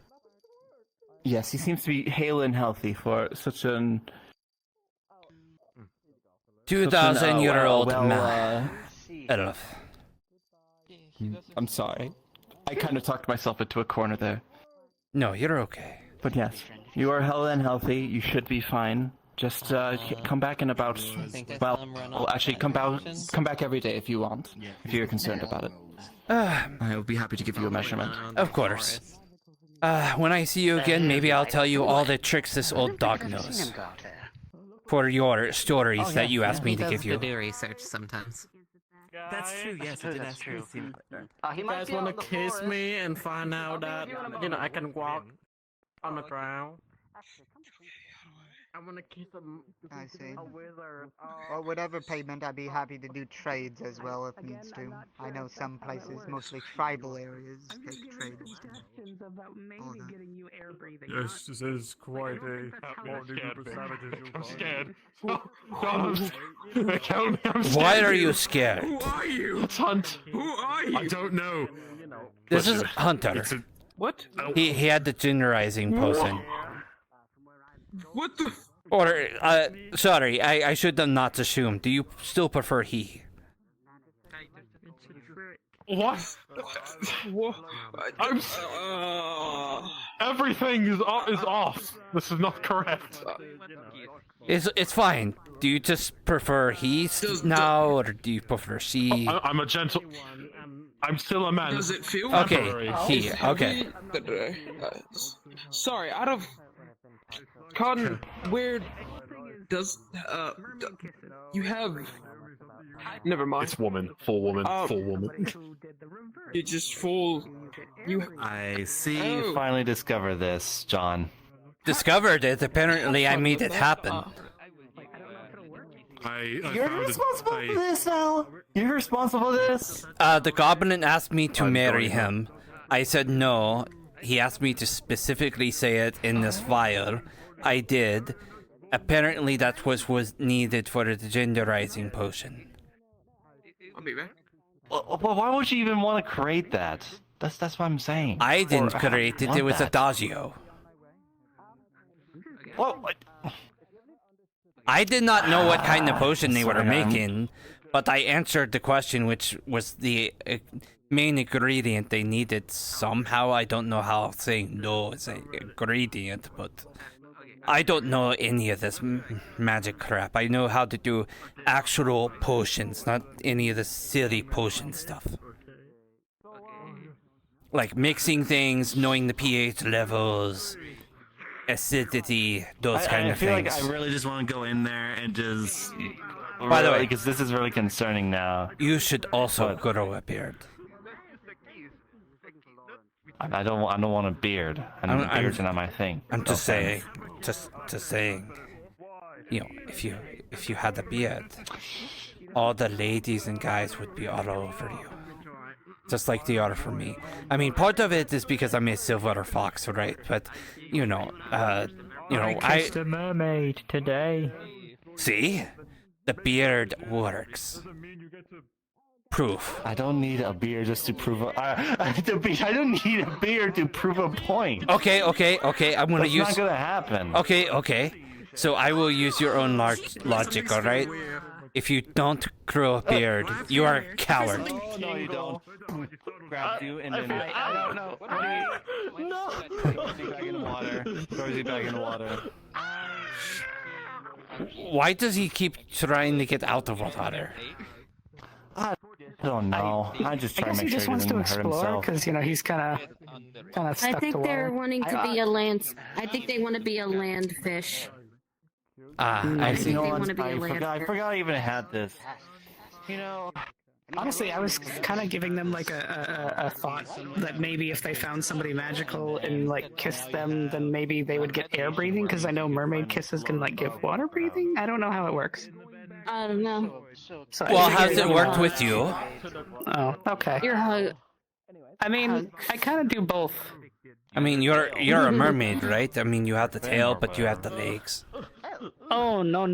Yes, he seems to be hale and healthy for such an... 2,000-year-old man. Elf. I'm sorry. I kind of talked myself into a corner there. No, you're okay. But yes, you are hale and healthy. You should be fine. Just come back in about... Well, actually, come back every day if you want, if you're concerned about it. I'll be happy to give you a measurement. Of course. When I see you again, maybe I'll tell you all the tricks this old dog knows. For your stories that you asked me to give you. do research sometimes. That's true, yes, I did ask you. He You might guys be want out to in the kiss forest. me and find out that, I can walk on the ground? I want to kiss I see. a wizard. Well, whatever payment, I'd be happy to do trades as well if needs to. I know some places, mostly tribal areas, take trades. All that. Yes, this is quite a morning group of savages. I'm scared. Why are you scared? Who are you? It's Hunt. Who are you? I don't know. This is Hunter. What? He had the genderizing potion. What the? Or, sorry, I should have not assumed. Do you still prefer he? What? I'm... Everything is off. This is not correct. It's fine. Do you just prefer he now, or do you prefer she? I'm a gentle... I'm still a man. Does it feel Okay, he, okay. Sorry, out of... Cotton, where does you have? Never mind. It's woman, full woman, full woman. You just full. You. I see Oh. you finally discover this, John. Discovered it. Apparently, I made it happen. You're responsible for this now? You're responsible for this? The goblin asked me to marry him. I said no. He asked me to specifically say it in this vial. I did. Apparently that was needed for the genderizing potion. I'll be back. Well, why would you even want to create that? That's what I'm saying. I didn't Or, create it, want it was that. Adagio. What? I did not know what kind of potion they were making, but I answered the question, which was the main ingredient they needed somehow. I don't know how saying no is an ingredient, but I don't know any of this magic crap. I know how to do actual potions, not any of the silly potion stuff. Like mixing things, knowing the pH levels, acidity, those kind I of feel things. like I really just want to go in there and just. By the way, because this is really concerning now. You should also grow a beard. I don't want a beard. Beards are not my thing. I'm just No saying, offense. just saying. You know, if you had a beard, all the ladies and guys would be all over you, just like they are for me. I mean, part of it is because I'm a silver fox, right? But I kissed a mermaid today. See, the beard works. Proof. I don't need a beard just to prove. I don't need a beard to prove a point. Okay. I'm gonna That's use. not gonna happen. Okay. So I will use your own logic, all right? If you don't grow a beard, you are a coward. Oh, no, you don't. Grabs you and then. I don't know. No. Throws you back in the water. Throws you back in the water. Why does he keep trying to get out of the water? I don't know. I just try to make sure he doesn't hurt himself. Because he's kind of stuck I think to they're water. wanting to be a land. I think they want to be a land fish. I see. They want to be a I land. forgot I even had this. Honestly, I was kind of giving them like a thought that maybe if they found somebody magical and like kissed them, then maybe they would get air breathing. Because I know mermaid kisses can like give water breathing. I don't know how it works. I don't know. So Well, how's it worked with you? Oh, okay. I mean, I kind of do both. I mean, you're a mermaid, right? I mean, you have the tail, but you have the legs. Oh no.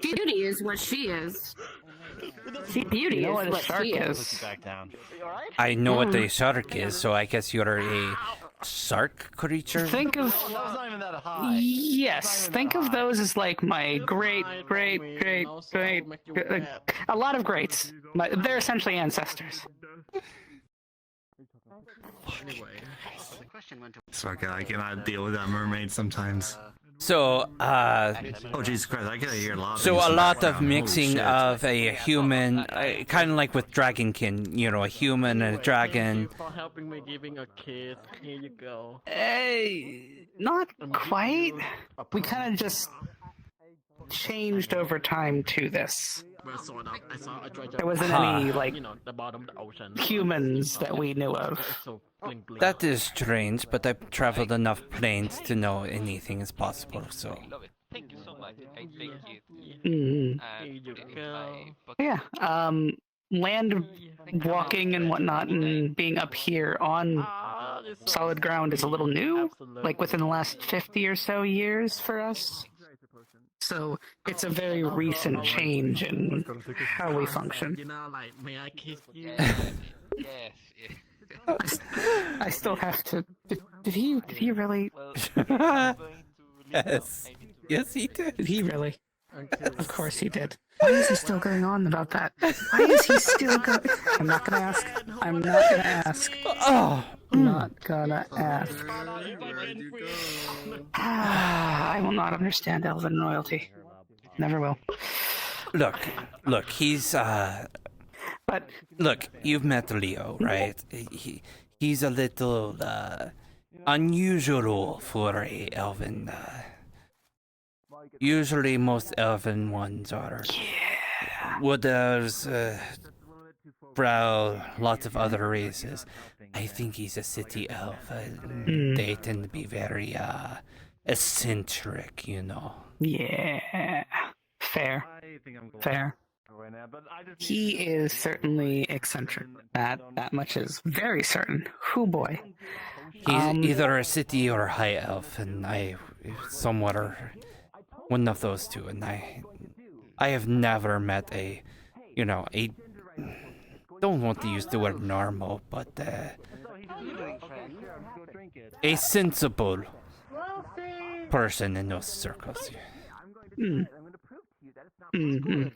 Beauty is what she is. Beauty is what she is. I know what a shark is, so I guess you're a shark creature. Think of yes. Think of those as like my great, a lot of greats. They're essentially ancestors. So I cannot deal with that mermaid sometimes. So, oh Jesus Christ! I gotta hear a lot. So a lot of mixing shit. of a human, kind of like with Dragonkin, a human and a dragon. For helping me giving a kiss. Here you go. Hey, not quite. We kind of just changed over time to this. There wasn't any like humans that we knew of. That is strange, but I've traveled enough planes to know anything is possible. So. Thank you so much. Thank you. Yeah. Land walking and whatnot, and being up here on solid ground is a little new. Like within the last 50 or so years for us. So it's a very recent change in how we function. May I kiss you? Yes. I still have to. Did he really? Yes, he did. Did he really? Of course he did. Why is he still going on about that? Why is he still going? I'm not gonna ask. I'm not gonna ask. Oh. Not gonna ask. I will not understand elven royalty. Never will. Look, he's But look, you've met Leo, right? He's a little unusual for a elven. Usually, most elven ones are wooders, brow, lots of other races. I think he's a city elf. They tend to be very eccentric, Yeah. Fair. He is certainly eccentric. That much is very certain. Who boy. He's either a city or a high elf, and I somewhat are one of those two. And I have never met a don't want to use the word normal, but a sensible person in those circles.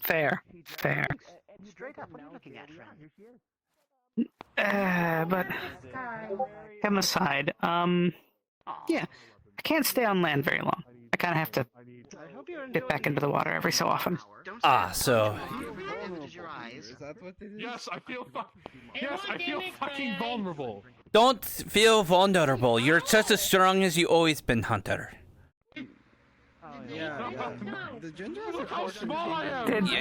Fair. Straight up, what are you looking at, friend? But him aside, yeah, I can't stay on land very long. I kind of have to dip back into the water every so often. So. Yes, I feel fucking vulnerable. Don't feel vulnerable. You're just as strong as you always been, Hunter. The gender of the question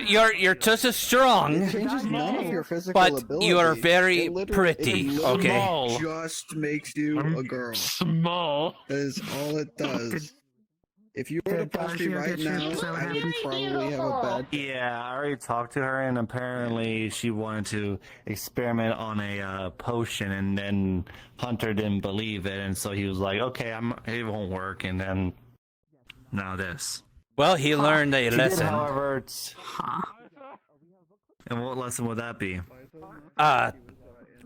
You're just as strong, it changes none of your physical but ability. you are very It literally- pretty. it Okay. literally just makes you a girl. Small. That is all it does. If you were to touch me right now, I would probably have a bad. Yeah, I already talked to her, and apparently she wanted to experiment on a potion, and then Hunter didn't believe it, and so he was like, "Okay, it won't work," and then now this. Well, he learned a lesson. However, and what lesson would that be?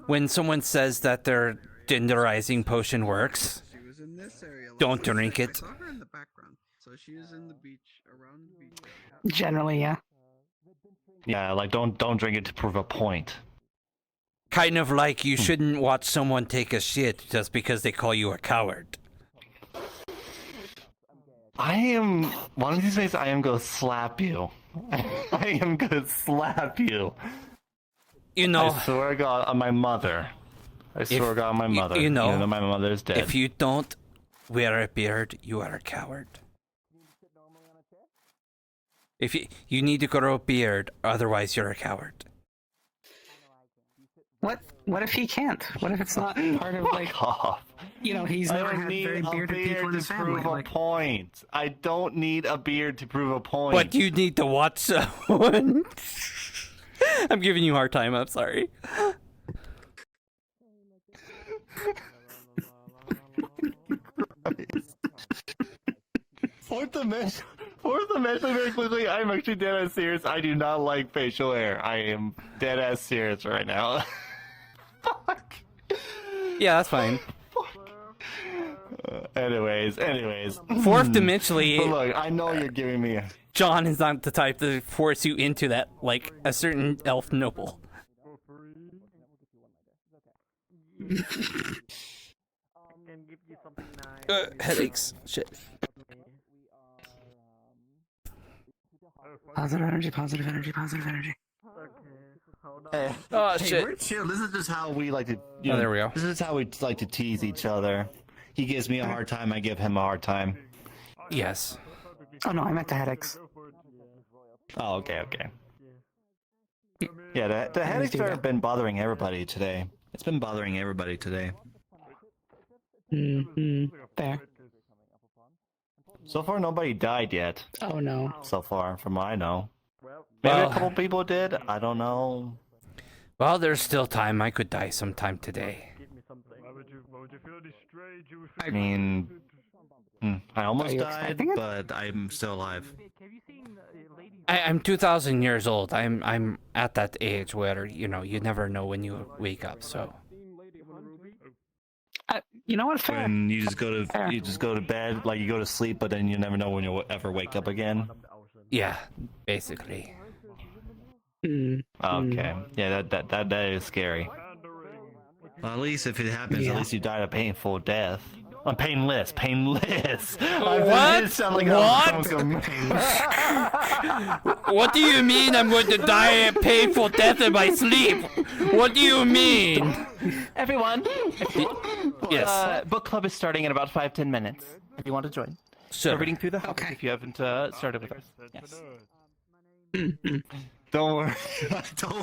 When someone says that their genderizing potion works, don't drink it. I saw her in the background, so she is in the beach, around the beach. Generally, yeah. Yeah, like don't drink it to prove a point. Kind of like you shouldn't watch someone take a shit just because they call you a coward. One of these days I am gonna slap you. I am gonna slap you. You know. I swear to God, on my mother. I swear to God, on my mother. You know, even though my mother is dead. If you don't wear a beard, you are a coward. If you need to grow a beard, otherwise you're a coward. What if he can't? What if it's not part of like off. You know, he's never had very bearded people in his family. Prove a point. I don't need a beard to prove a point. But you need to watch someone. I'm giving you a hard time. I'm sorry. Fourth dimension, very quickly, I'm actually dead ass serious. I do not like facial hair. I am dead ass serious right now. Fuck. Yeah, that's fine. Anyways. Fourth dimensionally. But look, I know you're giving me. John is not the type to force you into that, like a certain elf noble. Headaches. Shit. Positive energy, positive energy, positive energy. Hey, oh hey, shit! We're chill. This is just how we like to. There we go. This is how we like to tease each other. He gives me a hard time. I give him a hard time. Yes. Oh no, I meant the headaches. Oh, okay. Yeah, the headaches have been bothering everybody today. It's been bothering everybody today. There. So far, nobody died yet. Oh no. So far, from what I know. Maybe a couple people did. I don't know. Well, there's still time. I could die sometime today. I mean, I almost died, but I'm still alive. I'm 2,000 years old. I'm at that age where you never know when you wake up. So. You know what? Fair. When you just go to bed, like you go to sleep, but then you never know when you'll ever wake up again. Yeah, basically. Okay. Yeah, that is scary. Well, at least if it happens, at least you died a painful death. Painless. What? What do you mean I'm going to die a painful death in my sleep? What do you mean? Everyone, yes. Book club is starting in about 5-10 minutes. If you want to join. Sure. We're reading through the house if you haven't started with us. Yes. Don't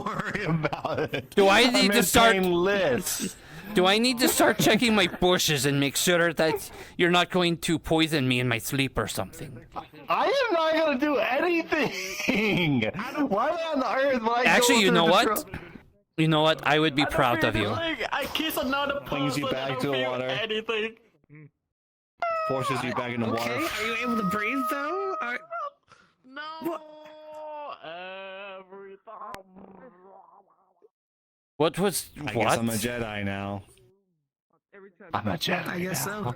worry about it. Do I need to start? Painless. Do I need to start checking my bushes and make sure that you're not going to poison me in my sleep or something? I am not going to do anything. Why on earth would I Actually, go you know through what? You know what? I would be proud of you. I kiss another person. Flings you back to the water. Anything. Forces you back in the water. Are you able to breathe though? No. What was I what? guess I'm a Jedi now. I'm a Jedi. I guess now. so.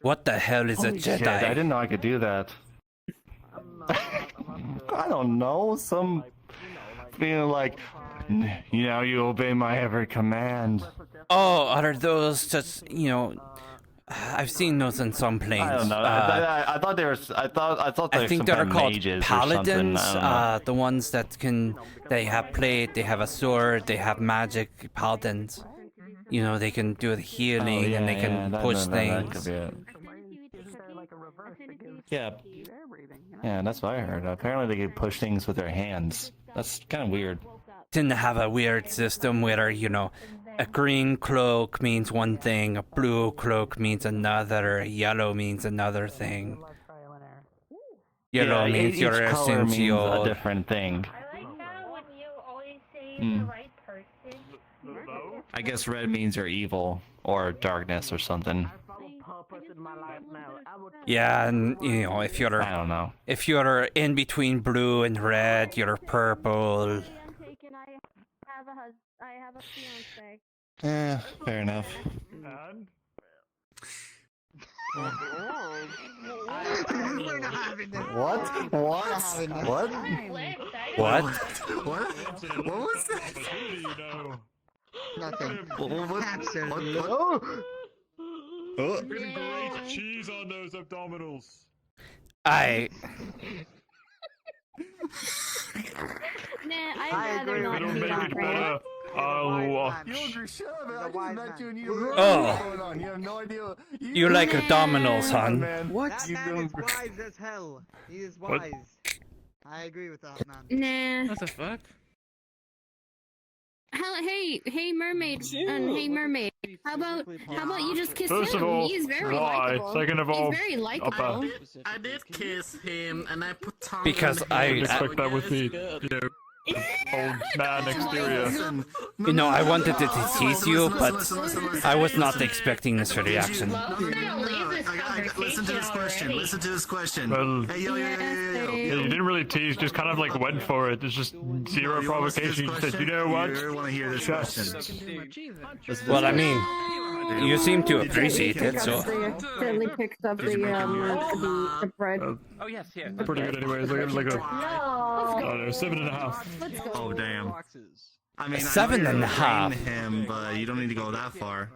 What the hell is a Jedi? Shit, I didn't know I could do that. I don't know. Some feeling like, you obey my every command. Oh, are those just I've seen those in some planes. I don't know. I thought they were. I thought they were think some they're kind of called mages paladins. Or something. I don't know. The ones that they have plate, they have a sword, they have magic. Paladins. you know, they can do the healing and they can push that could things. be it. Yeah. Yeah, that's what I heard. Apparently they could push things with their hands. That's kind of weird. Tend to have a weird system where, you know, a green cloak means one thing, a blue cloak means another, a yellow means another thing. Yellow means each you're color means essential. a different thing. I guess red means you're evil or darkness or something. Yeah, and you know, if you're I don't know. If you're in between blue and red, you're purple. I have a fiance. Yeah, fair enough. And? We're not having this. What? What? What? What? What was that? Nothing. Absolutely. What? Great cheese on those abdominals. Nah, I'd rather not It'll be make on it red. better. I'll watch. Oh. You have no idea. You like abdominals, hon. What? That man is wise as hell. He is wise. I agree with that, man. Nah. What the fuck? Hey, mermaid, hey mermaid. How about you just kiss First him? of all, He's very why? likable. Second of all, he's very likable. I did kiss him, and I put tongue Because in I him. didn't expect that with me, you know, old man exterior. You know, I wanted to tease you, but I was not expecting this reaction. Listen to this question. Listen to this question. Well, Hey, yo. yeah, you didn't really tease, just kind of like went for it. There's just zero provocation. You just said, you know what? You want to hear this question? Well, I mean, you seem to appreciate it, so. Certainly picked up the bread. Oh yes, here. Pretty good anyways. I got like a, I don't know, 7.5. Oh, damn. I mean, 7.5. him, but you don't need to go that far.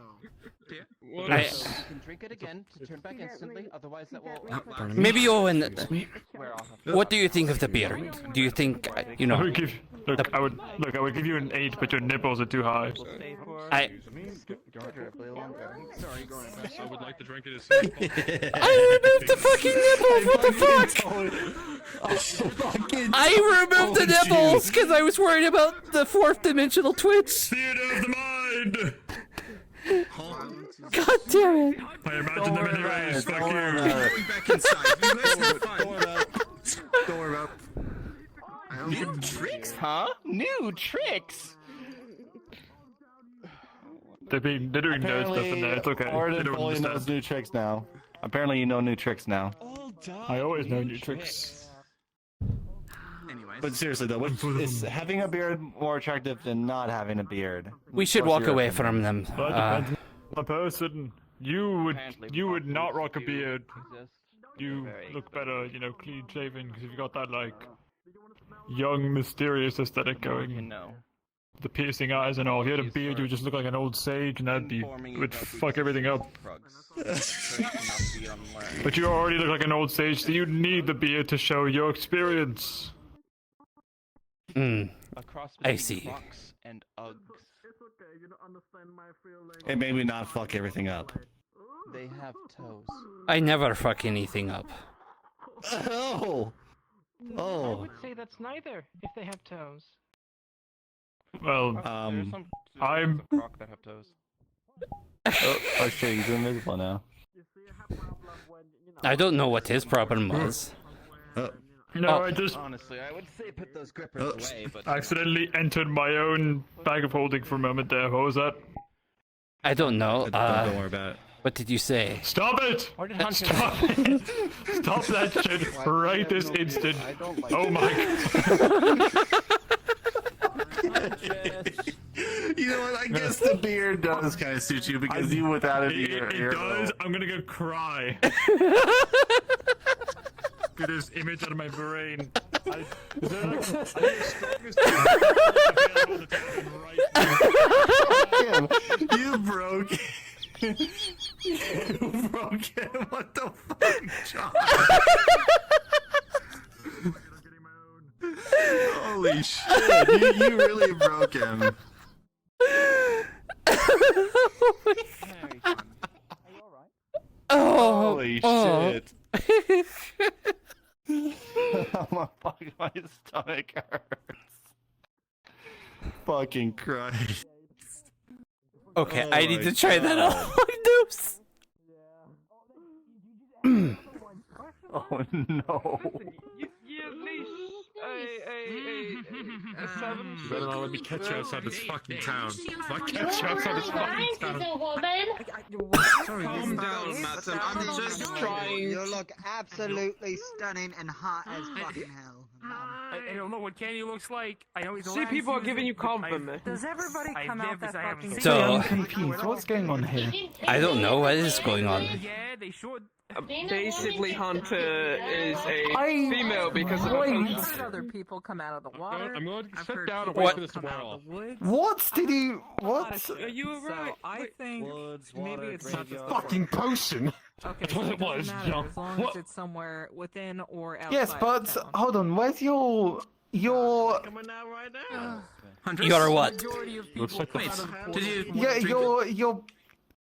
You can drink it again to turn back instantly, otherwise that will... Maybe Owen, what do you think of the beard? Do you think, you know... I would give you an 8, but your nipples are too high. I would like to drink it as I removed the fucking nipples! What the fuck? I removed the nipples because I was worried about the 4th dimensional twitch. Theater of the mind! God damn it! I imagine them anyways, fuck you. Back inside. Don't worry about it. New tricks, huh? New tricks. They're doing nerd stuff in there, it's okay. Orton fully knows new tricks now. Apparently you know new tricks now. I always know new tricks. But seriously though, is having a beard more attractive than not having a beard? We should walk away from them. That depends on the person. You would not rock a beard. You look better, you know, clean shaven, because you've got that like young, mysterious aesthetic going. The piercing eyes and all. If you had a beard, you would just look like an old sage, and it would fuck everything up. But you already look like an old sage, so you need the beard to show your experience. I see. And Uggs. It made me not fuck everything up. They have toes. I never fuck anything up. Oh! I Oh. would say that's neither, if they have toes. Well, I'm... Croc that have toes. Oh shit, he's invisible now. I don't know what his problem was. No, I just Honestly, I would say put those grippers away, but... accidentally entered my own bag of holding for a moment there. What was that? I don't know. Don't worry about it. What did you say? Stop it! Stop it! Stop that shit right this instant! Oh my You know what? I guess the beard does kind of suit you because you without it, It does. I'm gonna go cry. Get this image out of my brain. You broke it. You broke it. What the fuck, John? Holy shit. You really broke him. My stomach hurts. Fucking Christ. Okay, Oh I need my to try that God. out. Noops. Oh no. A 7. You better not let me catch you outside this fucking town. If I catch you outside this fucking town. Sorry, calm down, Matson. I'm just trying. You look absolutely stunning and hot as fucking hell. I don't know what Candy looks like. I know he's See, people are giving you compliments. Does everybody come out that fucking So- I'm confused. What's going on here? I don't know what is going on. Yeah, they should. Basically, Hunter is a I- female because of Wait. a I've heard other people come out of the water. I'm going to I've sit heard down and people wait for this to come wear out off. of the woods. What did you? What? Are you alright? So I think maybe it's not just Fucking potion. Okay, That's so what it it was, doesn't matter John. as long as it's somewhere within or outside. Yes, but of town. hold on. Where's your? Coming out right now. Huntress? You're what? Majority of Looks people like come the- out of the Did portal. you? Yeah, drink your.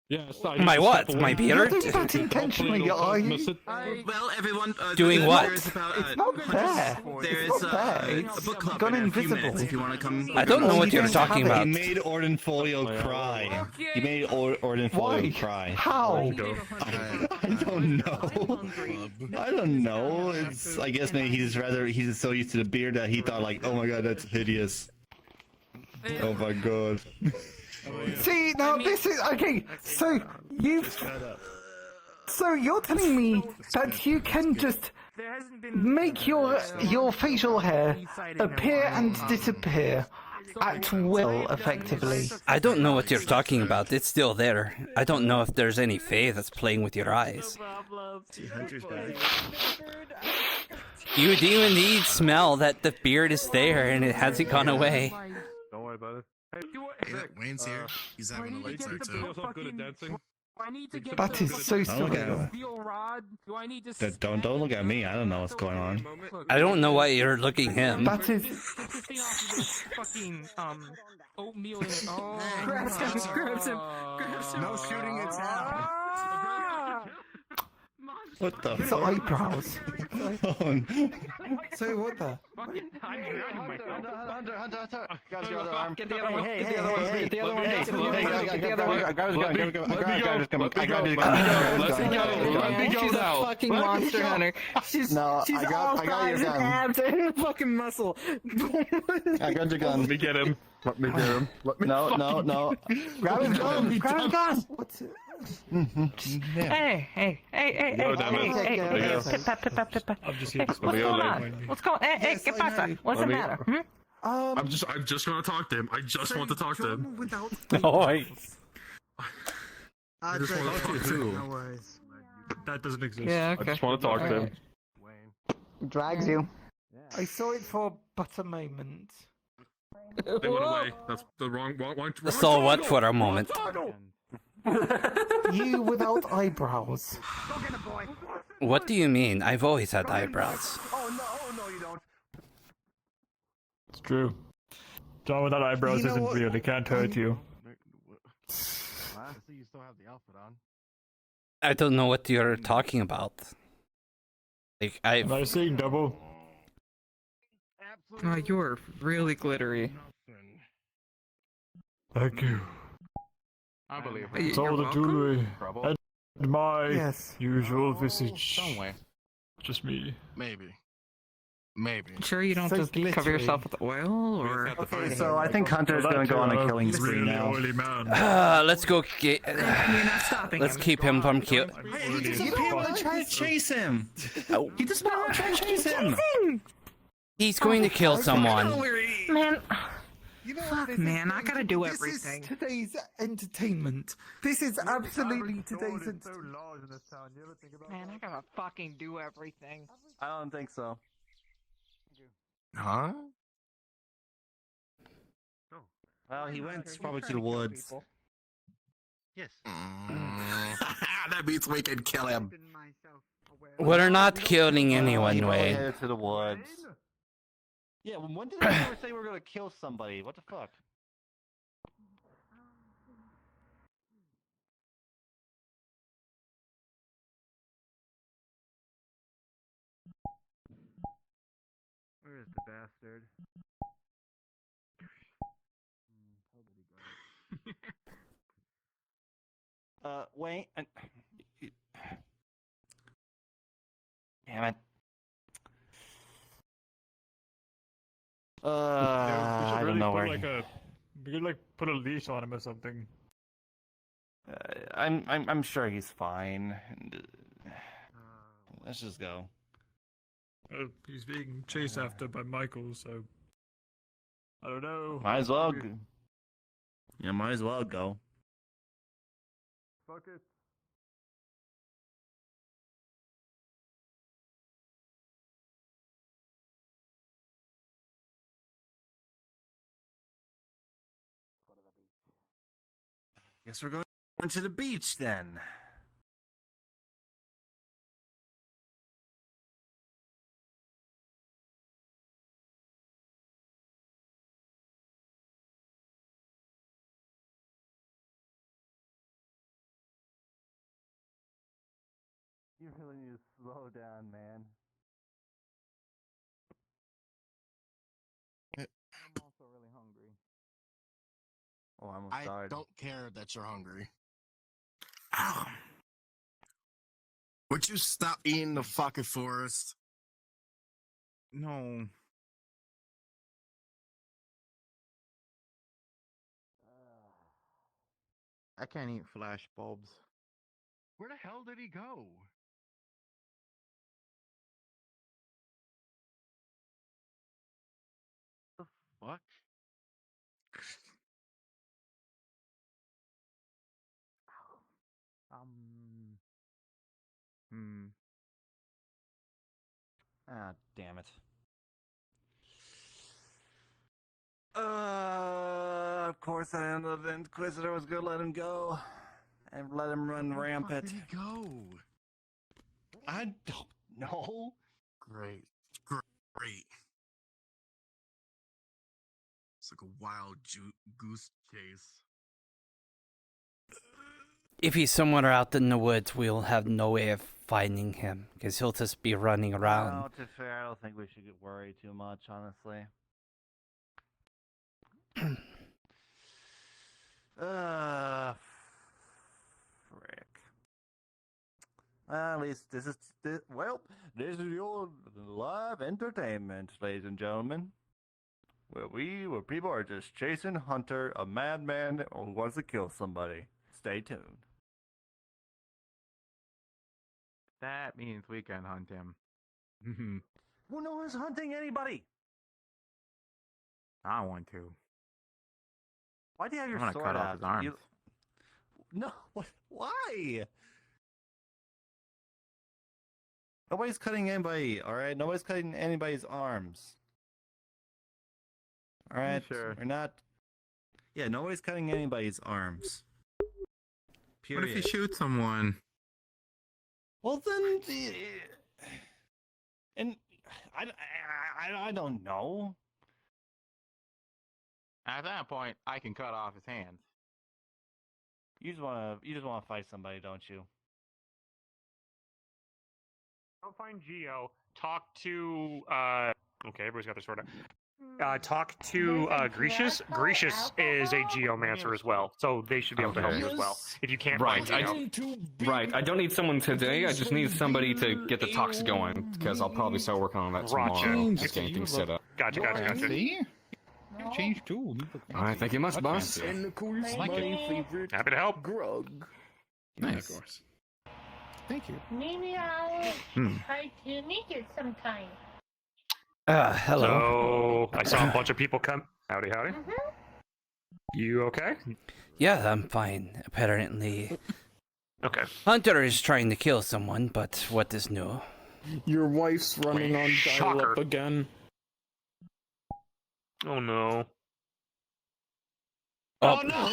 Yes, My what? My You're beard? doing that intentionally, are you? Well, everyone. Doing what? There's about, It's not there. There It's is not there. a It's book club gone in a few invisible. minutes if you want to come. I don't know what you're don't talking have it. about. He made Ordenfolio cry. He made Ordenfolio Why? cry. How? I don't know. I don't know. It's. I guess maybe he's just so used to the beard that he thought like, oh my god, that's hideous. Oh my god. See, now this is okay. So you're telling me that you can just There hasn't been. make your facial hair appear and disappear at will, effectively. I don't know what you're talking about. It's still there. I don't know if there's any fae that's playing with your eyes. Hunter's back. You do indeed smell that the beard is there and it hasn't gone away. Don't worry about it. Hey, Yeah, Wayne's here. He's having a late start too. Feels good at dancing. I need to get That the is so Don't look at surreal. him. steel rod. Do I need to Don't look at me. I don't know what's going on. I don't know why you're looking him. That is. Take this thing off of this fucking oatmeal in it. Oh. grabs him, grabs him, grabs him. No shooting in town. What the? It's eyebrows. So what the? Hunter. Got the other arm. Get the other one. Hey, Get the other one. hey, Get the other one. hey, Get the other one. hey, Get the other one. I grabbed his gun. Let me go. Let me go She's a now. fucking monster hunter. She's No, she's I got all your thighs and gun. abs and fucking muscle. I grabbed your gun. Let me get him. Let me get him. Let me No. Grab his gun. Grab his gun. What's it? Hey. No, damn it. Hey, Let me go. Pip. I'm just Hey, here. what's going on? What's going? Hey, ¿qué pasa? What's the matter? I'm just gonna talk to him. I just want to talk to him. Oh, I just want to talk to No him. worries. That doesn't exist. Yeah, I okay. just want to talk to him. Drags you. I saw it for but a moment. They went away. That's the wrong. I saw what for a moment. You without eyebrows. What do you mean? I've always had eyebrows. Oh no, you don't. It's true. John without eyebrows You know isn't what? real. It can't hurt you. I see you still have the outfit on. I don't know what you're talking about. Like, Am I seeing double? Oh, you're really glittery. Thank you. I believe Hey, It's all you're the welcome. jewelry Trouble. and my Yes. usual visage. Somewhere. Just me. Maybe. Sure you don't So just cover glittery. yourself with oil, or Okay, so I think Hunter's gonna go on a killing spree really now. oily man. let's go get. you're not stopping Let's him. keep him from kill. He disappeared when I tried to chase him. Oh. He disappeared when I tried to chase him. He's going to kill someone. Man, You know fuck, what, man, I gotta do this everything. is today's entertainment. This is absolutely today's entertainment. large in this town. You ever think about Man, I gotta fucking do everything. I don't think so. Huh? Well, he went probably to the woods. Yes. That means we can kill him. We're not killing anyone, He probably Wayne. headed to the woods. Yeah, when did I ever say we were gonna kill somebody? What the fuck? Where's the bastard? Wait. Damn it. I don't know where. We could put a leash on him or something. I'm sure he's fine. Let's just go. He's being chased after by Michael, so I don't know. Might as well. Yeah, might as well go. Fuck it. Guess we're going to the beach then. You really need to slow down, man. I'm also really hungry. Oh, I'm almost I died. don't care that you're hungry. Ow. Would you stop eating the fucking forest? No. I can't eat flash bulbs. Where the hell did he go? The fuck? Ah, damn it. Of course, I know the Inquisitor was gonna let him go and let him run rampant. Where did he go? I don't know. Great. It's like a wild goose chase. If he's somewhere out in the woods, we'll have no way of finding him, because he'll just be running around. No, to be fair, I don't think we should get worried too much, honestly. Frick. At least this is your live entertainment, ladies and gentlemen. Where people are just chasing Hunter, a madman who wants to kill somebody. Stay tuned. That means we can hunt him. Well, no one's hunting anybody. I want to. Why do you have your I'm gonna sword cut out? off his arms. No, why? Nobody's cutting anybody, alright? Nobody's cutting anybody's arms. Alright? Sure. We're not... Yeah, nobody's cutting anybody's arms. Period. What if you shoot someone? Well, then... And... I don't know. At that point, I can cut off his hands. You just wanna fight somebody, don't you? I'll find Geo. Talk to okay, everybody's got their sword out. Talk to Grecius. Grecius is a geomancer as well, so they should be able to help you as well. If you can't find Geo. Right, I don't need someone today, I just need somebody to get the talks going, because I'll probably start working on that tomorrow, just getting things set up. Gotcha. Change too. Alright, thank you much, boss. And of course, my favorite Happy to help. grug. Nice. Of course. Thank you. Maybe I'll try to make it sometime. Hello. So, I saw a bunch of people come. Howdy. You okay? Yeah, I'm fine, apparently. Okay. Hunter is trying to kill someone, but what is new? Your wife's running on dial-up again. Oh no. Oh no!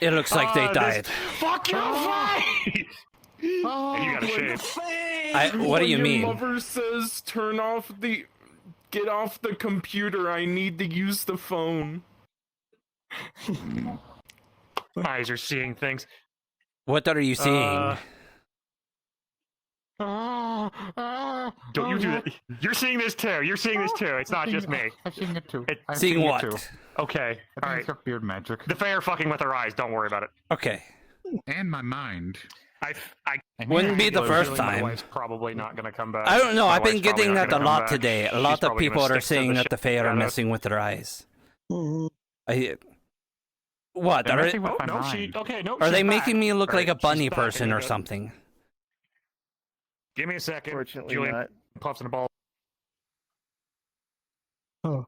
It looks like they died. Fuck your fight! And you got a shave. What do you mean? Your mother says, get off the computer, I need to use the phone. Eyes are seeing things. What are you seeing? Don't you do that. You're seeing this too. You're seeing this too. It's not just me. I've seen it too. I've Seeing seen what? It too. Okay. I All think it's right. got beard magic. The Fae are fucking with our eyes. Don't worry about it. Okay. And my mind. I Wouldn't be the first My time. wife's probably not gonna come back. I don't know. My I've been wife's probably getting not that a gonna come lot back. today. A She's lot of probably people gonna are stick to saying the that the Fae shit are out of us. messing with their eyes. Mm-hmm. What? They're Are, messing with my no, mind. are she's they back. making me look All like right, a bunny she's back, person and or you go, something? Give me a second. Fortunately Julian not. puffs in a ball. Oh.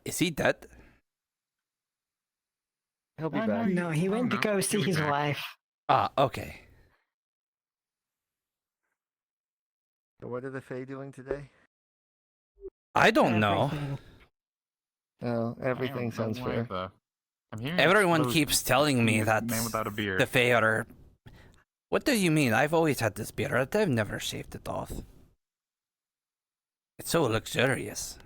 Is he dead? He'll be Oh, back. No, he went to go see He'll be his back. wife. Ah, okay. So what are the Fae doing today? I don't know. Everything. Oh, everything sounds fair. I'm hearing Everyone explosions. keeps telling me Seeing that a man without a beard. the Fae are... What do you mean? I've always had this beard. I've never shaved it off. It's so luxurious.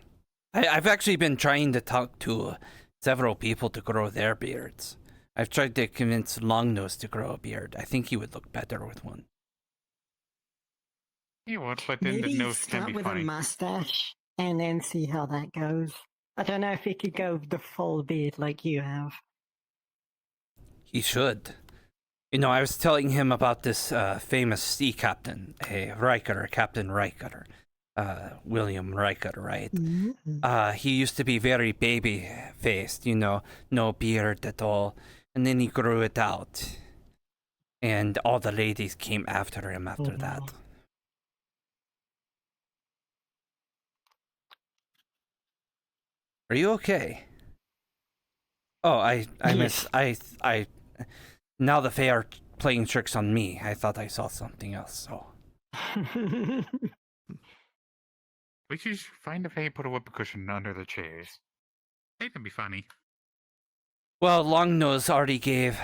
I've actually been trying to talk to several people to grow their beards. I've tried to convince Longnose to grow a beard. I think he would look better with one. He would, but then the Maybe nose can start be with funny. a mustache and then see how that goes. I don't know if he could go the full beard like you have. He should. You know, I was telling him about this famous sea captain, Captain Riker. William Riker, right? He used to be very baby-faced, you know, no beard at all. And then he grew it out. And all the ladies came after him after that. Are you okay? Oh, now the Fae are playing tricks on me. I thought I saw something else, so. We should find a Fae, put a whoopee cushion under the chairs. They can be funny. Well, Longnose already gave,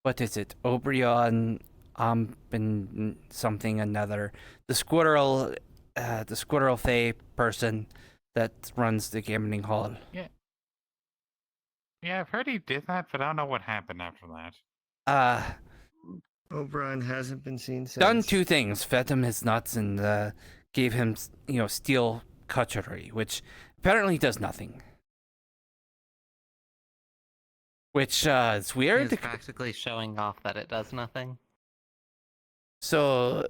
what is it? Obrion, and something another. The squirrel Fae person that runs the gambling hall. Yeah. Yeah, I've heard he did that, but I don't know what happened after that. Oberon hasn't been seen since. Done two things: fed him his nuts and gave him, steel cutlery, which apparently does nothing. Which is weird. He's practically showing off that it does nothing. So,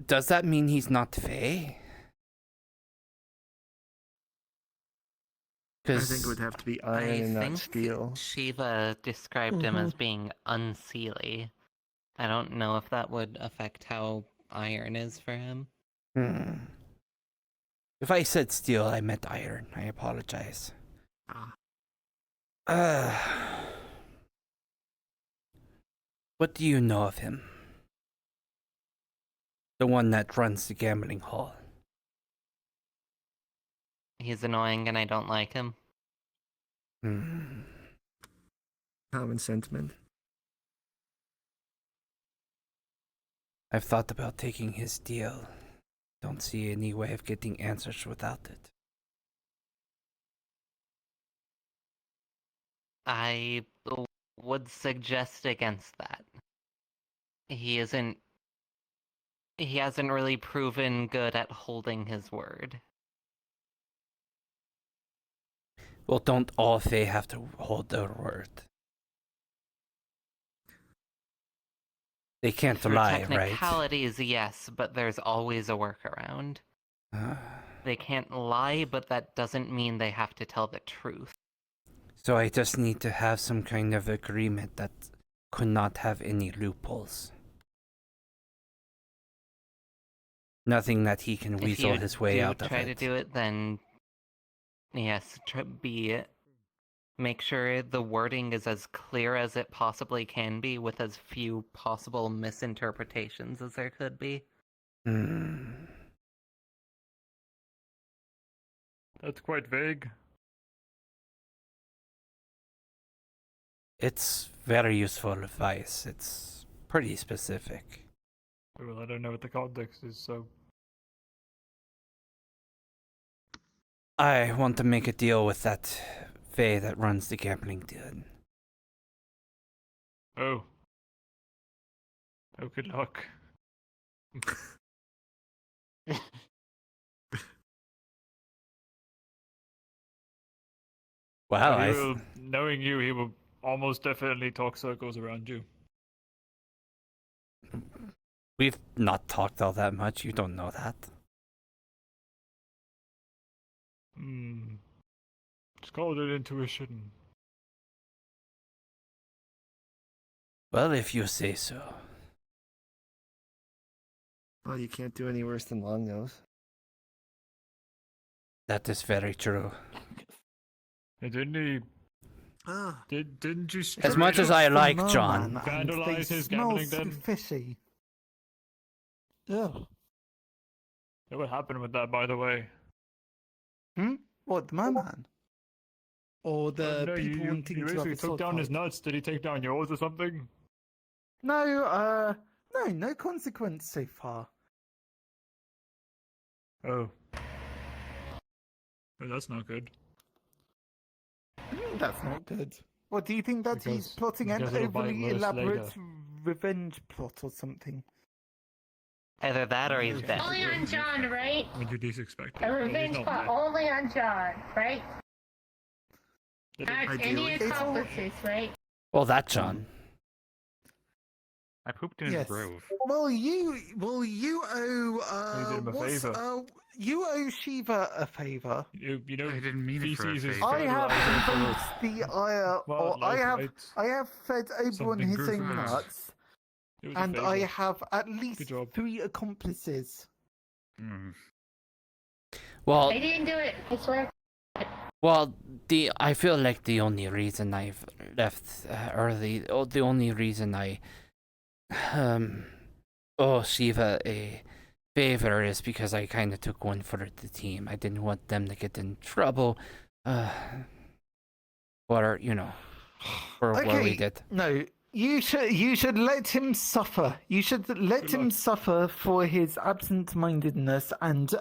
does that mean he's not Fae? I think it would have to be iron and not steel. Shiva described him as being unseelie. I don't know if that would affect how iron is for him. If I said steel, I meant iron. I apologize. What do you know of him? The one that runs the gambling hall. He's annoying and I don't like him. Common sentiment. I've thought about taking his deal. Don't see any way of getting answers without it. I would suggest against that. He hasn't really proven good at holding his word. Well, don't all Fae have to hold their word? They can't For lie, right? technicalities, yes, but there's always a workaround. They can't lie, but that doesn't mean they have to tell the truth. So I just need to have some kind of agreement that could not have any loopholes. Nothing that he can weasel his way out of Try it. to do it, then yes, make sure the wording is as clear as it possibly can be, with as few possible misinterpretations as there could be. That's quite vague. It's very useful advice. It's pretty specific. Well, I don't know what the context is, so... I want to make a deal with that Fae that runs the gambling den. Oh. Oh, good luck. Wow, knowing you, he will almost definitely talk circles around you. we've not talked all that much. You don't know that. It's called an intuition. Well, if you say so. Well, you can't do any worse than long nose. That is very true. And didn't he? Didn't you? As much as I like John, vandalize his gambling den. Fishy. Yeah. What happened with that, by the way? What, the merman? Or the no, people you wanting to have basically a took sword down his fight? nuts. Did he take down yours or something? No, no consequence so far. Oh. Oh, that's not good. That's not good. What, do you think that he's plotting an because it'll bite overly worse elaborate later. revenge plot or something? Either that or he's dead. Only on John, right? Would you least expect A revenge plot only on John, right? Not any accomplices, right? well, that John. I pooped in his grove. Well, you owe You did him a favor. you owe Shiva a favor. You know, I didn't mean it for a feces is favor. I have fertilized invoked the or wildlife, I have fed Oberon Something his grew own from it. nuts, It was a and favor. I have at least Good job. 3 accomplices. Well, I didn't do it, I swear. well, I feel like the only reason I've left early, or the only reason I owe Shiva a favor is because I kind of took one for the team. I didn't want them to get in trouble. For what we did. No, you should let him suffer. You should let him suffer for his absent-mindedness and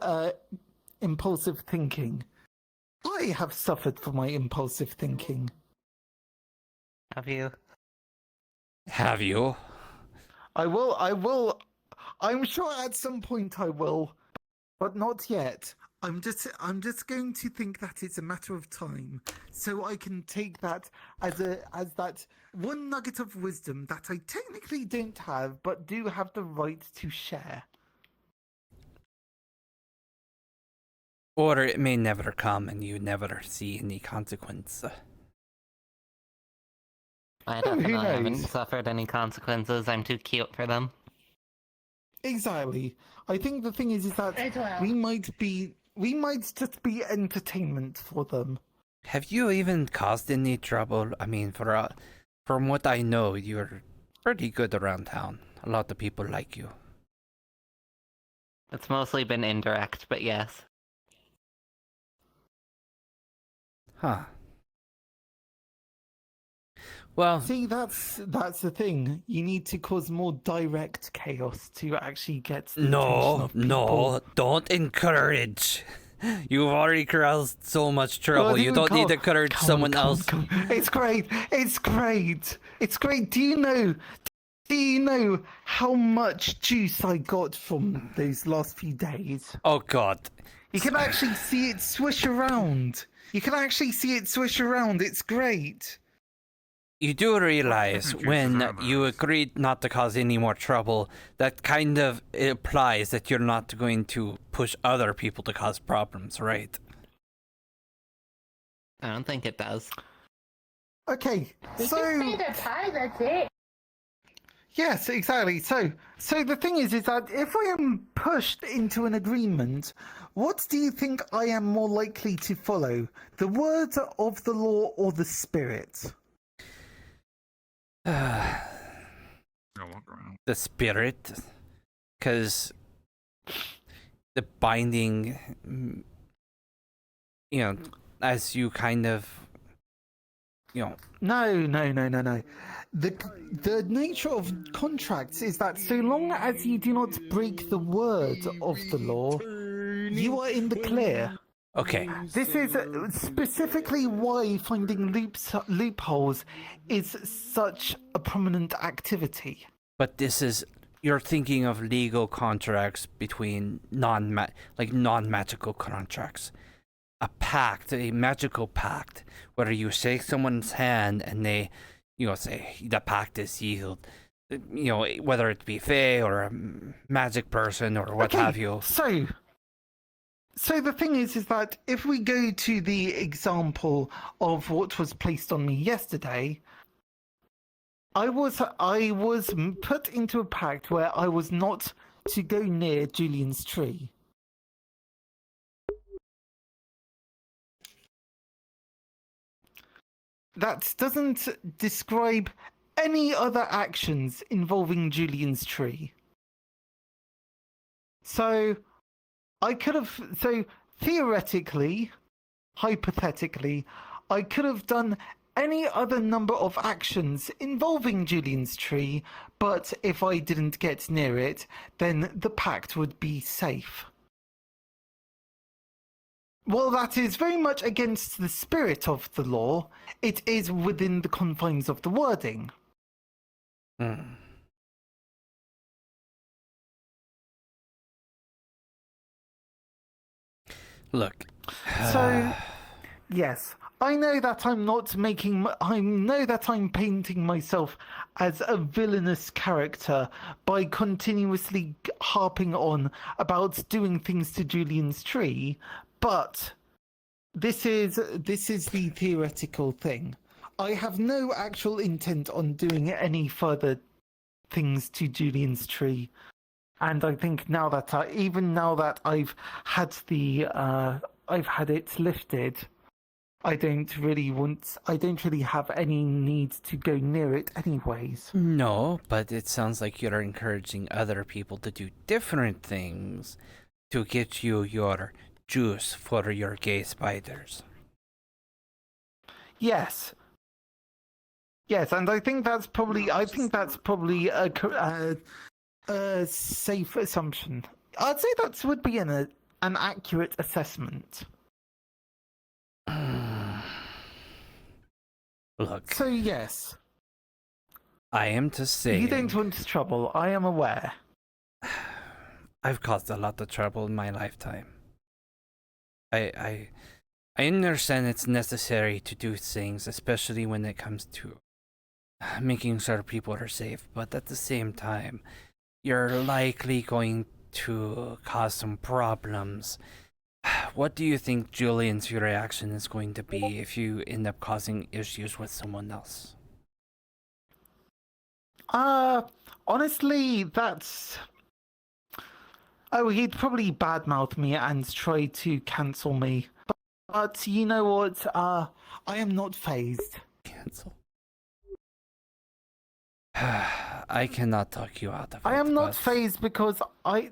impulsive thinking. I have suffered for my impulsive thinking. Have you? Have you? I will. I'm sure at some point I will, but not yet. I'm just going to think that it's a matter of time, so I can take that as that one nugget of wisdom that I technically don't have, but do have the right to share. Or it may never come and you never see any consequence. I who definitely haven't knows? suffered any consequences. I'm too cute for them. Exactly. I think the thing is that As well. we might just be entertainment for them. Have you even caused any trouble? I mean, from what I know, you're pretty good around town. A lot of people like you. It's mostly been indirect, but yes. Huh. Well, see, that's the thing. You need to cause more direct chaos to actually get the attention of people. Don't encourage. You've already caused so much trouble. Well, you don't need to encourage someone else. It's great. It's great. It's great. Do you know how much juice I got from those last few days? Oh God. You can actually see it swish around. It's great. You do realize when you agreed not to cause any more trouble, that kind of implies that you're not going to push other people to cause problems, right? I don't think it does. Okay, We so just made a pie, that's it. yes, exactly. So the thing is that if I am pushed into an agreement, what do you think I am more likely to follow? The word of the law or the spirit? The spirit, because the binding, as you kind of, No. The nature of contracts is that so long as you do not break the word of the law, you are in the clear. Okay. This is specifically why finding loopholes is such a prominent activity. But this is, you're thinking of legal contracts between non-magical contracts. A pact, a magical pact, where you shake someone's hand and they, say the pact is sealed. Whether it be Fae or a magic person or what have you. So the thing is that if we go to the example of what was placed on me yesterday, I was put into a pact where I was not to go near Julian's tree. That doesn't describe any other actions involving Julian's tree. So theoretically, hypothetically, I could have done any other number of actions involving Julian's tree, but if I didn't get near it, then the pact would be safe. While that is very much against the spirit of the law, it is within the confines of the wording. Look. So, yes, I know that I'm painting myself as a villainous character by continuously harping on about doing things to Julian's tree, but this is the theoretical thing. I have no actual intent on doing any further things to Julian's tree. And I think now that I've had it lifted, I don't really have any need to go near it anyways. No, but it sounds like you're encouraging other people to do different things to get you your juice for your gay spiders. Yes, and I think that's probably a safe assumption. I'd say that would be an accurate assessment. Look. So yes. I am to say... You don't want trouble, I am aware. I've caused a lot of trouble in my lifetime. I understand it's necessary to do things, especially when it comes to making sure people are safe, but at the same time, you're likely going to cause some problems. What do you think Julian's reaction is going to be if you end up causing issues with someone else? Honestly, that's... Oh, he'd probably badmouth me and try to cancel me. But you know what? I am not phased. Cancel? I cannot talk you out of it. I am not phased because I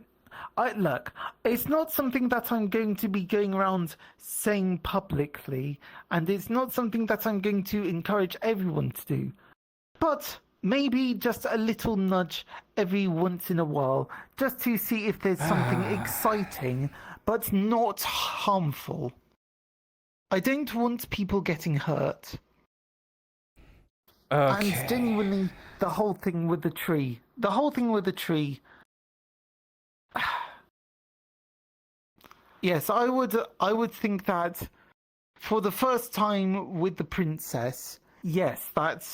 look, it's not something that I'm going to be going around saying publicly, and it's not something that I'm going to encourage everyone to do. But maybe just a little nudge every once in a while, just to see if there's something exciting, but not harmful. I don't want people getting hurt. Okay. And genuinely, the whole thing with the tree. Yes, I would think that for the first time with the princess, yes, that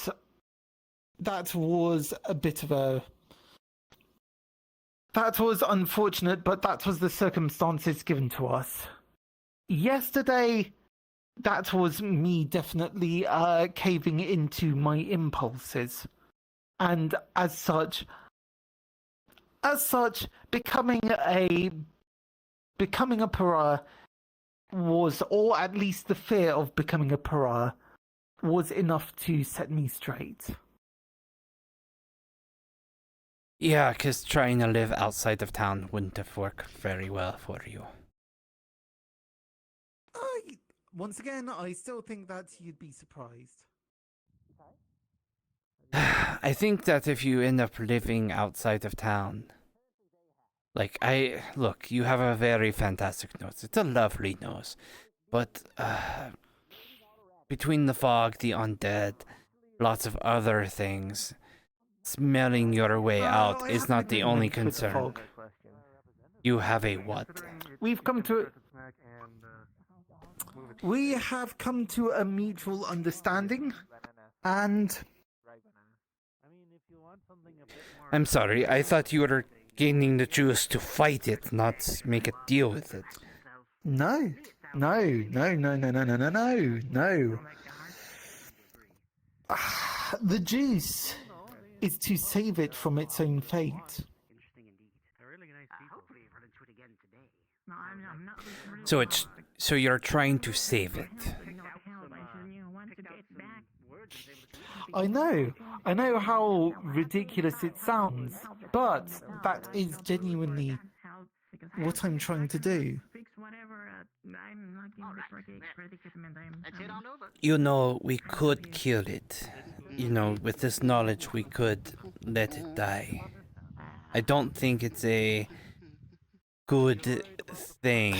was a bit of a... That was unfortunate, but that was the circumstances given to us. Yesterday, that was me definitely caving into my impulses. And as such, becoming a pariah was, or at least the fear of becoming a pariah, was enough to set me straight. Yeah, because trying to live outside of town wouldn't have worked very well for you. Once again, I still think that you'd be surprised. I think that if you end up living outside of town, Look, you have a very fantastic nose. It's a lovely nose. But, between the fog, the undead, lots of other things, smelling your way out is not the only concern. You have a what? We have come to a mutual understanding, and I'm sorry, I thought you were gaining the juice to fight it, not make a deal with it. No. The juice is to save it from its own fate. So you're trying to save it. I know how ridiculous it sounds, but that is genuinely what I'm trying to do. You know, we could kill it. You know, with this knowledge, we could let it die. I don't think it's a good thing.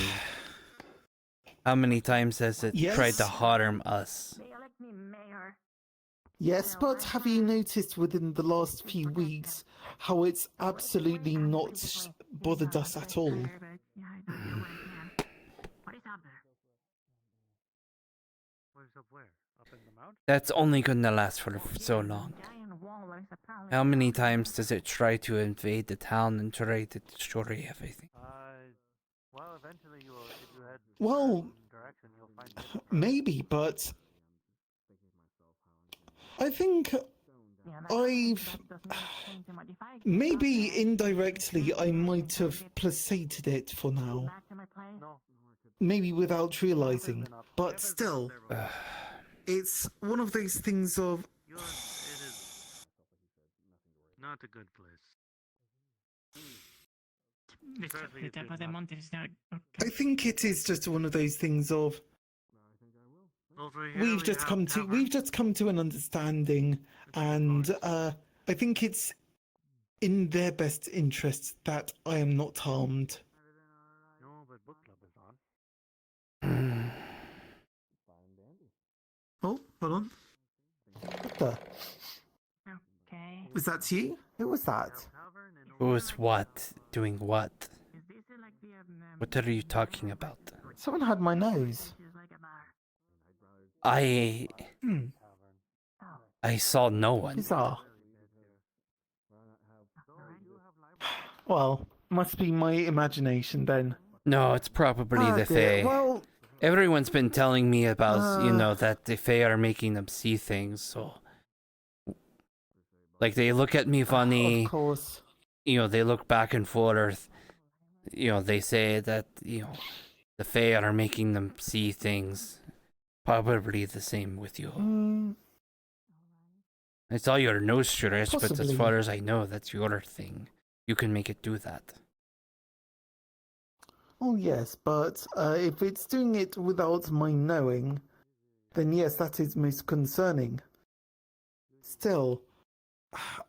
How many times has it tried to harm us? Yes, but have you noticed within the last few weeks how it's absolutely not bothered us at all? That's only gonna last for so long. How many times does it try to invade the town and try to destroy everything? Well, maybe, but I think maybe indirectly I might have placated it for now. Maybe without realizing, but still, it's one of those things of... Not a good place. I think it is just one of those things of... We've just come to an understanding, and I think it's in their best interest that I am not harmed. No, but book club is on. Oh, hold on. What the? Okay. Was that you? Who was that? Who's what? Doing what? What are you talking about? Someone had my nose. I saw no one. Bizarre. Well, must be my imagination then. No, it's probably the Fae. Well, everyone's been telling me about, you know, that the Fae are making them see things, so... Like, they look at me funny. Of course. You know, they look back and forth. You know, they say that, you know, the Fae are making them see things. Probably the same with you. I saw your nose stretch, but as far as I know, that's your thing. You can make it do that. Oh yes, but if it's doing it without my knowing, then yes, that is most concerning. Still,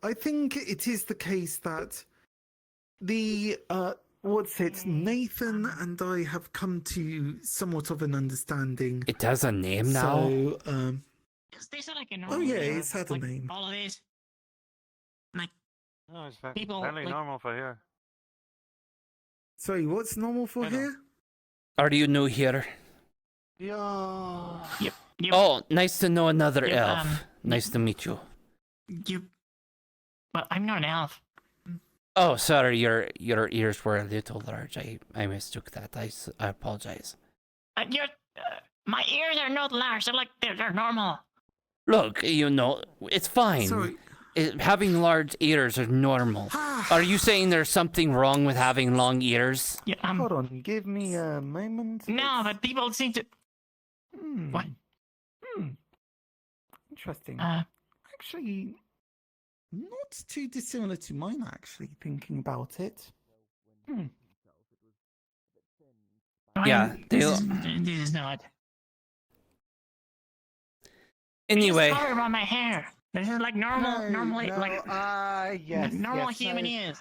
I think it is the case that the Nathan and I have come to somewhat of an understanding. It has a name now? So, Is this like a normal? oh yeah, it's had a name. All of this, like No, it's people, fairly like- normal for here. Sorry, what's normal for here? Are you new here? Yeah. Yep. Oh, nice to know another Yep, elf. Nice to meet you. Well, I'm not an elf. Oh, sorry, your ears were a little large. I mistook that. I apologize. My ears are not large. They're normal. Look, you know, it's fine. Sorry. Having large ears is normal. Are you saying there's something wrong with having long ears? Yeah, Hold on, give me a moment. No, but people seem to. What? Interesting. Actually, not too dissimilar to mine, actually, thinking about it. Yeah, This is not. Anyway. This is color on my hair. This is like normal, normally, yes, normal yes, human no. is.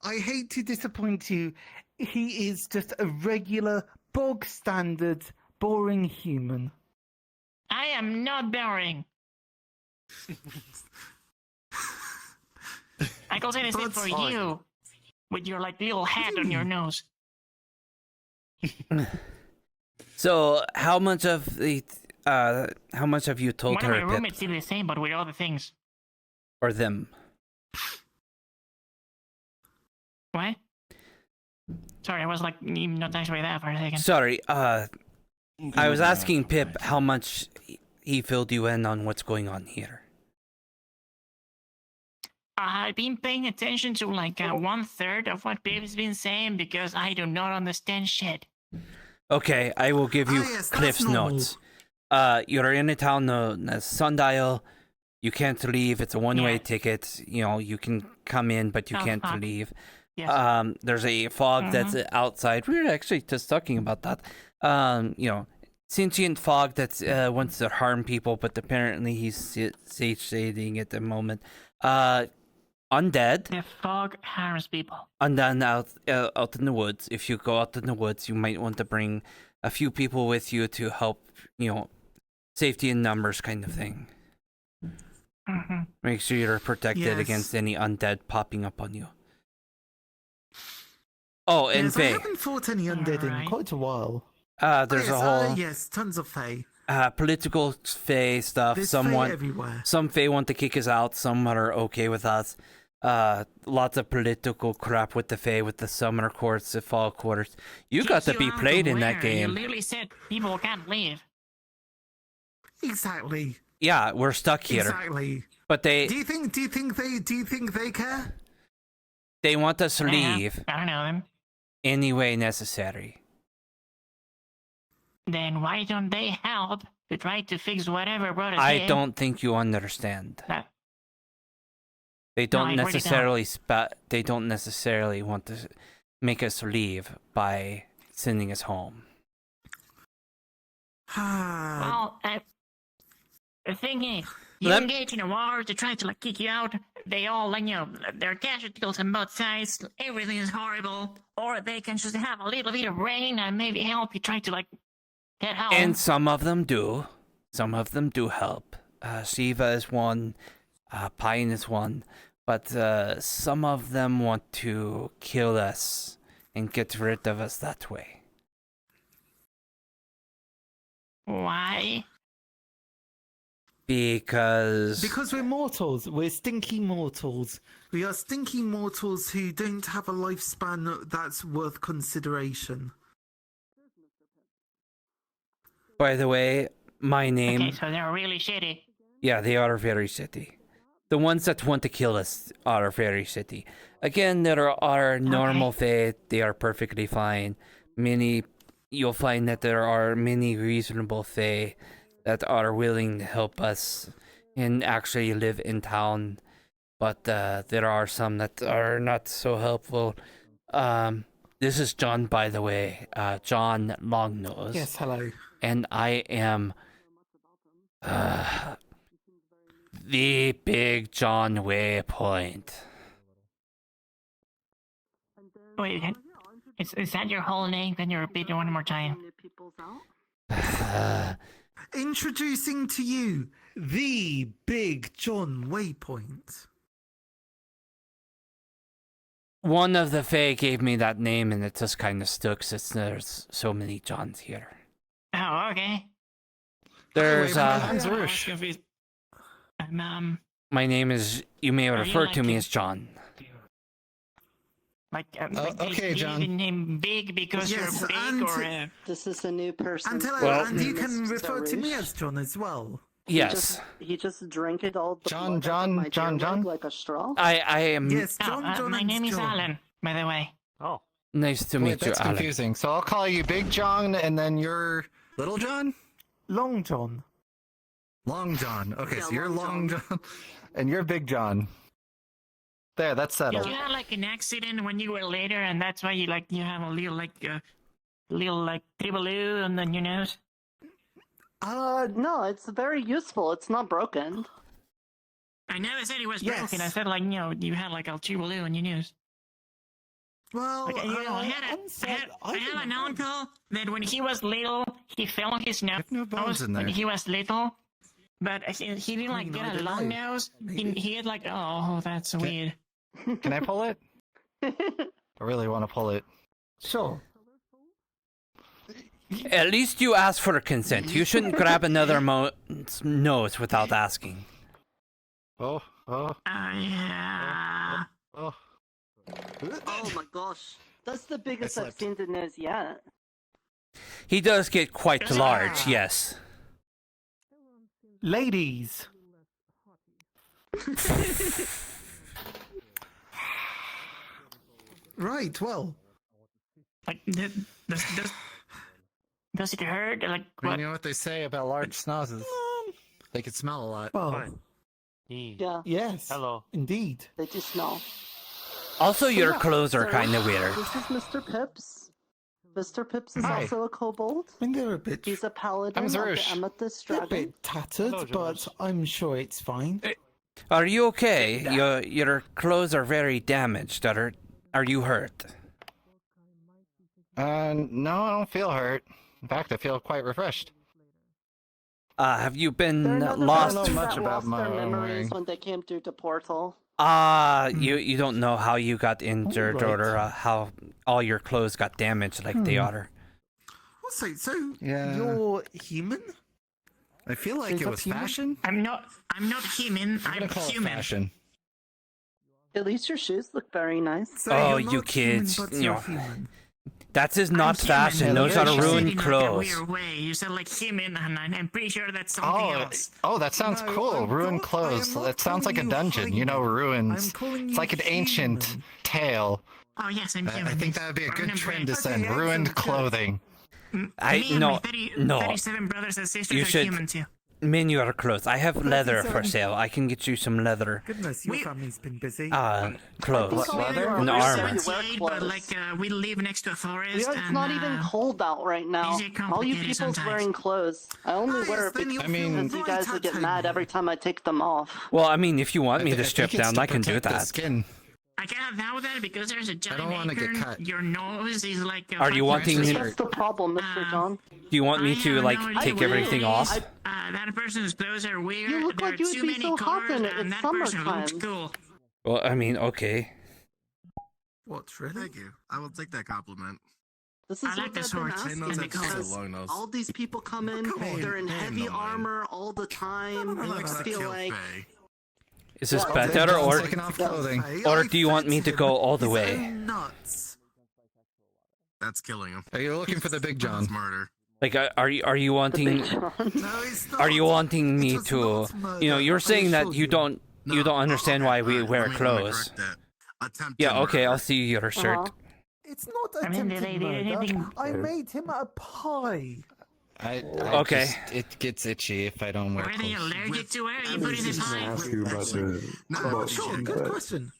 I hate to disappoint you. He is just a regular, bog standard, boring human. I am not boring. I can say the same for you, with your like little hat on your nose. So, how much of you told One her, of my Pip, roommates did the same, but with other things. or them? What? Sorry, I was like not actually that for a second. Sorry, I was asking Pip how much he filled you in on what's going on here. I've been paying attention to like 1/3 of what Pip's been saying because I do not understand shit. Okay, I will give you Cliff's notes. You're in a town known as Sundial. You can't leave. It's a one-way ticket. You know, you can come in, but you can't leave. Yes. There's a fog that's outside. We were actually just talking about that. You know, sentient fog that wants to harm people, but apparently he's satiating at the moment. Undead. The fog harms people. And then out in the woods. If you go out in the woods, you might want to bring a few people with you to help, you know, safety in numbers kind of thing. Make sure you're protected against any undead popping up on you. Oh, and I Fae. haven't fought any undead in quite a while. There's a whole yes, tons of Fae. Political Fae stuff. There's Some Fae want, everywhere. some Fae want to kick us out. Some are okay with us. Lots of political crap with the Fae, with the Summoner Courts, the Fall Quarters. You got to be played in that game. You literally said people can't leave. Exactly. Yeah, we're stuck here. Exactly. But they Do you think they care? they want us to leave I don't know them. any way necessary. Then why don't they help to try to fix whatever brought us I here? don't think you understand. They No, don't I really necessarily they don't necessarily want to make us leave by sending us home. Well, the thing is, you engage in a war to try to like kick you out. They all, like, you know, there are casualties on both sides. Everything is horrible. Or they can just have a little bit of rain and maybe help you try to like get home. And some of them do. Some of them do help. Shiva is one. Pine is one. But some of them want to kill us and get rid of us that way. Why? Because we're mortals. We're stinky mortals. We are stinky mortals who don't have a lifespan that's worth consideration. By the way, my name... Okay, so they're really shitty. Yeah, they are very shitty. The ones that want to kill us are very shitty. Again, there are normal Fae. They are perfectly fine. You'll find that there are many reasonable Fae that are willing to help us and actually live in town. But there are some that are not so helpful. This is John, by the way. John Longnose. Yes, hello. And I am the Big John Waypoint. Wait, is that your whole name? Can you repeat it one more time? Introducing to you, the Big John Waypoint. One of the Fae gave me that name, and it just kind of stuck since there's so many Johns here. Oh, okay. There's my name is. You may refer to me as John. Okay, is John. the name Big because Yes, you're big, and or this is a new person. And, Well- and you can refer to me as John as well. Yes. He just drank it all. The John, blood out of my John, earwig like a straw. I am. Yes, John. my name is Alan, by the way. Oh. Nice to Wait, meet you, that's Alan. confusing. So I'll call you Big John, and then you're Little John? Long John. Long John. Okay, Yeah, so you're Long Long John, and you're Big John. There, that's settled. Did you have like an accident when you were later, and that's why you have a little tribbaloo on your nose? No, it's very useful. It's not broken. I never said it was Yes. broken. I said you had like a tribbaloo on your nose. Well, Like, you know, I had an uncle that when he was little, he fell on his nose no bones in when there. he was little. But he didn't like get a long nose. He had like, oh, that's weird. Can I pull it? I really want to pull it. Sure. At least you asked for consent. You shouldn't grab another nose without asking. Oh. Yeah. Oh. Oh my gosh. That's the biggest I've seen the nose yet. He does get quite large, yes. Ladies. Right, well. Like, does it hurt? Like, what? You know what they say about large snozzes? They can smell a lot. Well, Yeah. yes. Hello. Indeed. They do smell. Also, your Yeah, clothes are so kind of weird. This is Mr. Pips. Mr. Pips is Hi. also a kobold. I mean, they're a bit, He's a paladin I'm of the Zerush. Amethyst they're a Dragon. bit tattered, but I'm sure it's fine. Are you okay? Your clothes are very damaged. Are you hurt? No, I don't feel hurt. In fact, I feel quite refreshed. Have you been They're another lost? person much that about lost my their own memories wearing. when they came through the portal. You don't know how you got injured Alright. or how all your clothes got damaged like they are. So Yeah. you're human? I feel like Is it that was human? fashion. I'm not human. I'm I'm gonna call it human. fashion. At least your shoes look very nice. So Oh, you're you not kids, Human, but you you're know. human. That is not I'm fashion. human. Those You are said ruined it in clothes. Like a weird way. You said like human, and I'm pretty sure that's something else. Oh, that sounds No, cool. I'm Ruined not- I clothes. am not That sounds like a calling you dungeon. You know, human. ruins. I'm calling It's you like an ancient human. tale. Oh yes, I'm I human. think that would be a good I'm trend to brave. send. Okay, Ruined excellent, good. clothing. Me and no, my no. 37 brothers and sisters You are should human too. mend your clothes. I have leather for 37. sale. I can get you some leather. Goodness, your family's been busy. Clothes leather? and We're armor. 78, Wear But like we live next to a forest. It's and, not even cold out right now. these are All you complicated people's sometimes. wearing clothes. I only wear it then because you'll I mean- feel you guys right would get at mad home. every time I take them off. Well, I mean, if you want me to I strip think it's down, to I can do protect the that. skin. I cannot vow that because there's a giant don't wanna get acorn. cut. Your nose is like. A Are you fucking wanting me- That's the problem, Mr. John. Do you want me I to have like no idea take what it everything is. off? That person's clothes are weird. You look there like are you would too be many so hot colors, in it. and It's that person summertime. looks cool. Well, I mean, okay. What, really? Thank you. I will take that compliment. This is I like what the I've been swords asking and the because colors. long nose. all these people come in, they're in heavy armor all the time. I feel like Is this Yeah, better, John's or taking off clothing. or do you want me to go all the way? Nuts. That's killing him. Are you looking for the Big John? That's murder. Like, are you wanting? No, it's not. Are you wanting me It is to? not murder, You know, you're I saying that assure you don't understand why we wear Let me clothes. correct that. Attempted Yeah, okay, murder. I'll see your shirt. Uh-huh. It's not I mean, they attempted did murder. anything- I made him a pie. I Okay. just- it gets itchy if I don't wear Are they clothes. allergic to it? You put it in pie? ask you about the Oh, sure, good question.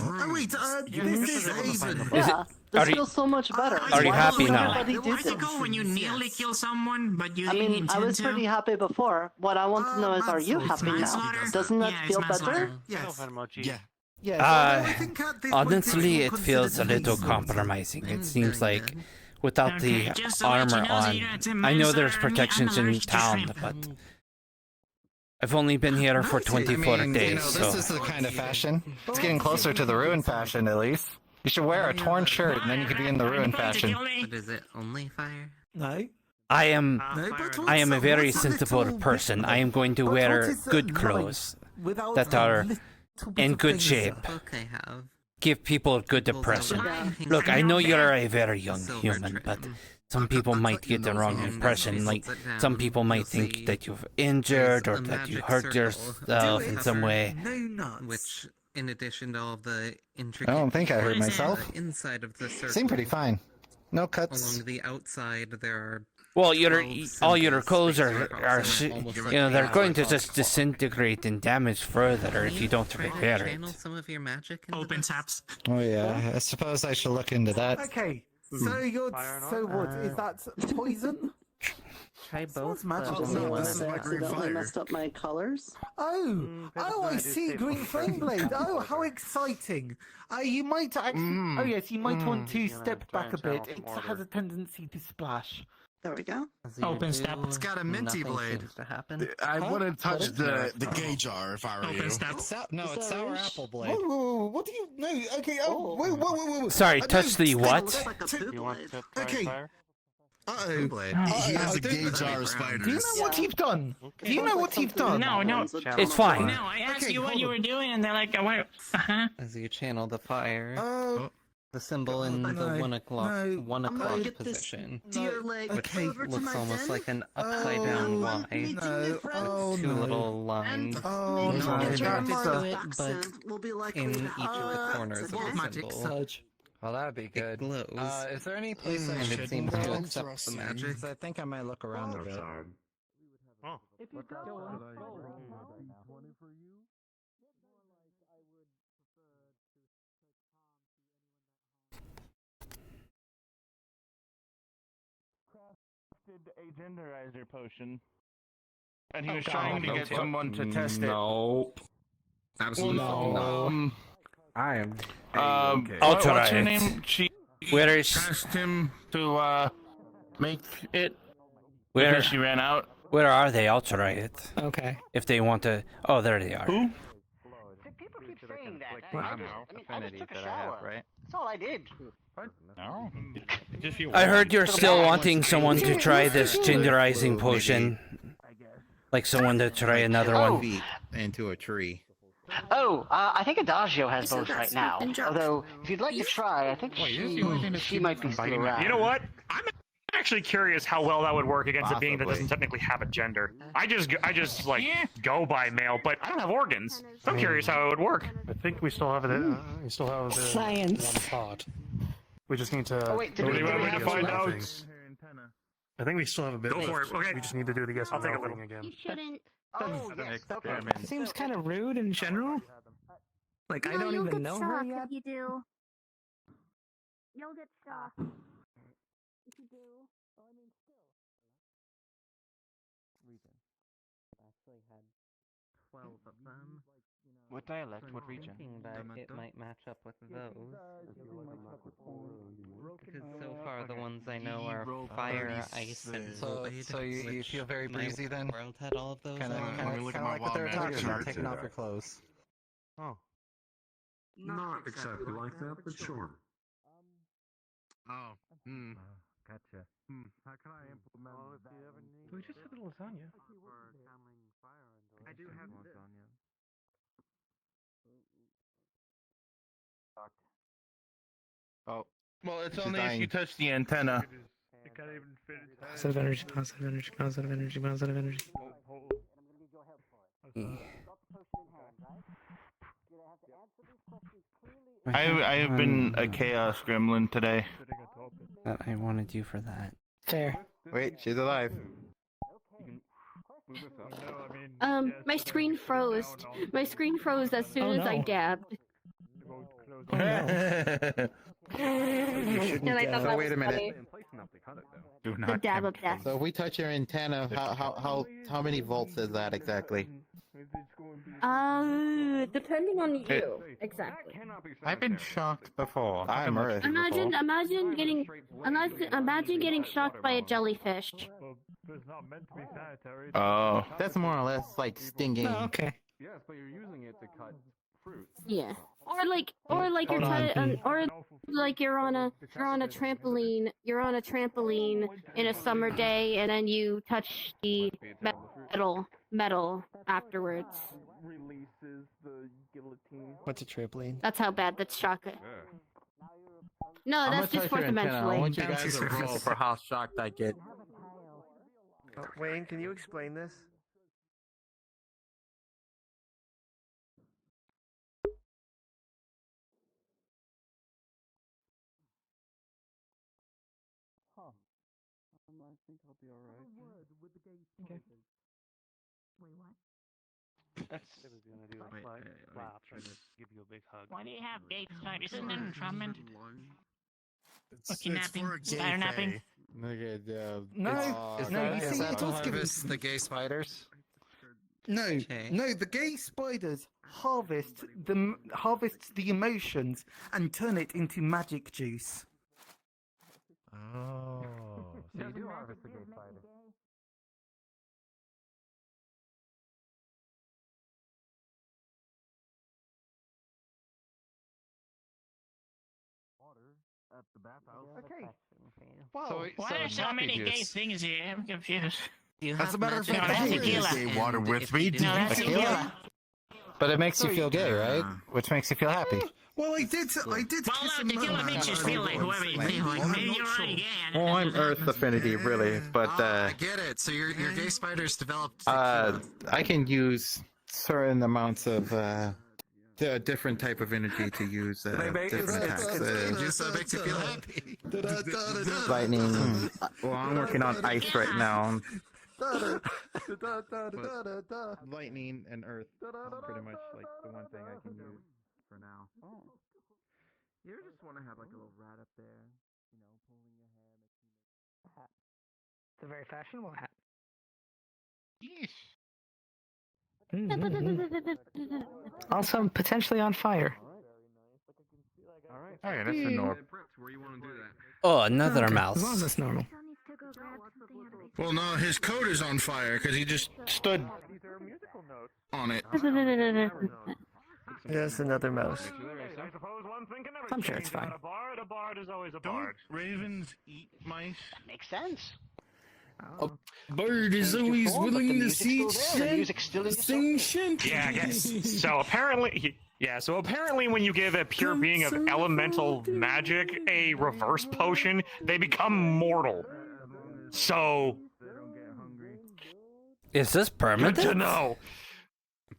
Oh, wait, this is Aven. Yeah, this are you- feels so much better. Are you Why happy would now? everybody do Why's it this? cool when you nearly kill someone, but you I didn't mean, I intend was to? pretty happy before. What I want to know is, are you happy now? Manslaughter? Doesn't that Yeah, it's feel better? manslaughter. Yes. Yeah. Yes. Uh, I think at this point Honestly, it's it more feels a considered little manslaughter. compromising. It seems like without Okay, the just to let you armor know, so on, you don't have to I know there's manslaughter me, I'm protections in allergic to town, shrimp. but I've only been here for 24 I mean, days, you know, so this is the kind of fashion. It's getting closer to the ruin fashion, at least. You should wear a torn shirt, and then you could be in the ruin fashion. But is it only fire? No. I am No, but I am a also, very what's a sensible little person. bit- I am going to but wear what is good life clothes without that a are little bit in of good things shape. Book I have. Give people a good Pulls out impression. everything Look, I from know the you're a very young silver human, trim. but some people might get the wrong And impression. then Like, holds it some down, people might you'll think see that you've injured or there's a that you magic hurt circle yourself in some way. No nuts. Which, in addition to all the intricate I don't think I hurt details myself. on the inside of the circle, Seemed pretty fine. No cuts. along the outside, there are Well, all your symbols clothes that you are cross and you almost know, like they're the going to outside. just disintegrate and damage further if you don't Try to repair it. channel some of your magic into Open this. taps. Oh yeah, I suppose I should look into that. Okay, so you're so what? Is that poison? Try both. magic. Accidentally messed up my colors. Oh, I see. Green flame blade. Oh, how exciting! You might actually. Oh yes, you might want to step back a bit. It has a tendency to splash. There we go. Open step. It's got a minty blade. To happen. I wouldn't touch What is the gay jar if I were you. Open step. It's sour apple blade. Whoa, what do you know? Okay, whoa. Sorry, touch the what? You want to Okay. Uh-oh. Blade. He has a gay jar of spiders. Do you know what you've done? Do you know what you've done? No, It's fine. No, I asked you what you were doing, and they're like, what? As you channel the fire, Oh. the symbol in the 1 o'clock position, which looks almost like an upside down Y. Two little lines. Oh, in no. but in each of the corners of the symbol. Well, that'd be good. It glows. Is there any place I and should it seems to roll? accept the magic. I think I might look around a bit. Oh. If you go, A genderizer potion, and he was trying to get someone to test it. Nope. Absolutely not. I am. I'll try what's her it. name? She Where is? asked him to make it. Where? Because she ran out. Where are they? I'll try it. Okay. If they want to. Oh, there they are. Who? people keep saying that. I just took a shower. Right? That's all I did. No. I heard you're still wanting someone to try this genderizing potion. Like someone to try another one. Feet into a tree. Oh, I think Adagio has both right now. Although, if you'd like to try, I think she might be still around. You know what? I'm actually curious how well that would work against a being that doesn't technically have a gender. I just like go by male, but I don't have organs. So I'm curious how it would work. I think we still have the Science. one pod. We just need to. Oh, wait, What do you want me to find out? I think we still have a bit. Go for it. Okay. We just need to do the yes I'll or take no a little. thing again. You shouldn't. Oh, yes, okay. Seems kind of rude in general. Like, I don't you'll even get know her shocked yet. if you do. You'll get shocked. If you do. Actually had 12 of them. What dialect? What region? Thinking that it might match up with those. Because so far the ones I know are fire, ice, and void. So you feel very breezy my then? world had all of those. Kind of like what they were talking about, taking off your clothes. Oh. Not exactly like that, but sure. Oh. Gotcha. How can I implement that? We just had the lasagna. I do have lasagna. Oh. Well, it's She's only if dying. you touch the antenna. It can't even fit its head. Positive energy, positive energy, positive energy, positive energy. I have been a chaos gremlin today. That I wanted you for that. Fair. Wait, she's alive. My screen froze. My screen froze as soon as I dabbed. Oh, no. And I thought So that wait a was minute. Do The not dab of death. So if we touch your antenna, how many volts is that exactly? Depending on you, exactly. I've been shocked before. I'm Earth. Imagine getting shocked by a jellyfish. It's not meant to be sanitary. Oh. That's more or less like stinging. Oh, okay. Yes, but you're using it to cut fruit. Yeah. Or like you're you're on a trampoline. You're on a trampoline in a summer day, and then you touch the metal afterwards. Releases the guillotine. What's a trampoline? That's how bad that's shock. No, I'm that's gonna just touch your fourth antenna. I dimensionally. want you guys to roll for how shocked I get. Wayne, can you explain this? I think I'll be alright. Okay. Wait, what? That's gonna do Trying to give you a big hug. Why do you have gate spiders in an entrapment? Kidnapping? Spider napping? No, Is no, that, you is see, that it does give harvest the gay spiders? No, no, the gay spiders harvest the emotions and turn it into magic juice. Oh, so you do harvest the gay spider. At the bathhouse. Okay. Why are so many gay things here? I'm confused. As a matter of fact, that's tequila. gay water with me. No, that's tequila. But it makes you feel gay, right? Which makes you feel happy. Well, I did. Well, no, tequila makes you feel like whoever you feel like. Maybe you're already gay. Well, I'm Earth Affinity, really, but I get it. So your gay spiders developed. I can use certain amounts of the different type of energy to use different attacks. Just makes you feel happy. Lightning. Well, I'm working on ice right now. Lightning and earth are pretty much like the one thing I can use for now. Oh. You ever just want to have like a little rat up there, you know, pulling your hair, making Hat. It's a very fashionable hat. Yes. Also, potentially on fire. Alright. Oh, yeah, that's a norm. Where you want to do that? Oh, another Okay, mouse. As long as it's normal. Well, no, his coat is on fire because he just stood on it. There's another mouse. I'm sure it's fine. A bard is always a Don't bard. ravens eat mice? Makes sense. A bird is always willing to see sing shit. Yeah, I guess. So apparently, when you give a pure being of elemental magic a reverse potion, they become mortal. So, is this permanent? Good to know.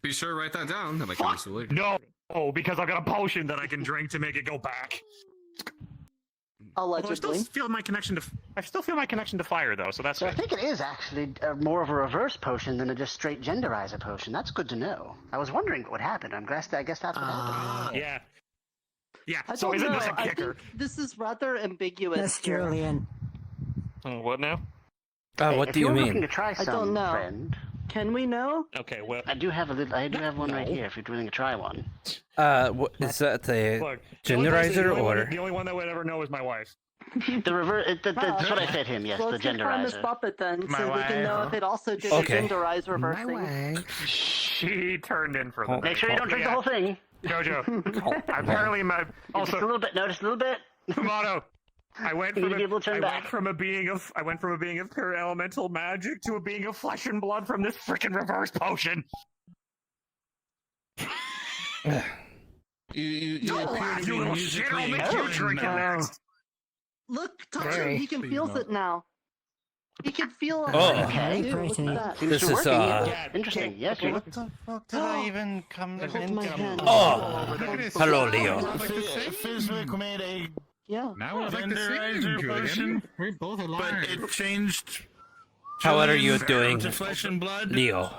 Be sure to write that down. That might come useful later. No, because I've got a potion that I can drink to make it go back. Allegedly. I still feel my connection to fire, though, so that's So I good. think it is actually more of a reverse potion than a just straight genderizer potion. That's good to know. I was wondering what would happen. I guess that's what happened. Yeah. Yeah, I so don't isn't know. this a I kicker? think this is rather ambiguous. That's Julian. What now? What do you Looking mean? to try I some, don't know. friend. Can we know? Okay, well... I do have one right here if you're willing to try one. What, is that a Look, genderizer or? The only one that would ever know is my wife. The reverse. That's what I said him. Yes, Well, the let's confirm this genderizer. puppet then, My so we can know wife. if it also did Okay. the genderize reversing. She turned in for the Make sure you don't drink the whole thing. Jojo. Apparently, Just a little bit. No, just a little bit. Tomato. I went You need to be able to turn back. from a being of pure elemental magic to a being of flesh and blood from this freaking reverse potion. You appear to be little shit, musically I'll make you drink it inclined. next. Look, touch him. He can feel it now. He can feel it. Oh. Okay. Dude, look at that. Seems This to be is, working. Interesting. Yes. What the fuck did I even come into? Oh, hello, Leo. Fizwick made a Yeah. Now it's like the Genderizer same, Julian. potion. We're both alive. But it changed. How are you doing, To flesh and blood. Leo?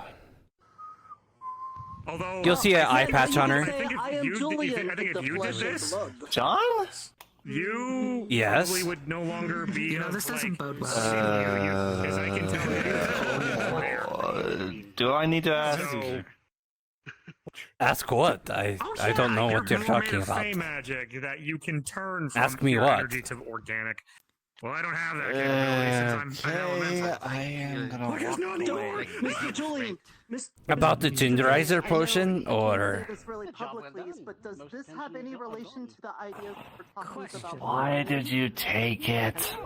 Although You'll see an eye patch on her. I am Julian. I think if you did this, John? you Yes. probably would no longer be this doesn't bode well. because I can tell Do I need to ask? So, Ask what? I don't know what you're talking about. Fey magic that you can turn from Ask me pure what? energy to organic. Well, I don't have that capability since I'm elemental. I am gonna Look, it's not anymore. Mr. Julian. About the genderizer potion, or This really publicly, but does this have any relation to the idea we're talking about? why did you take it?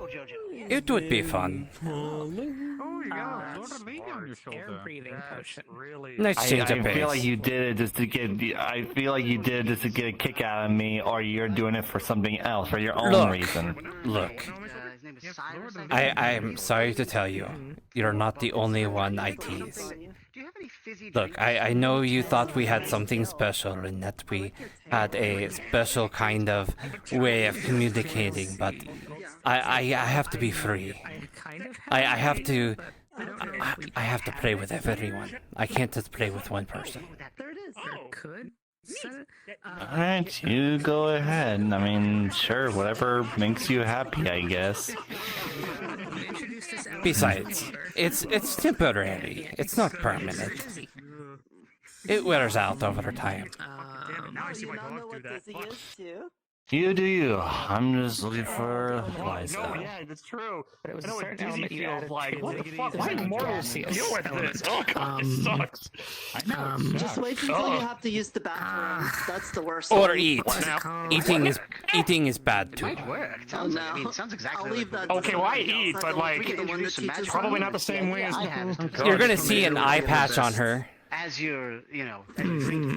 It would be fun. Oh, you got a lady on your shoulder. Air breathing potion. Really? Nice change of I feel like pace. you did it just to get. I feel like you did it just to get a kick out of me, or you're doing it for something else, for your own Look. reason. Look, His name is Cyrus. I I'm sorry to tell you, you're not the only one I tease. Do you have any fizzy Look, I know you thought we had something special and that we had a special kind of way of communicating, but I have to be free. I have to play with everyone. I can't just play with one person. There it is. Or could. Alright, you go ahead. I mean, sure, whatever makes you happy, I guess. Besides, it's temporary. It's not permanent. It wears out over time. Now I see why dogs do that. You do you. I'm just looking for Liza. No, yeah, that's true. But it was I a know what certain dizzy element you feels added like. to What it. the fuck? It Why was do like mortals gaseous. deal with this? Oh god, this sucks. I know. Just wait until you have to use the bathroom. That's the worst. Or thing. eat. Eating is bad too. Oh no. Sounds exactly I'll leave that. Okay, well I eat, but like, probably not the same way as. You're gonna see an eye patch on her. As you're,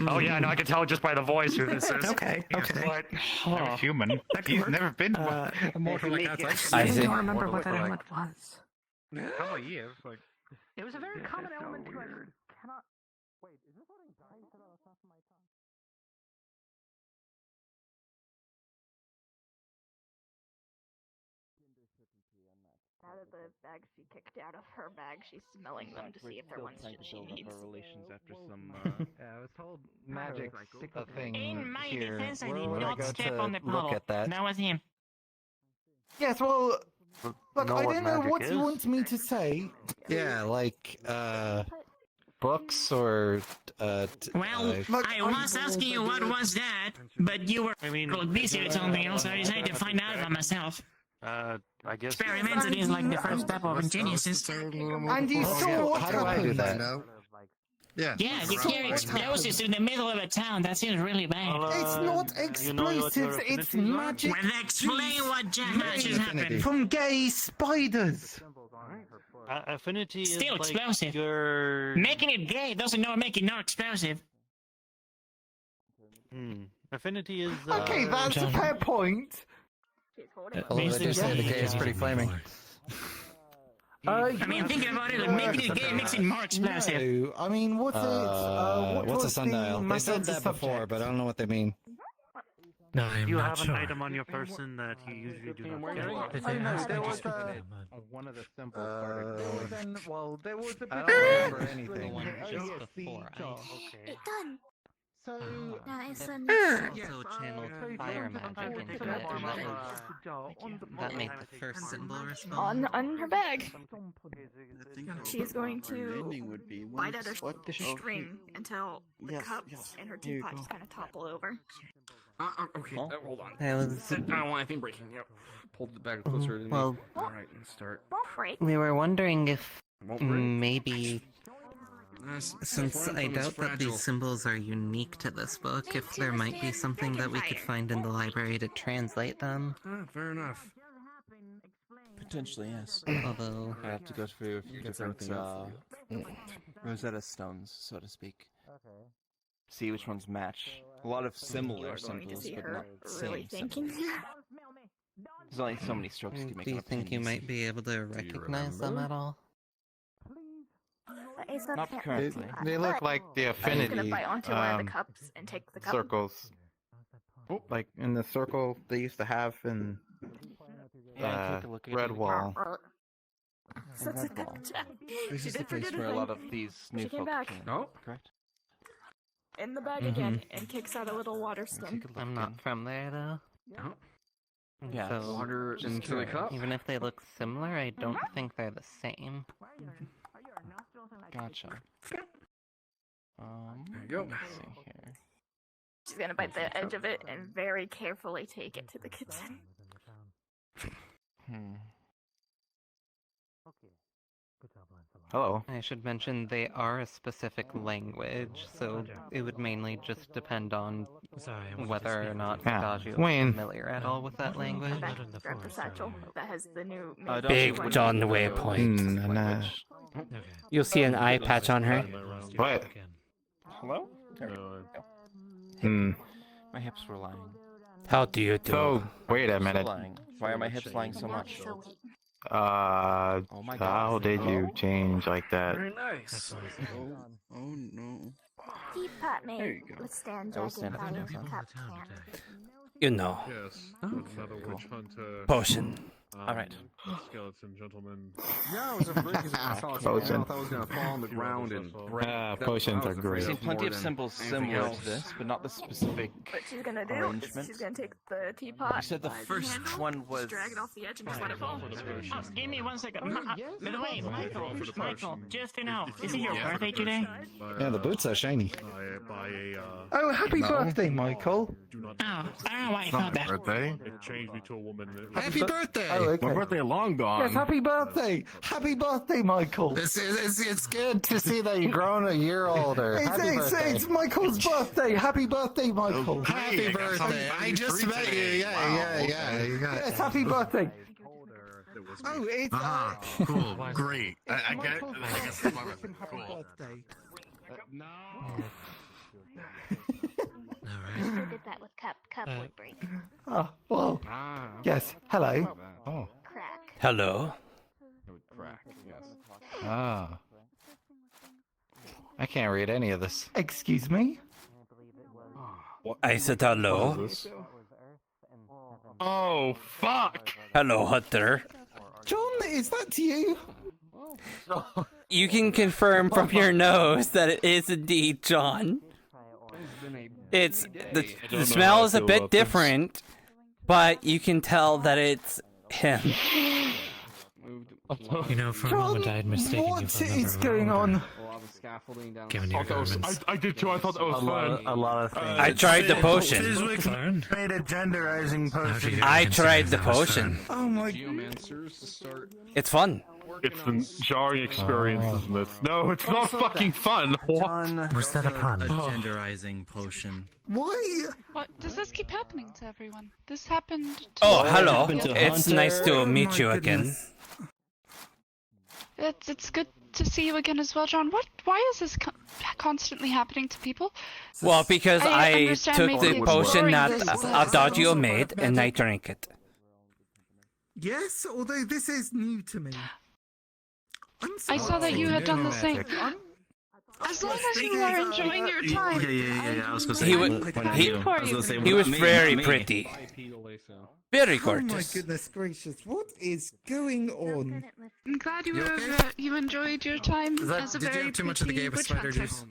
Oh yeah, no, I can tell just by the voice who this is. Okay. But, Never human. He's never been immortal like that. I don't remember what that element was. How about you? Like, It was a very common element to it. Cannot. Wait, is recording dying? I said that off my tongue. Now that the bags she kicked out of her bag, she's smelling them to see if they're ones that she needs. Relations after some. Yeah, I was told magic a thing In my here. defense, I Where did would I not go step to on the look puddle. at that? That was him. Yes, well, look, know I what don't know magic what you is? want me to say. Yeah, like books or Well, I was asking you what was that, but you were busy with something else, so I decided to find out about myself. I guess. Experimented is like the first step of ingenious. And you saw what How do I do happened. that? Yeah. Yeah, you carry explosives in the middle of a town. That seems really bad. It's not explosives, it's magic. Well, explain what just happened. From gay spiders. Affinity is Still like explosive. your. Making it gay doesn't make it not explosive. Affinity is. Okay, that's a fair point. Although they do say the gay is pretty flaming. I mean, thinking about it, like, making it gay makes it more explosive. No, I mean, what's it? What What's a was sundial? the They said matter that of the before, subject? but I don't know what they mean. No, I'm You not have sure. an item on your person that you usually do not carry. Did Oh, they no, ask there me to was speak a- to them? One of the symbols started Then, well, there was a bit I of don't a remember anything. string Just over before the I- jar. It done. So, Now it's an. Also channeled fire magic into it, and that made the first symbol respond. On her bag. She's She's going to would be bite at her what the string until the Yes, cups yes. and her Here you teapot go. just kind of topple over. Okay, hold on. I was- I don't want anything breaking. Yep. Pulled the bag closer to me. Well- Alright, let's start. Won't break. We were wondering if Won't break. maybe, Nice. since I doubt that these symbols are unique to this book, if there might be something that we could find in the library to translate them. Fair enough. Potentially, yes. Although I have to go through a few different Rosetta Stones, so to speak. See which ones match. A lot of similar Going to symbols, see but her not really same thinking. symbols. There's only so many strokes you can make. do you on a think you pen. might be able to recognize them at all? Not currently. They look like the I'm affinity gonna bite onto one of the cups and take the cup. circles. Like in the circle they used to have in Yeah, take a look at Red it. Wall. Such a good job. This She is the did forget place her where a thing. lot of these new She came folk back. came. Oh. Correct? In the bag again and kicks out a little water skin. I'm not from there though. Yeah, So, water just into the cup. even if they look similar, I don't think they're the same. Gotcha. There you go. Let's see here. She's gonna bite the edge of it and very carefully take it to the kitchen. Hello. I should mention they are a specific language, so it would mainly just depend on whether or not Fadagio is Wayne. familiar at all with that language. Grab the satchel that has the new. Big John Waypoint. Nah. You'll see an eye patch on her. What? Hello? There we go. Hmm. My hips were lying. How do you do? So wait a Still minute. lying. Why are my hips lying so much? Uh, Oh my how God. did you change like that? Very nice. Oh no. Teapot There made you go. withstand I will dragon stand up fire. for that. Cup can. You know, Yes. Oh, Another witch hunter. potion. All right. Skeleton gentleman. Yeah, I was afraid because I saw it. I thought I was going to fall on the ground and break. Potions are I've great. seen plenty of symbols similar to this, but not the specific What she's gonna do is arrangement. she's gonna take the teapot. You said the by first handle, one was. just drag it off the edge and just let it fall. Oh, give me 1 second. By the way, Michael, just to know, is it your birthday today? Yeah, the boots are shiny. Oh, happy birthday, Michael. Oh, I don't know why I thought that. Birthday? It changed me to a woman. Happy birthday! Oh, okay. My birthday long gone. Yes, happy birthday! Happy birthday, Michael! It's good to see that you've grown a year older. Happy birthday. It's Michael's birthday! Happy birthday, Michael! Happy birthday! I just met you. Yeah. Yes, happy birthday! Oh, it's cool, great. I get. Cool. No. I did that with cup would break. Oh, well. Yes, hello. Oh. Crack. Hello. It would crack, yes. Ah. I can't read any of this. Excuse me? I said hello. Oh, fuck! Hello, Hunter. John, is that you? You can confirm from your nose that it is indeed John. It's the smell is a bit different, but you can tell that it's him. You know, for a moment I had mistaken you for a member What is of going our order. on? Given your garments. I did too. I thought that was fun. A lot of things. I tried the potion. Learned. Made a genderizing potion. I tried the potion. Oh my Geomancers to start. It's fun. It's the jarring experience, isn't it? No, it's not fucking fun. What? Was that a pun? A genderizing potion. Why? What does this keep happening to everyone? This happened to Oh, hello. happened to It's Hunter? nice to meet my you again. goodness. It's good to see you again as well, John. Why is this constantly happening to people? Well, because I I understand took maybe the potion exploring that this, but- Adagio made and I drank it. Yes, although this is new to me. I saw that you had done the same. As long as you are enjoying your time. Yeah. I was gonna say. He point was of he, view. I was gonna say, he was me, very me. pretty. Very Oh my gorgeous. goodness gracious, what is going on? I'm glad you you enjoyed your time as a Did you very have too much of the pretty gay witch spider hunter. juice?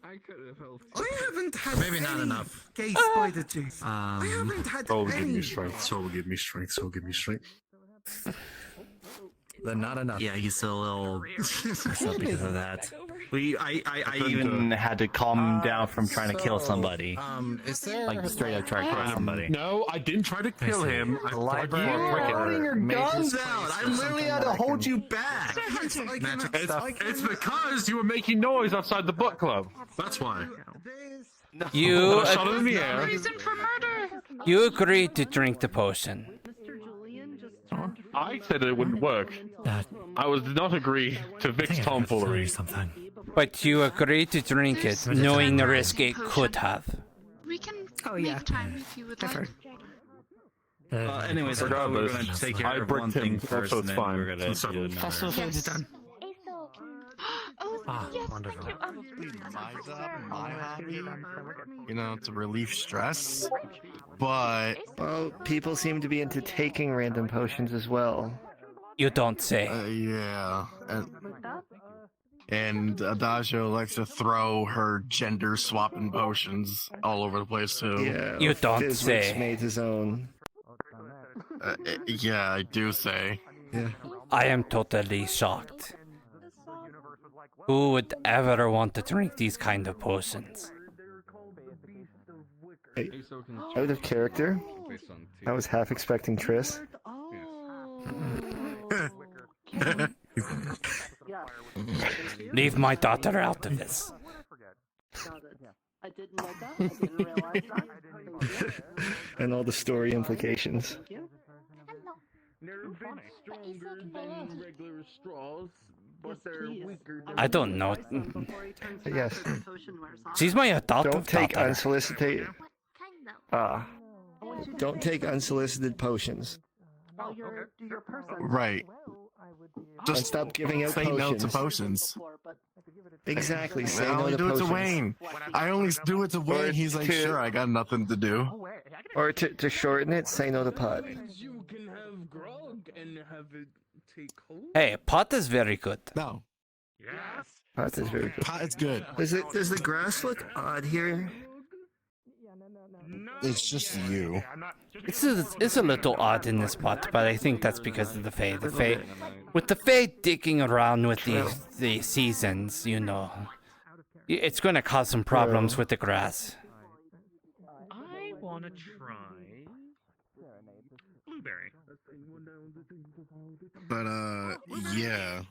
I could have helped. I haven't had Maybe not any enough. gay spider juice. I haven't had Soul give me any. strength. Soul give me strength. Soul give me strength. Then not enough. Yeah, he's still a little messed up because of that. I even had to calm him down from trying to kill somebody. Is there Like straight up try to kill somebody. No, I didn't try to kill him. I tried to Holding your guns out. I literally had to hold you back. It's because you were making noise outside the book club. That's why. You I shot it in the air. Reason for murder. you agreed to drink the potion. I said it wouldn't work. I did not agree to Vic's tomfoolery. something. But you agreed to drink it, knowing the risk it could have. We can make time if you would like. anyways, I thought we were going to take care I of bricked one him, thing so first, it's and then fine. we're going to It's do settled. another. Festival food is done. Oh, yes, wonderful. thank you. You know, to relieve stress. But Well, people seem to be into taking random potions as well. You don't say. yeah, and Adagio likes to throw her gender swapping potions all over the place too. Yeah. You don't Fizzwich say. made his own. Yeah, I do say. Yeah. I am totally shocked. Who would ever want to drink these kind of potions? Hey, out of character, I was half expecting Triss. Leave my daughter out of this. I didn't know that. I didn't realize that. And all the story implications. They're a bit stronger than regular straws, but they're weaker than... I don't know. Yes. She's my adoptive Don't take daughter. unsolicited. Don't take unsolicited potions. Right. And stop giving out say potions. no to potions. Exactly. Say I no only to do it potions. to Wayne. I only do it to Wayne. He's like, to- sure, I got nothing to do. Or to shorten it, say no to pot. You can have gonna have it take hold? Hey, pot is very good. No. Yes. Pot is very good. Pot is good. Does the grass look odd here? It's just you. It's a little odd in this pot, but I think that's because of the Fae. With the Fae digging around with the seasons, you know, it's going to cause some problems with the grass. I want to try blueberry. But yeah.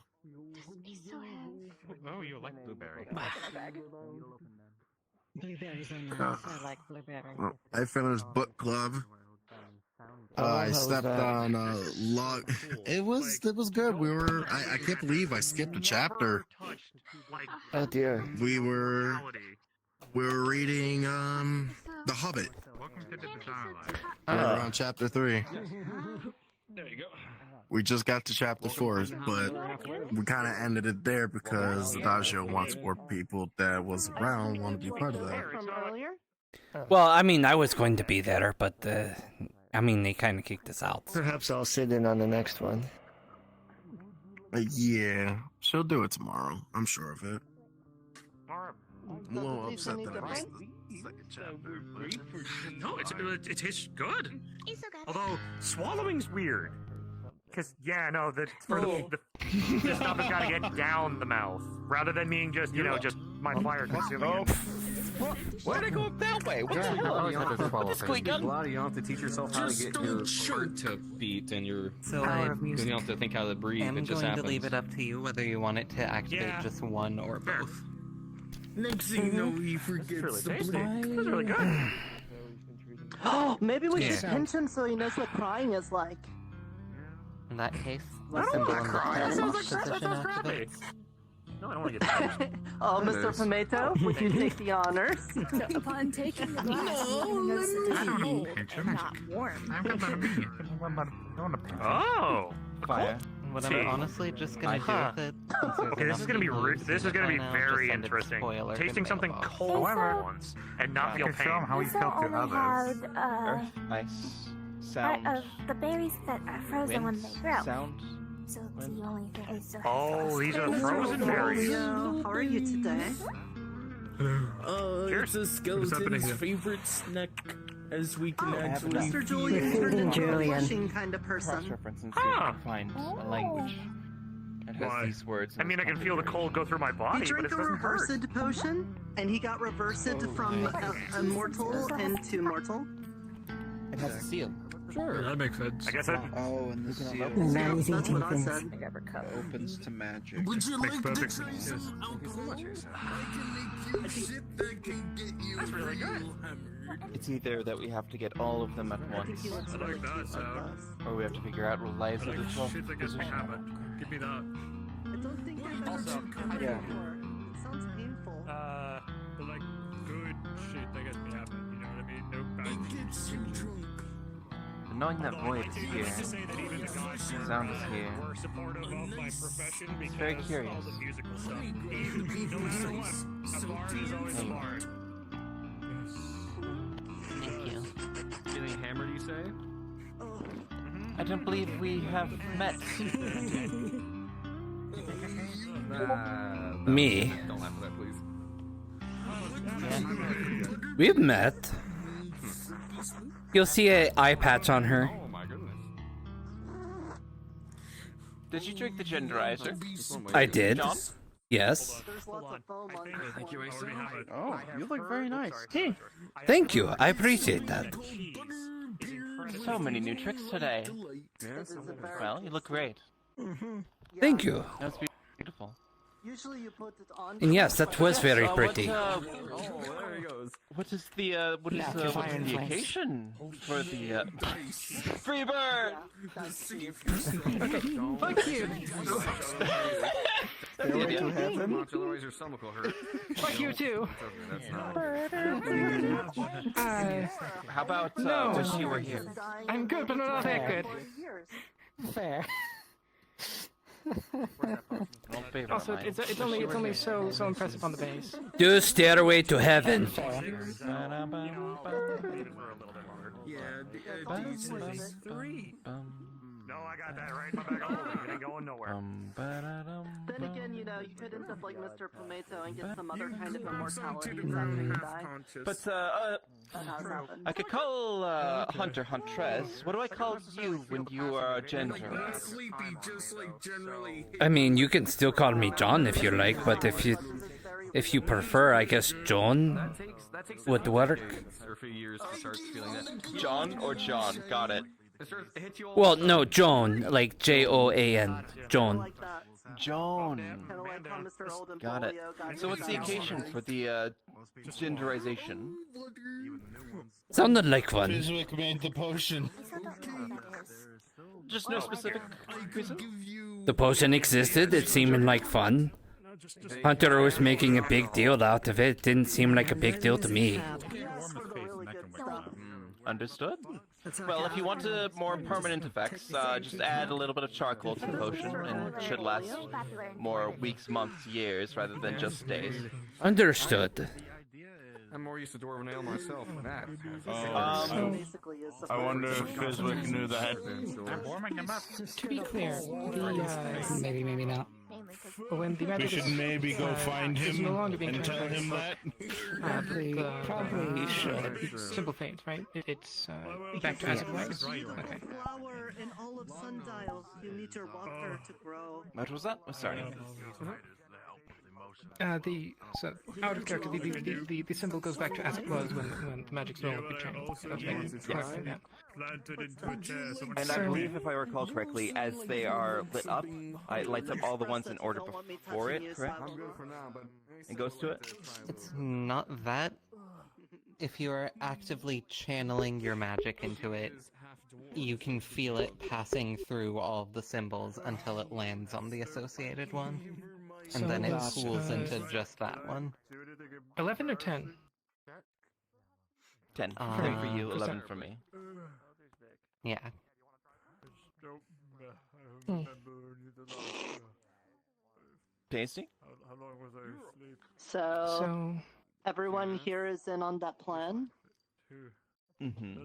Oh, you like blueberry? Blueberries are nice. I like blueberry. I finished book club. I stepped on a log. It was good. I can't believe I skipped a chapter. Oh dear. We were reading The Hobbit. We were on chapter 3. There you go. We just got to chapter 4, but we kind of ended it there because Adagio wants more people that was around want to be part of that. Well, I mean, I was going to be there, but I mean, they kind of kicked us out. Perhaps I'll sit in on the next one. Yeah, she'll do it tomorrow. I'm sure of it. I'm a little upset that I missed the second chapter. No, it tastes good. Although swallowing's weird. Because, yeah, no, for the stuff has got to get down the mouth rather than being just, you know, just my fire consuming it. Why'd I go up that way? What's going on? What's going on? You don't have to teach yourself how to get your heart to beat and your So you don't have to think how to breathe. I'm It just going happens. to leave it up to you whether you want it to activate just one or both. Next thing you know, he forgets the tasty. blue. That's really good. Oh, maybe we Yeah. should pinch him so he knows what crying is like. In that case, I the don't symbol wanna in the cry. That sounds position like- that sounds crappy. activates. No, I don't want to get touched. Oh, Mr. Tomato, would you take the honors? So upon taking the glass, one notices it is cold and not warm. Oh. Fire. What I'm honestly just gonna do with it. Okay, this is gonna be very interesting. Tasting something cold for once and not feel pain. how you felt to others. Earth, ice, sound, the berries that are frozen when they grow. sound. So it's the only thing. So Oh, these are the frozen berries. How are you today? It's a skeleton's favorite snack, as we can actually Mr. Julian turned into a Julian. blushing kind of person. Cross-reference and see if I can find a language that has Why? these words. I mean, I can feel the cold go through my He body, but drank it a doesn't hurt. reversed potion, and he got reversed from immortal into mortal. It has a seal. Sure, that makes sense. I guess that. Oh, and the seal That's what I said. opens to magic. Would you Makes like perfect Dixie's sense. alcohol? I can make you shit that can get you That's really good. real hammered. It's either that we have to get all of them at once, I like that sound. or we have to figure out what lies I at like the 12th shit that gets me position. hammered. Give me that. I don't think I've ever Also, been covered yeah. before. It sounds painful. But like good shit that gets me hammered. You know what I mean? No bad. Gets you drunk. Knowing that void is here, sound is here. It's very curious. Thank you. Getting hammered, you say? I don't believe we have met. Me? Don't laugh at that, please. We've met. You'll see an eye patch on her. Oh my goodness. Did you drink the genderizer? I did. John? Yes. There's lots of foam on Thank you, Asa. Oh, you look very nice. Thank you. I appreciate that. So many new tricks today. This is a very- Well, you look great. Thank you. That was beautiful. Usually you put it on. And yes, that was very pretty. What is the occasion for the free bird? Fuck you. Stairway to Heaven? Otherwise your stomach will hurt. Fuck you too. That's not. How about No. wish you were here? I'm good, but not that good. Fair. Also, it's only so impressive on the base. Do Stairway to Heaven. Yeah, these 3. No, I got that right in my bag of holding. It ain't going nowhere. Then again, you know, you could end up like Mr. Pomato and get some other kind of immortality after you die. But I could call Hunter Huntress. What do I call you when you are gender? Sleepy, just like generally. I mean, you can still call me John if you like, but if you prefer, I guess John would work. John or John? Got it. Well, no, Joan, like Joan, Joan. Joan. Got it. So what's the occasion for the genderization? Sounded like fun. Fizwick made the potion. Just no specific reason? The potion existed, it seemed like fun. Hunter was making a big deal out of it, didn't seem like a big deal to me. Understood. Well, if you want more permanent effects, just add a little bit of charcoal to the potion, and it should last more weeks, months, years, rather than just days. Understood. I'm more used to Dwarven Ale myself than that. I wonder if Fizwick knew that. I'm warming him up. To be clear, maybe, maybe not. When the magic We should maybe go find him and tell him that. Probably should. Simple fate, right? It's back to as it was. Okay. Flower in all of Sundial, you need your water to grow. What was that? Oh, sorry. So out of character, the symbol goes back to as it was when the magic spell would be changed. Yeah. And I believe, if I recall correctly, as they are lit up, it lights up all the ones in order before it, correct? And goes to it? It's not that. If you are actively channeling your magic into it, you can feel it passing through all of the symbols until it lands on the associated one. And then it pools into just that one. 11 or 10? 10. 10 for you, 11 for me. Yeah. Tasty? So everyone here is in on that plan? Mm-hmm.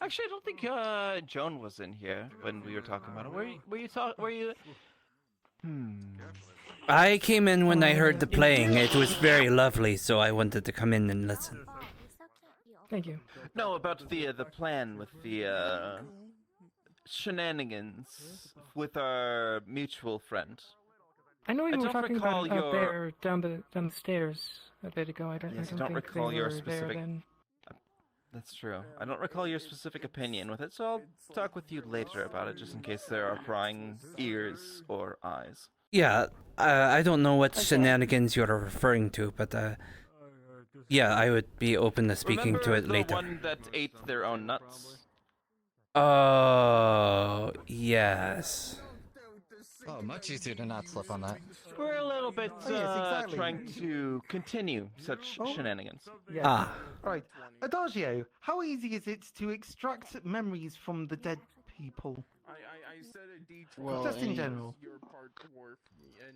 Actually, I don't think Joan was in here when we were talking about it. Were you? I came in when I heard the playing. It was very lovely, so I wanted to come in and listen. Thank you. No, about the plan with the shenanigans with our mutual friend. I know you were talking about your... there down the stairs a bit ago. I don't think recall they your were specific. there then. That's true. I don't recall your specific opinion with it, so I'll talk with you later about it, just in case there are prying ears or eyes. Yeah, I don't know what shenanigans you're referring to, but yeah, I would be open to speaking to it later. The one that ate their own nuts? Oh, yes. Oh, much easier to not slip on that. We're a little bit trying to continue such shenanigans. Yes. Ah. Right. Adagio, how easy is it to extract memories from the dead people? I said a detail. Well, just in general.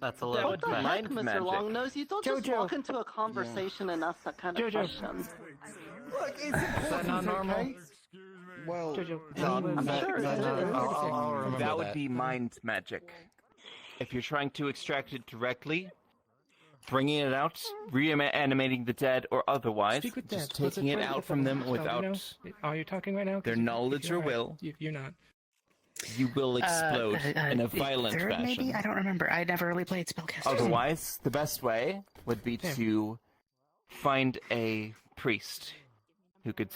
That's a little What the heck, Mr. Longnose? You don't just walk into a conversation and ask that kind of question. Look, is it not normal? Well, that would be mind magic. If you're trying to extract it directly, bringing it out, reanimating the dead, or otherwise, just taking it out from them without Are you talking right now? their knowledge or will, you're not. You will explode in a violent fashion. Maybe? I don't remember. I never really played Spellcaster. Otherwise, the best way would be to find a priest who could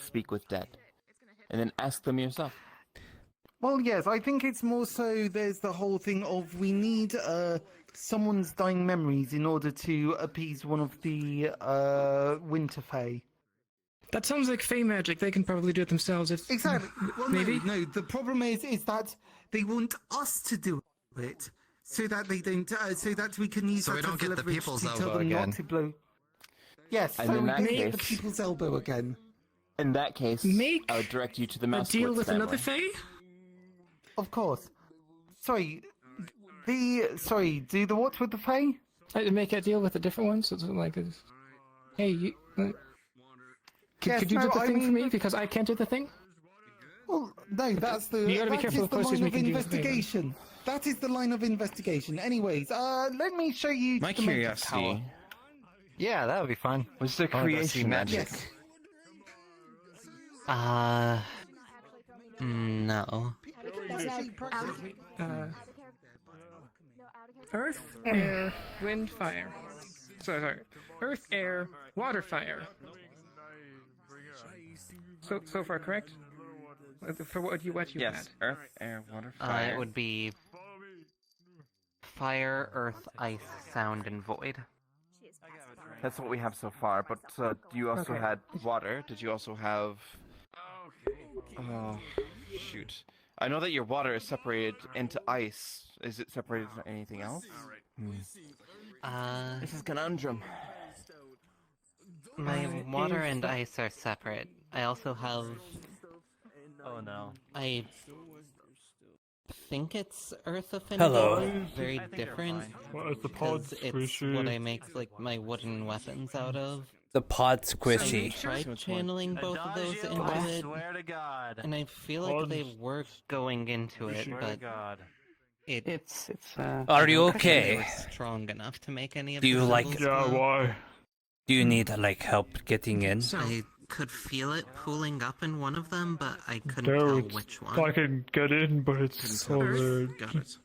speak with dead, and then ask them yourself. Well, yes, I think it's more so there's the whole thing of we need someone's dying memories in order to appease one of the Winter Fae. That sounds like Fae magic. They can probably do it themselves. Exactly. Well, maybe? No, the problem is that they want us to do it so that they don't, so that we can use So that we don't as get the leverage people's to tell elbow them again. not to blow. Yes, And so in we that don't get the case- people's elbow again. In that case, I would direct you to the A mouse. deal with another Fae? Of course. Sorry, do the what with the Fae? Make a deal with a different one? So it's like, hey, you... Could you do the thing for me? Because I can't do the thing? Well, no, that's the You gotta be that careful is of the posters line of making you investigation. That is the line of investigation. Anyways, let me show you My the Matrix curiosity. Tower. Yeah, that would be fun. Was the I wanna go see creation magic? Yes. No. Earth, air, wind, fire. Sorry. Earth, air, water, fire. So far, correct? For what you Yes, had. earth, air, water, fire. It would be fire, earth, ice, sound, and void. That's what we have so far, but you also Okay. had water. Did you also have... Oh, shoot. I know that your water is separated into ice. Is it separated into anything else? This is conundrum. My water and ice are separate. I also have... Oh no. I think it's earth affinity. Hello. Very different. What is the Because pod it's squishy? what I make like my wooden weapons out of. The pod I squishy. tried channeling both of those into I it, swear to God. and I feel like they were going into it, Swear to but God. it's Are you I don't think they okay? were strong enough to make any of Do you the like? symbols glow. Do you need like help getting in? I could feel it pooling up in one of them, but I couldn't No, tell it's- which one. I can get in, but it's solid. Got it.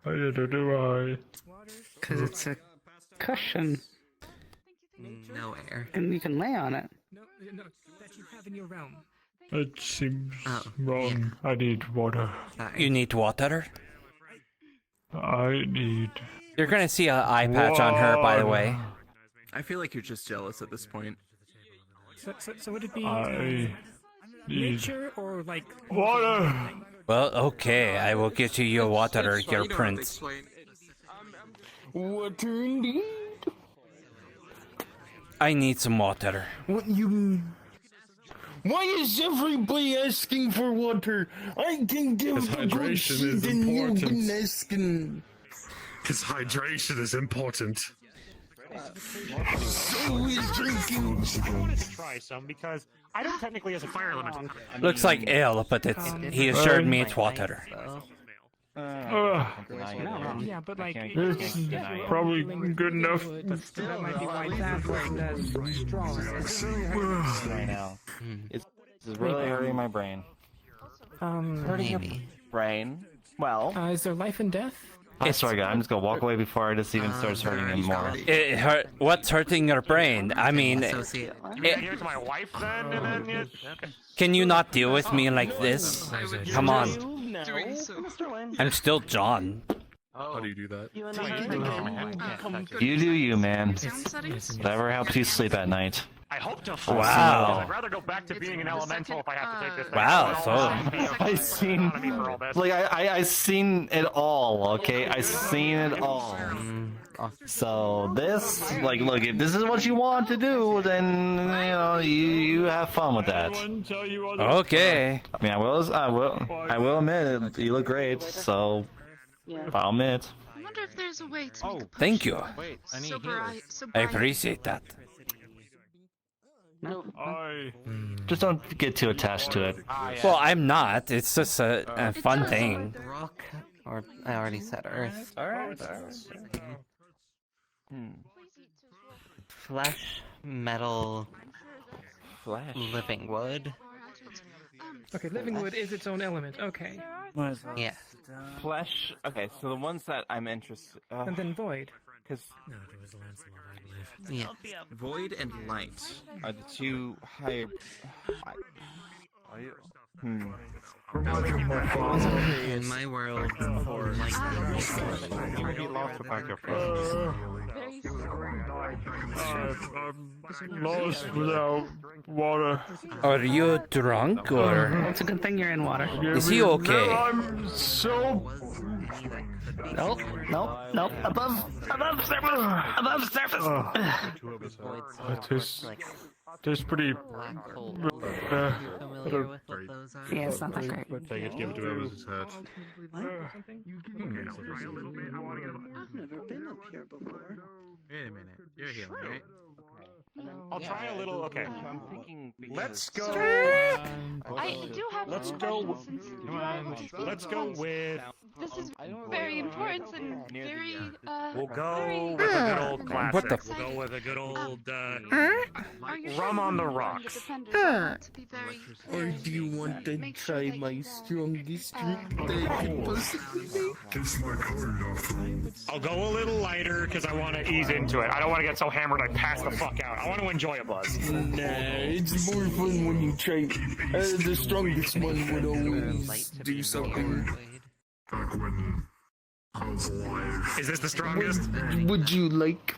Neither do I. Because it's a cushion. No air. And you can lay on it. No, that you have in your realm. It seems Oh, wrong. I need water. You need water? I need. You're gonna see an eye patch on her, by the way. I feel like you're just jealous at this point. So would it be I need nature or like water. Well, okay, I will get you your water, your prince. Water indeed. I need some water. What you? Why is everybody asking for water? I can give Because a good hydration is shit and you important. can asking. Because hydration is important. So is drinking. I wanted to try some because I don't technically have a fire element. Looks like ale, but it's he assured me it's water. Yeah, but like It's probably good enough. that might be why that wasn't as strong. Right now. It's really hurting my brain. Hurting your brain? Well... is there life and death? I swear to God, I'm just gonna walk away before it just even starts hurting him more. It hurt. What's hurting your brain? I mean, Here's my wife then, and then can you not deal with me like this? Come on. I'm still John. How do you do that? You do you, man. Whatever helps you sleep at night. I hope to. Wow. I'd rather go back to being an elemental if I have to take this. Wow, I seen, like I seen it all. Okay, I seen it all. So this, like, look, if this is what you want to do, then you have fun with that. Okay. I mean, I will admit it, you look great. So I'll admit. I wonder if there's a way to make a Thank you. so bright. I appreciate that. Just don't get too attached to it. Well, I'm not. It's just a fun thing. Rock, or I already said earth. Alright. Flesh, metal, living wood. Okay, living wood is its own element. Okay. Yes. Flesh. Okay, so the ones that I'm interested. And then void. Because Yeah. void and light are the two higher. In my world, light I'm lost without water. Are you drunk or? It's a good thing you're in water. Is he okay? No, I'm so. Nope. Above surface. It is pretty. Yeah, it's not that great. Take it, give it to whoever's hurt. I've never been up here before. Wait a minute. You're healing, right? I'll try a little. Okay. I'm thinking. Let's go. I do have Let's some go. questions since you are able to speak Let's go once. with. This is very important and very, We'll go very with a good old classic. What the We'll go with a good old Are you rum sure on the you're going to rocks. defend it? I want to be very Or do you want to try my strongest drink that I can possibly make? I'll go a little lighter because I want to ease into it. I don't want to get so hammered I pass the fuck out. I want to enjoy a buzz. Nah, it's more fun when you try. The strongest one would always do something. Is this the strongest? Would you like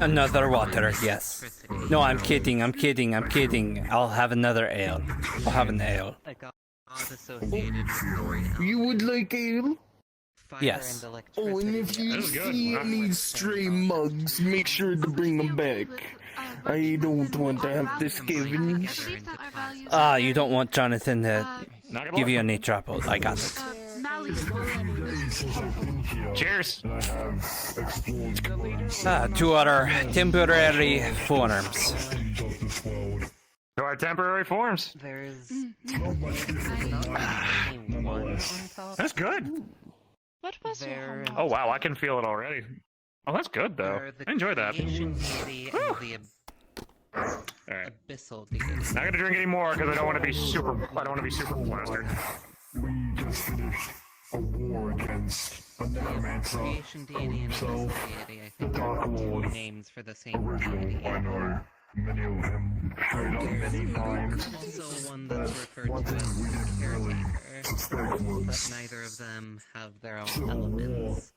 Another water, yes. No, I'm kidding, I'm kidding, I'm kidding. I'll have another ale. I'll have an ale. You would like ale? Yes. Oh, and if you see any stray mugs, make sure to bring them back. I don't want to have to scavenge. You don't want Jonathan to give you any trouble. I got it. Cheers. To our temporary forms. To our temporary forms. There's. That's good. What was your Oh wow, I can feel it already. Oh, that's good though. I enjoy that. Alright. Abyssal deity. Not gonna drink any more because I don't want to be super. I don't want to be super plastered. We just finished a war against a necromancer Creation deity and himself, abyssal deity, I the think, Dark are Lord. two names for the same Original, deity. I know. Many of them straight up many times. Also one that's referred One to thing as we didn't really caretaker, suspect was but neither of them have their own elements.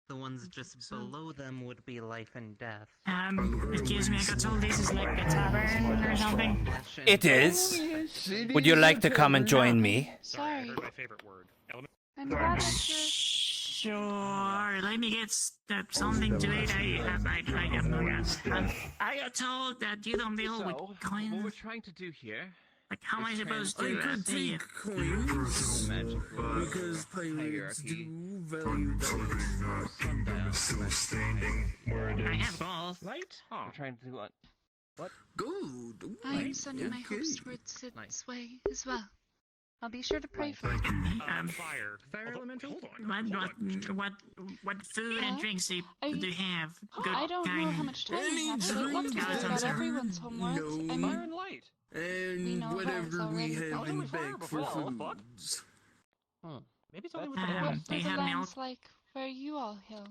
The ones just below them would be life and death. Excuse me, I got told this is like a tavern or something. It is. Would you like to come and join me? Sorry. My favorite word. I'm glad that you're... Sure, let me get something to eat. I got told that you don't deal with coins. What we're trying to do here. Like, how am I supposed to I could pay take it? coins Magic because pirates do value Sundial is still standing where it I is. have balls. Light? We're trying to do what? What? Good. I am sending my host towards its way as well. I'll be sure to pray for it. Fire. Fire elemental. Hold on. What food and drinks do you have? Good I don't know how much time we have, but it looks like about everyone's homework. I mean, and know whatever ours we already. have in back for foods. Maybe something with what do are you the have lands milk? like where you all hail?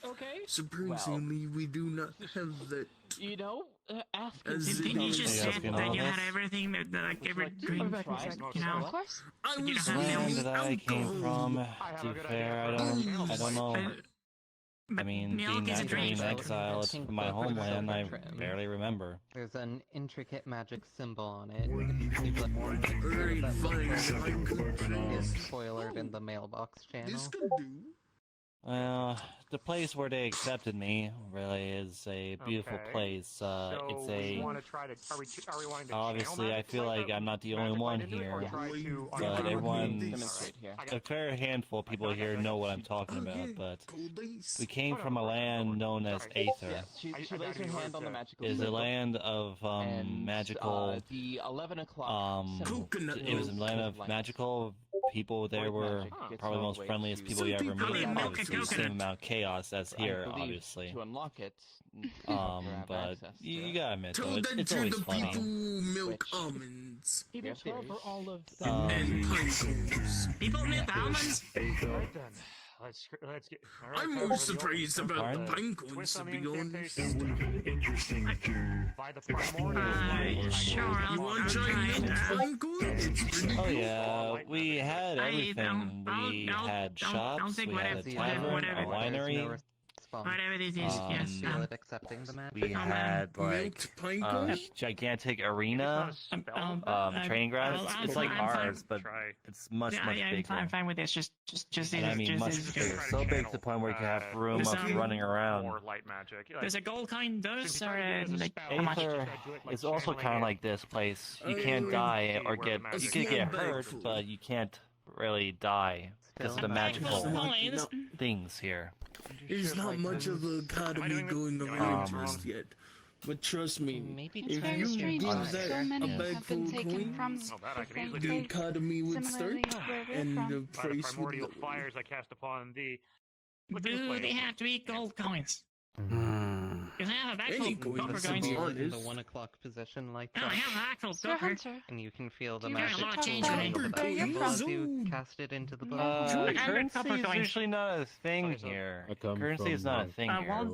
Okay. Surprisingly, we do not have that. You know, ask Didn't you just say that you had everything that like every green, you know? Of course. I You was don't have thinking That I came from, have to a be good fair, idea. I don't know. I mean, milk being is a drink. exiled from my homeland, I barely remember. There's an intricate magic symbol on it. Alright, fine. I could Is spoilered in the mailbox channel. This could do. Well, the place where they accepted me really is a beautiful Okay. place. So It's we a... want to try to. Are we wanting to? Obviously, channel I feel that like I'm not the only magic one light into it, here, or try to but unlock everyone, Demonstrate here. a fair handful of people here know what I'm talking about, but we came from a land known as Aether. Yes, she lays her hand on the magical It is a symbol. land of And, magical. the 11 o'clock symbol. It was a land of magical people. There were magic probably the most gets friendliest all people the you way ever to- meet. Milk Obviously, the same amount of chaos as I here, believe obviously. To unlock it, But you gotta admit, Tell though, that it's to always the funny. people who milk almonds. Even so, for all of and pineapples. People milk almonds? Right then. Let's get. All right, I'm time more for the surprised open- about the the pine twist cones, to on the be honest. It would have been interesting to By the primordial. Sure, You want to try try milk it. pine cones? It's pretty Oh good. yeah, we had I everything. We had don't shops, think we had a whatever- tavern, a winery. Whatever this is, yes. Feel it accepting the magic. We had like Milked pine a cones? gigantic arena, training grounds. It's like ours, but it's much bigger. I'm fine with this. Just And I mean much bigger. So big to the point where you can have room There's, of running around. More light magic. There's a gold coin dose, or like how much? Aether is also kind of like this place. You can't die or get. You can get hurt, but you can't really die because of the magical things here. There's not much of the economy going around just yet. But trust me, Maybe if very you strange give that so that many a bag have been full of taken coin, from I can easily the economy would start, similarly where we're and from. the By the price would primordial lower. fires I cast upon thee. Do they have to be gold coins? Hmm. Because I have a Any actual coin, copper to coins. be in honest. the 1 o'clock position like No, that. I have an actual Sir copper. Hunter, And you can feel the do you got wish a magic lot to talk changed about in it. where you're as from? you cast it into the book. I have a copper Currency is coins. usually not a thing here. Currency is not a thing here.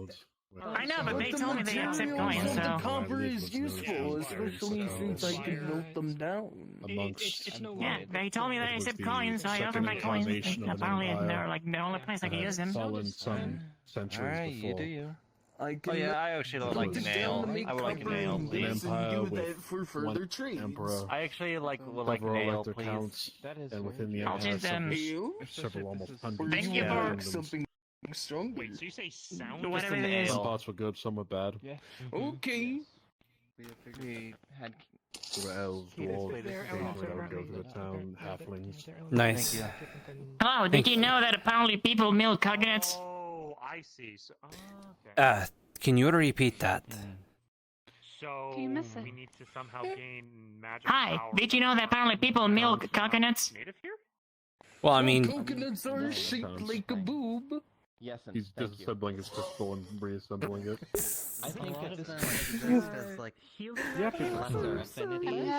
I know, but they told me they accept coins, The so. copper is useful, especially since I can melt them down. Yeah, they told me they accept coins, so I opened my coins. Apparently, they're like the only place I can use them. Alright, you do you. I can Oh yeah, I actually would like a nail. I would like a nail, please. do that for further trades. I actually would like a nail, please. That is I'll just, several almost thank you for something stronger. Wait, so you say sound? whatever it is. Some parts were good, some were bad. Yeah. Okay. We had There were elves, dwarves, go to the town, halflings. Nice. Hello, did you know that apparently people milk coconuts? Oh, I see. So, okay. Can you repeat that? So Do you miss it? we need to somehow gain magic Hi, power. did you know that apparently people milk coconuts? Native here? Well, I mean, Coconuts are shaped like a boob. Yes, and He's disassembling his pistol and reassembling it. I think at this point there's like lesser affinity.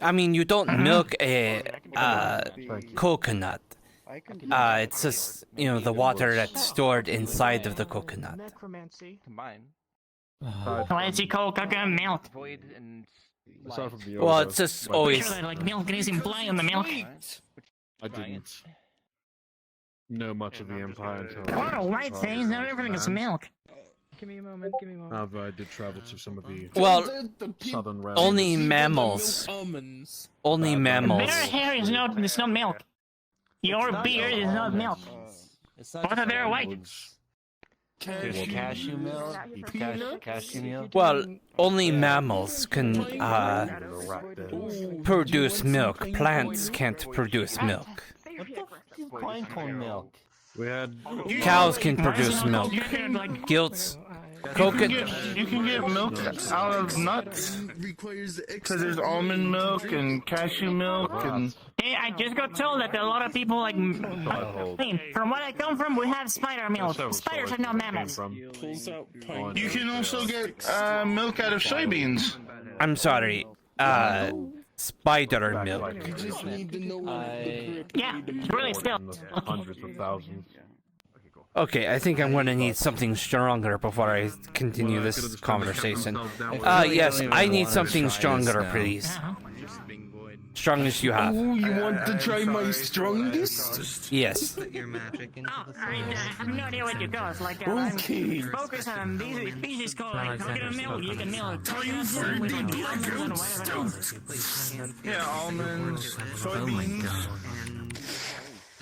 I mean, you don't milk a coconut. It's just, you know, the water that's stored inside of the coconut. Necromancy. Combine. Why is it called coconut milk? Void and Aside from the Well, odor, it's just like- always. Sure that like milk is implying on the milk. I didn't know much of the Empire until. Oh, right things, not everything is milk. Give me a moment, give me a moment. However, I did travel to some of the Well, southern realms. only mammals. Only mammals. Bear hair is not milk. Your beard is not milk. Both of them are white. cashew milk. Cashew milk. Well, only mammals can produce milk. Plants can't produce milk. What the f is pine cone milk? We had Cows can produce milk. Gilts, coconut. You can get milk out of nuts. Because there's almond milk and cashew milk and. Hey, I just got told that a lot of people like. From what I come from, we have spider milk. Spiders are not mammals. You can also get milk out of soybeans. I'm sorry. Spider milk. Yeah, really still. hundreds of thousands. Okay, I think I'm gonna need something stronger before I continue this conversation. Yes, I need something stronger, please. Strongest you have. Oh, you want to try my strongest? Yes. Your magic into the I have no idea what you go. It's like Okay. I'm focused on these species called like coconut milk. You can milk coconuts and we don't do almonds and whatever else. Yeah, almonds, soybeans.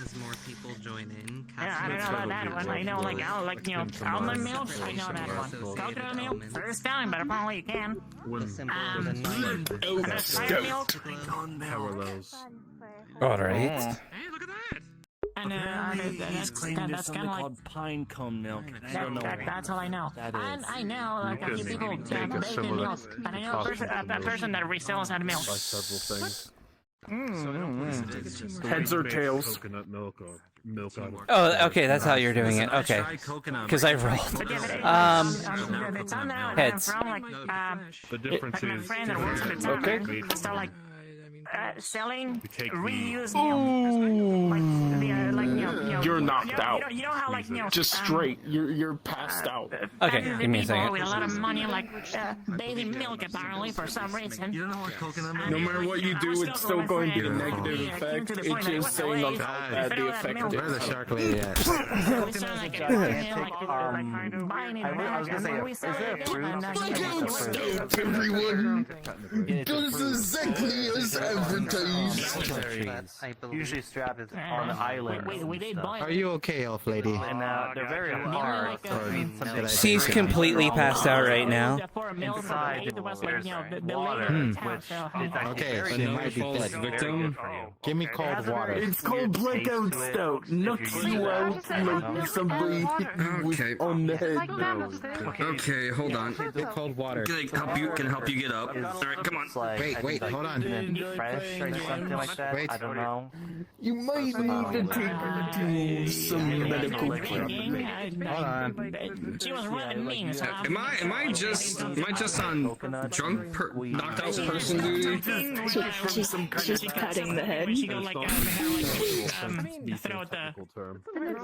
As more people join in, Yeah, I don't know about that one. I know like you know almond milk. I know that one. Coconut milk. First time, but apparently you can. Spider milk. Parallels. Alright. Hey, look at that! And that's kind of like pine cone milk. I don't know. that's all I know. And I know like a few people Make that a bake in similar milk. And I know a person that resells that milk. By several things. Heads or tails? Coconut milk or milk out of. Oh, okay, that's how you're doing it. Okay. Because I rolled. It's on there. Heads. From like The difference my is. friend that works at the town. Okay. So like selling take the- reused milk. Like you know, You're knocked out. You know how like Just straight. You're passed out. Okay, thousands of give me a people second. with a lot of money like bathing milk apparently for some reason. You don't know what coconut milk No matter what you do, it's still going to be a negative effect. It's just saying on how bad the effect is. Where's the shark lady at? I was gonna say, is there a fruit? Everyone does exactly as advertised. I usually strap it on the island. Are you okay, elf lady? And they're very hard. She's completely passed out right now. Inside there's water, which is actually Okay, very she might be delicious, dead. very good for you. Give me cold water. It's called blackout stout. Knocks you out like somebody hit you with on the head. Okay, hold on. Cold water. Can I help you get up? Alright, come on. Wait, hold on. Fresh or something like that. Wait. I don't know. You might need to take her to some medical care. Hold on. She was running me. Am I just on drunk knocked out person duty? She's patting the head.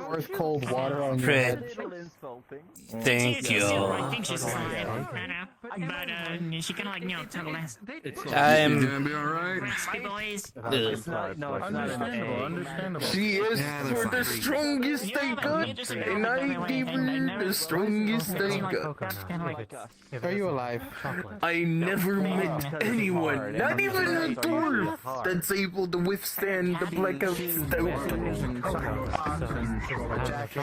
Where's cold water on your Fred. head? Thank you. I think she's alive. But she kind of like, took a last. I'm gonna be alright. Understandable. She is for the strongest they got, and I gave her the strongest they got. Are you alive? I never met anyone, not even a dwarf, that's able to withstand the blackout stout. Trying to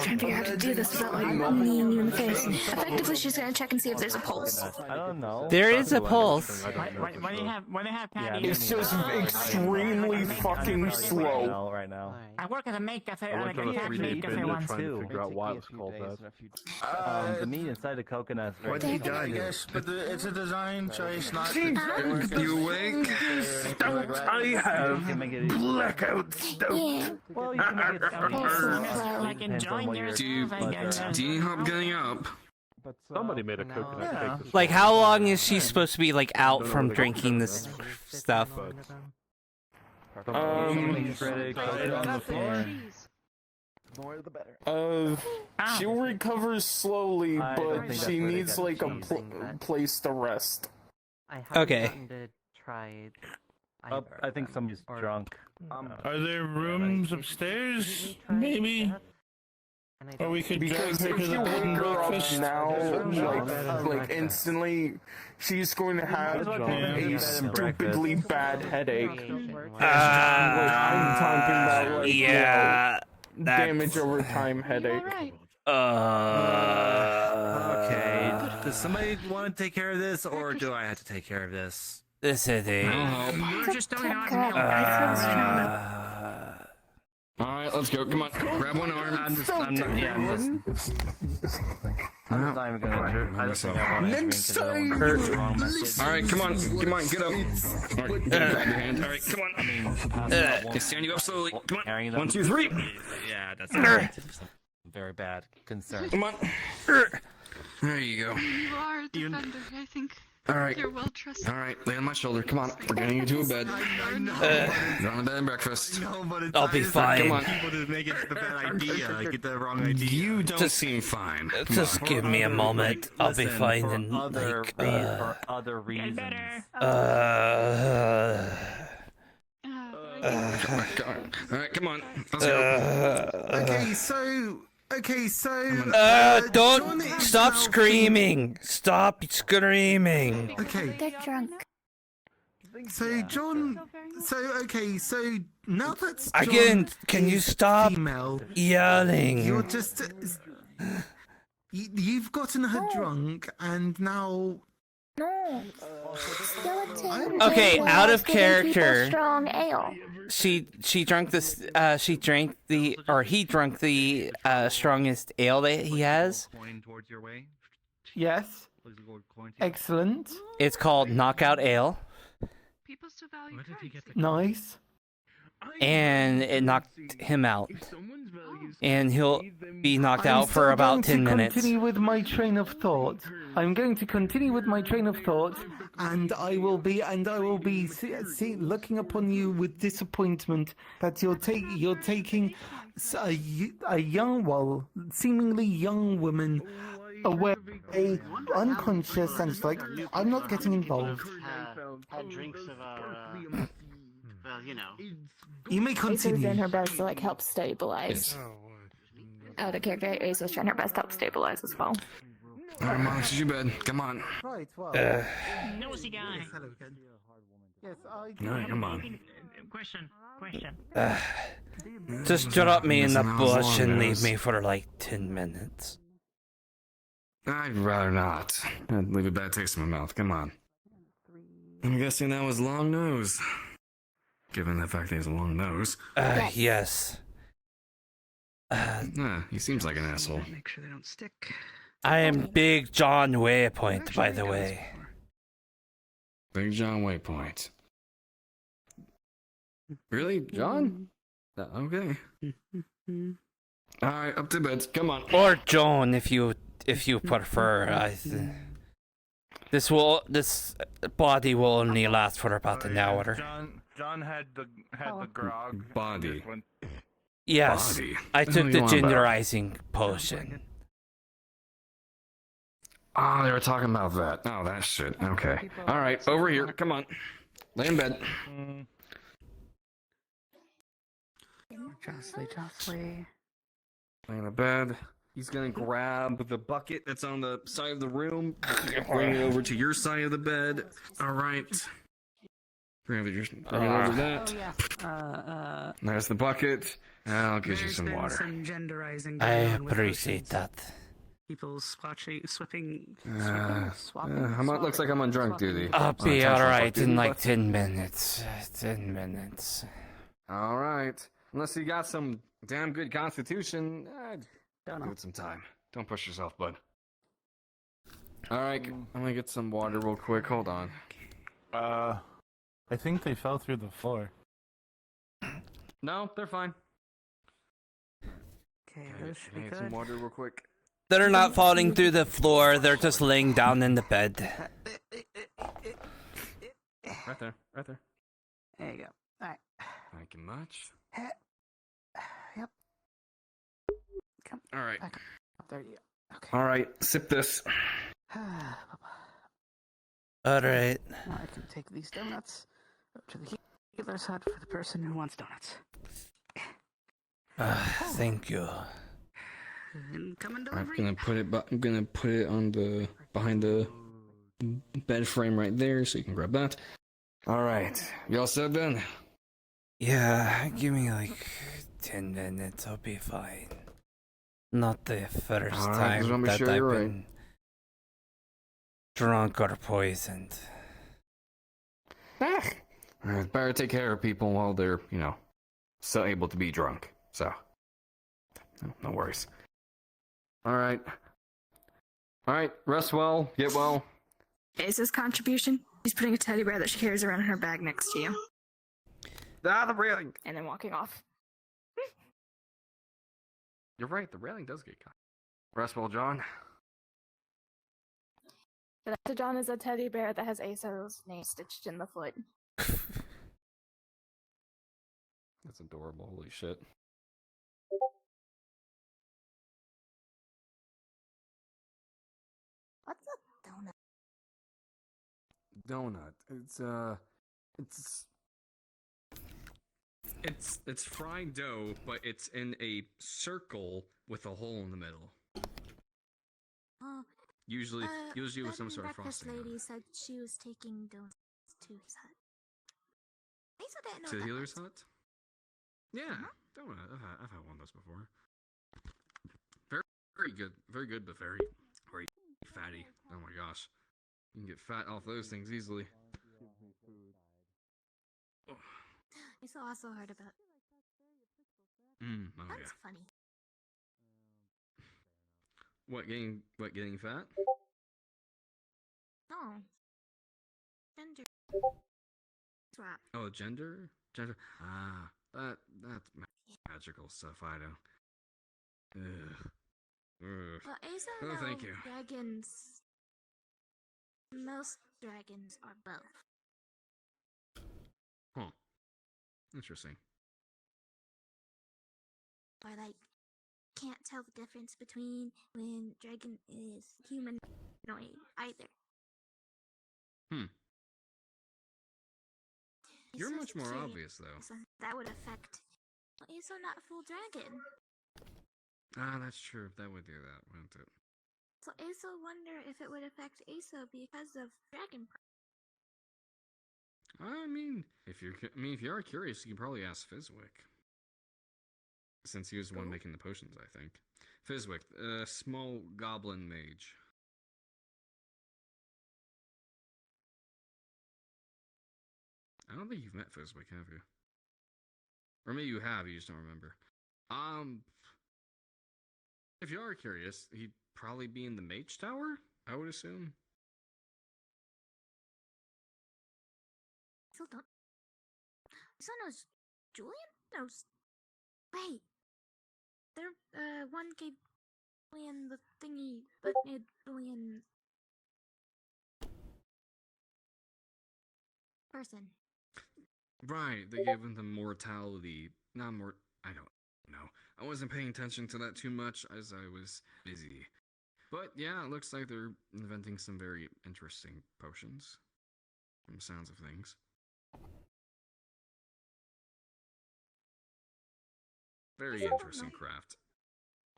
figure out how to do this without like kneeing you in the face. Effectively, she's gonna check and see if there's a pulse. I don't know. There is a pulse. What do you have, Patty? It's just extremely fucking slow. Right now. I work at a maid cafe. I work at a maid cafe once. Figure out why it's called that. The meat inside the coconut. What he done? Yes, but it's a design choice, not. You awake? Stout I have. Blackout stout. Well, you can make it Like enjoying yourself, I guess. Do you need help getting up? Somebody made a coconut cake. Like, how long is she supposed to be, like, out from drinking this stuff? More the better. She'll recover slowly, but she needs like a place to rest. Okay. I think somebody's drunk. Are there rooms upstairs? Maybe. Or we could Because if you wake her up now, like instantly, she's going to have a stupidly bad headache. I'm talking about like yeah, damage over time headache. Okay. Does somebody want to take care of this, or do I have to take care of this? This is it. You're just doing it. Alright, let's go. Come on. Grab one arm. I'm not even gonna drink. I don't think I want to drink because I don't want to give the wrong message. Alright, come on. Come on, get up. Alright, grab your hand. Alright, come on. Okay, stand you up slowly. Come on. 1, 2, 3. Yeah, that's very bad concern. Come on. There you go. You are a defender, I think. Alright. You're well trusted. Alright, lay on my shoulder. Come on. We're getting you to a bed. You're on a bed and breakfast. I'll be fine. Come on. People to make it the bad idea, get the wrong idea. You don't seem fine. Just give me a moment. I'll be fine in For like other reasons. Alright, come on. Let's go. Okay, so don't stop screaming. Stop screaming. Okay. They're drunk. So John, so now that's John Again, can you stop female, yelling? You're just you've gotten her drunk, and now No. Skeleton. Okay, out of character. Strong ale. She drank this. He drank the strongest ale that he has. Yes. Excellent. It's called Knockout Ale. Nice. And it knocked him out. And he'll be knocked out for about 10 minutes. Continue with my train of thought. I'm going to continue with my train of thought, and I will be looking upon you with disappointment that you're taking a young, seemingly young woman away, unconscious, and it's like, I'm not getting involved. Had drinks of well, you know. You may Ace was continue. in her best to like help stabilize. Out of character, Ace was trying her best to help stabilize as well. Alright, Mom, she's your bed. Come on. Right, well. Nosy guy. Yes, I. Alright, come on. Question. Just drop me in the Listen, I was bush and long leave nose. me for like 10 minutes. I'd rather not. I'd leave a bad taste in my mouth. Come on. I'm guessing that was long nose. Given the fact that he has a long nose. Yes. He seems like an asshole. Make sure they don't stick. I am Big John Waypoint, by the way. Big John Waypoint. Really, John? Okay. Alright, up to bed. Come on. Or Joan, if you prefer. This body will only last for about an hour. John had the grog. Body. Yes, Body. I What the took hell the you on about? gingerizing potion. Oh, they were talking about that. Oh, that shit. Okay. Alright, over here. Come on. Lay in bed. Jostly. Lay in the bed. He's gonna grab the bucket that's on the side of the room, bring it over to your side of the bed. Alright. Bring it over that. There's the bucket. I'll get you some water. Some genderizing. I going on with appreciate that. People swapping. Looks like I'm on drunk duty. I'll be On alright duty, in like but- 10 minutes. 10 minutes. Alright. Unless you got some damn good constitution, give it some time. Don't push yourself, bud. Alright, I'm gonna get some water real quick. Hold on. I think they fell through the floor. No, they're fine. Okay, I need some water real quick. They're not falling through the floor, they're just laying down in the bed. Right there, right there. There you go. Alright. Thank you much. Yep. Come. Alright. Back up. There you go. Okay. Alright, sip this. Alright. Now I can take these donuts up to the healer's hut for the person who wants donuts. Thank you. Incoming I'm delivery. gonna put it on the behind the bed frame right there, so you can grab that. All right, you all set then? Yeah, give me like 10 minutes, I'll be fine. Not the first All right, time just wanna be that sure I've you're right. been drunk or poisoned. It's better to take care of people while they're, still able to be drunk. So, no worries. All right, rest well, get well. Ace's contribution? She's putting a teddy bear that she carries around in her bag next to you. The railing. And then walking off. You're right, the railing does get caught. Rest well, John. The next to John is a teddy bear that has Ace's name stitched in the foot. That's adorable, holy shit. What's a donut? Donut. It's fried dough, but it's in a circle with a hole in the middle. Usually with some sort of frosting. Breakfast lady said she was taking donuts to his hut. Lisa didn't know To the that healer's was- hut? Yeah, donut. I've had one of those before. Very good, but very fatty. Oh my gosh, you can get fat off those things easily. I also heard about. Oh That's yeah. funny. What getting fat? No. Gender swap. Oh, gender. That's magical stuff. I don't. Ugh. Well, Asa Oh, thank you. dragons. Most dragons are both. Huh. Interesting. Or can't tell the difference between when dragon is humanoid either. You're Asa's much more curious, obvious though. so that would affect. Well, Asa not full dragon. That's true. That would do that, wouldn't it? So Asa wonder if it would affect Asa because of dragon. I mean, if you are curious, you can probably ask Fizwick, since he was the one making the potions. I think Fizwick, small goblin mage. I don't think you've met Fizwick, have you? Or maybe you have, you just don't remember. If you are curious, he'd probably be in the Mage Tower, I would assume. Still don't. Son knows Julian knows. Wait. There, one gave Julian the thingy, but made Julian person. Right, they gave him the mortality. Not more. I don't know. I wasn't paying attention to that too much as I was busy. But yeah, it looks like they're inventing some very interesting potions. From the sounds of things. Very interesting craft.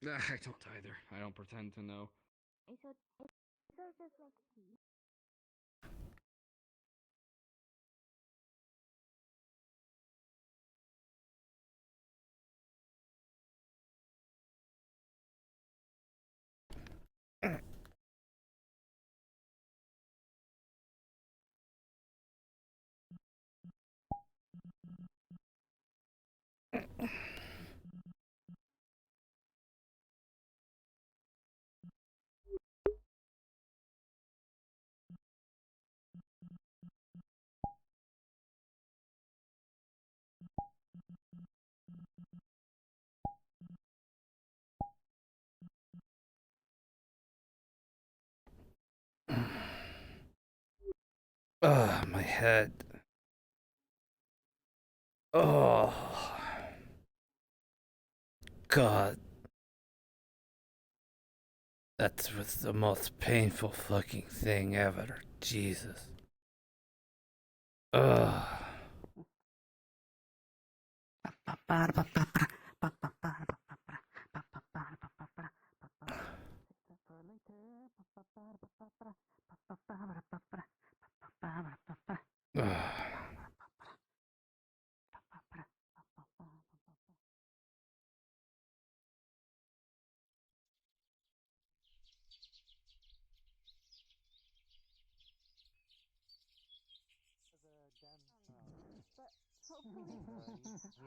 I don't either. I don't pretend to know. Ugh, my head. Oh. God. That was the most painful fucking thing ever. Jesus. Ugh.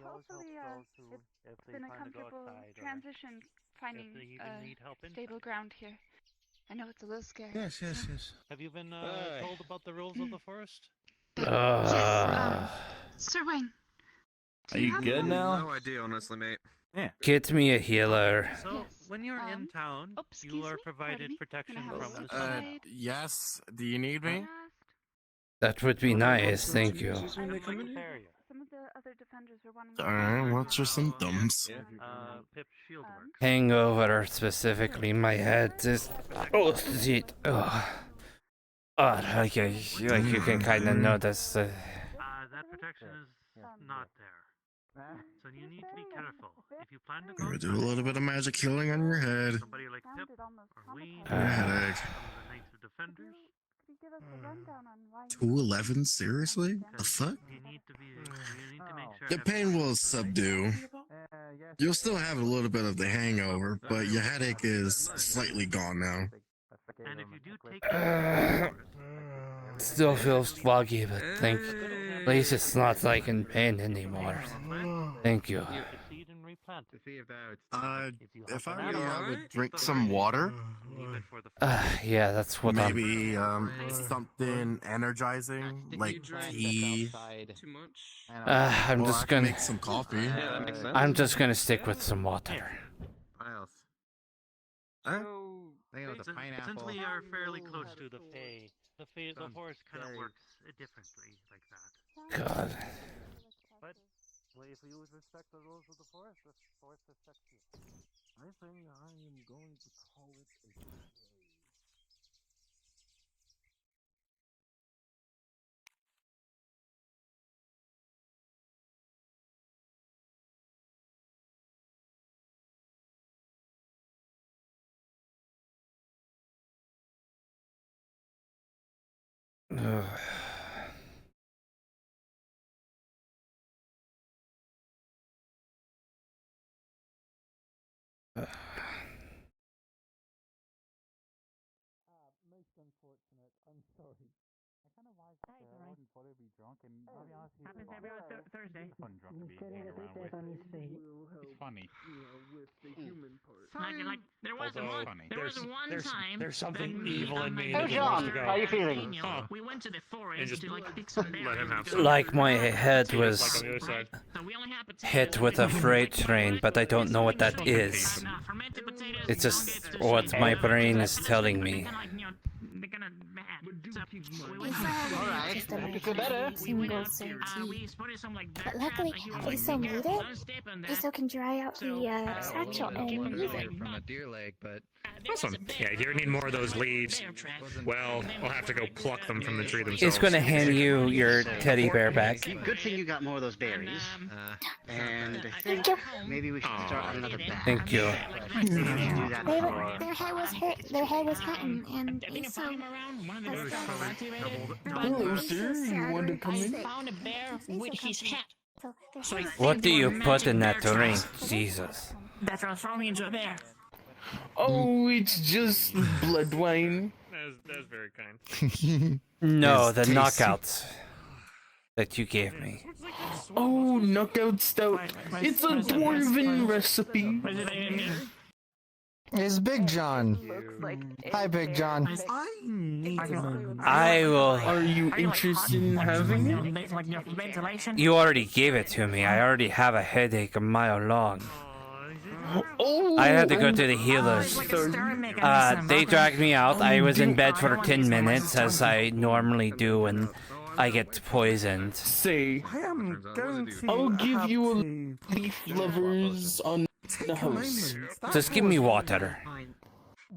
Hopefully, it's been a comfortable transition finding stable ground here. I know it's a little scary. Yes. Have you been told about the rules of the forest? Yes, Sir Wayne. Are you good now? No idea, honestly, mate. Yeah. Get me a healer. So, when you're in town, you are provided protection from the sun. Yes. Do you need me? That would be nice, thank you. Some of the other defenders are wanting to Alright, what's your symptoms? Pip's shield works. Hangover, specifically my head is... Oh, shit. Oh. Like you can kind of notice... That protection is not there. So you need to be careful. If you plan to go Do a little bit of magic healing on your head. somebody like Pip or Wayne, Your headache. some of the Knights of Defenders, 211? Seriously? The fuck? you need to make sure The pain will subdue. You'll still have a little bit of the hangover, but your headache is slightly gone now. and if you do take Still feels foggy, but at least it's not like in pain anymore. Thank you. If I were you, I would drink some water. Yeah, that's what Maybe something energizing, like tea. I'm Or just I can gonna make some coffee. Yeah, that makes sense. I'm just gonna stick with some water. Since we are fairly close to the Fae, the forest kind of works differently like that. God. But if you would respect the rules of the forest respects you. I think I am going to call it a Ugh. Most unfortunate. I'm sorry. I kind of like I wouldn't want to be drunk, and I'll be honest, Happens every other Thursday. It's fun drunk to be hanging around with. It's funny. Like, there was one time. There's something that me evil in and me my that brother wants to go. How you feeling? We went to the forest just to like pick some berries. let him have Like my head was So we only had potatoes. hit with a freight train, but I don't know what that is. It's just what my brain is telling me. Alright, but luckily, Aso made it. Aso can dry out the satchel and use it. From a deer leg, but Awesome. Yeah, you need more of those leaves. Well, I'll have to go pluck them from the tree themselves. He's gonna hand you your teddy bear back. Good thing you got more of those berries. And I think maybe we should start on another batch. Thank you. Their hair was hurt. Their hair was hurting, and Aso. Hello, sir. You want to come in? Found a bear with his hat. What do you put in that drink? Jesus. That transformed me into a bear. Oh, it's just blood wine. That was very kind. No, the knockouts that you gave me. Oh, knockout stout. It's a dwarven recipe. It's Big John. Hi, Big John. I will. Are you interested in having it? You already gave it to me. I already have a headache a mile long. Oh, I had to go to the healers. They dragged me out. I was in bed for 10 minutes, as I normally do when I get poisoned. Say, I'll give you a leaf lovers on the house. Just give me water.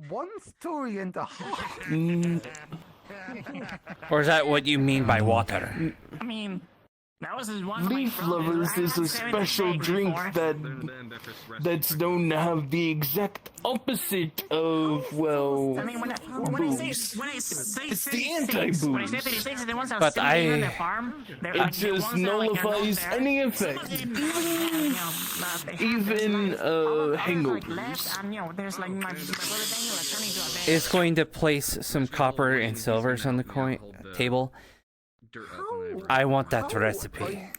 One story and a half. Or is that what you mean by water? I mean, that was his one. Leaf lovers is a special drink that's known to have the exact opposite of, well, I mean, when I say it's the anti-booze. But it just nullifies any effect, even hangovers. It's going to place some copper and silvers on the table. I want that recipe.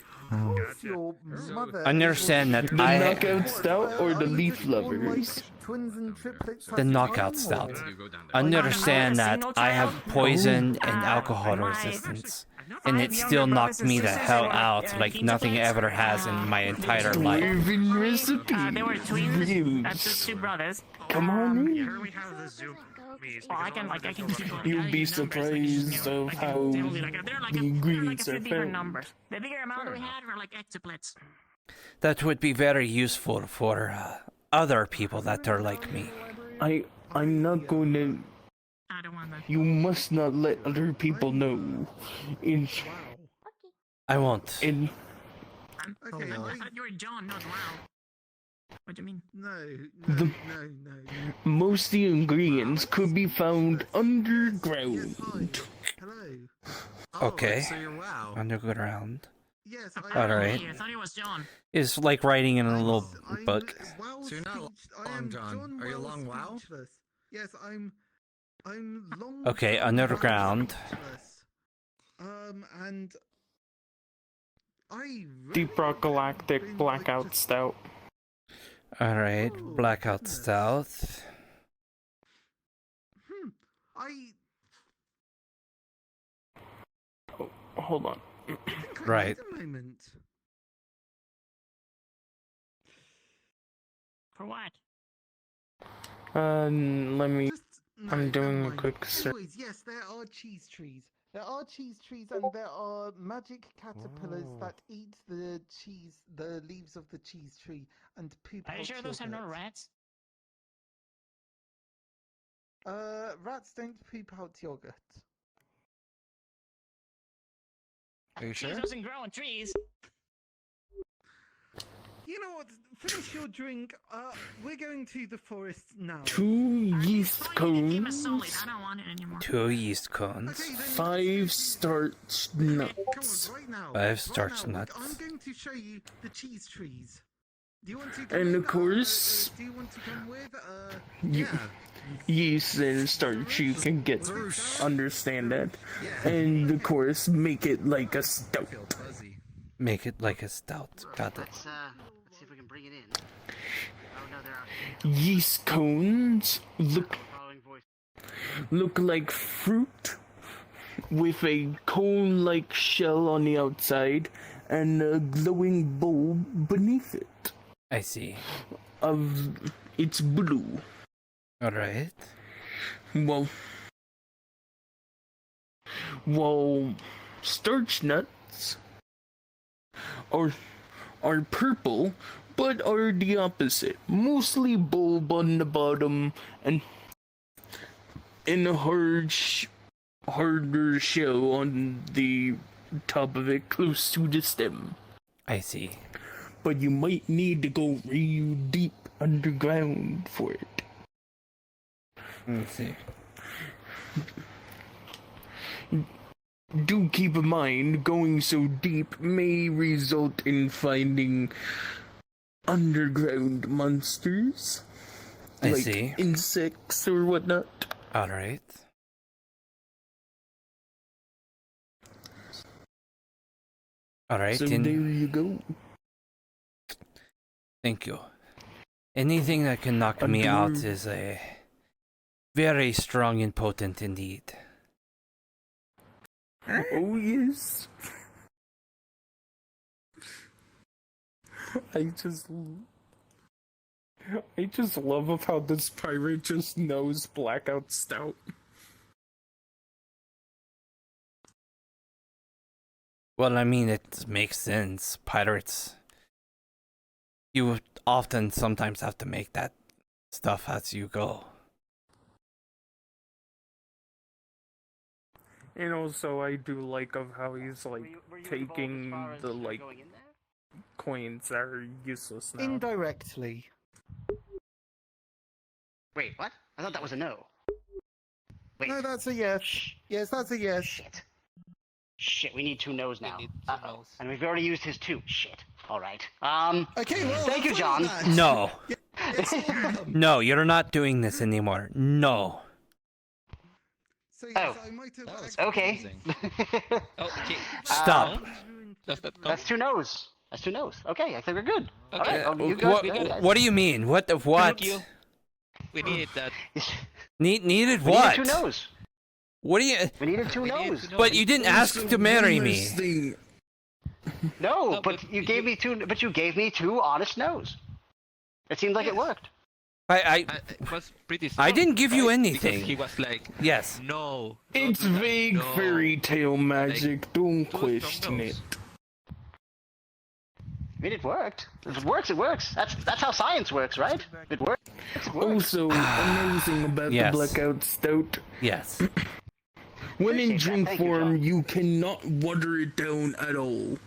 Understand that the knockout stout or the leaf lovers? The knockout stout. Understand that I have poison and alcohol resistance, and it still knocked me the hell out like nothing ever has in my entire life. Dwarven recipe. They were twins. That's two brothers. Come on in. Here we have the Zoom. I can. You'll be surprised of how the ingredients are bigger found. numbers. The bigger amount we had were like octuplets. That would be very useful for other people that are like me. I'm not going to. I don't want that. You must not let other people know. I won't. I thought you were John, not Wow. What do you mean? No. Most of the ingredients could be found underground. Okay. So you're Wow. Underground. Yes, Alright. I thought he was John. It's like writing in a little book. So you're not long John. Are you long Wow? Yes, I'm long. Okay, underground. And I Deep Rock Galactic Blackout Stout. Alright, blackout stout. Oh, hold on. Right. For what? Let me. I'm doing a quick search. Anyways, yes, there are cheese trees. There are cheese trees, and there are magic caterpillars that eat the leaves of the cheese tree, and poop Are you out sure those have no rats? Rats don't poop out yogurt. Are you sure? Trees doesn't grow on trees. You know what? Finish your drink. We're going to the forest now. 2 yeast cones. I don't want it anymore. 2 yeast cones. 5 starch nuts. Right now. 5 starch nuts. I'm going to show you the cheese trees. And of course, yeast and starch, you can understand that. And of course, make it like a stout. Make it like a stout. Got it. Let's see if we can bring it in. Oh no, there are Yeast cones look like fruit with a cone-like shell on the outside and a glowing bulb beneath it. I see. It's blue. Alright. Well, starch nuts are purple, but are the opposite. Mostly bulb on the bottom and a harder shell on the top of it, close to the stem. I see. But you might need to go real deep underground for it. Let's see. Do keep in mind, going so deep may result in finding underground monsters. I like see. Insects or whatnot. Alright. Alright, So there you go. Thank you. Anything that can knock me out is a very strong and potent indeed. Oh yes. I just love of how this pirate just knows Blackout Stout. Well, I mean, it makes sense. Pirates, you often sometimes have to make that stuff as you go. And also, I do like of how he's like taking the like coins that are useless now. Indirectly. Wait, what? I thought that was a no. Wait. No, that's a yes. Yes, that's a yes. Shit, we need 2 no's now. Uh-oh. And we've already used his 2. Shit. Alright. Okay, well, thank you, John. No. No, you're not doing this anymore. No. So, yes, I might have okay. Stop. That's 2 no's. That's 2 no's. Okay, I think we're good. Okay. Alright, you guys, What do you mean? What? We needed that. Needed we what? needed 2 no's. What do you? We needed 2 no's. But you didn't ask to marry me. No, but you gave me 2. But you gave me 2 honest no's. It seemed like it worked. I was pretty I didn't give you anything. Because he was like, yes. No. It's vague fairy tale magic. Don't question it. I mean, it worked. If it works, it works. That's how science works, right? It works. Also, amazing about Yes. the Blackout Stout. Yes. When in Appreciate that. drink Thank you, form, you cannot water it down at all.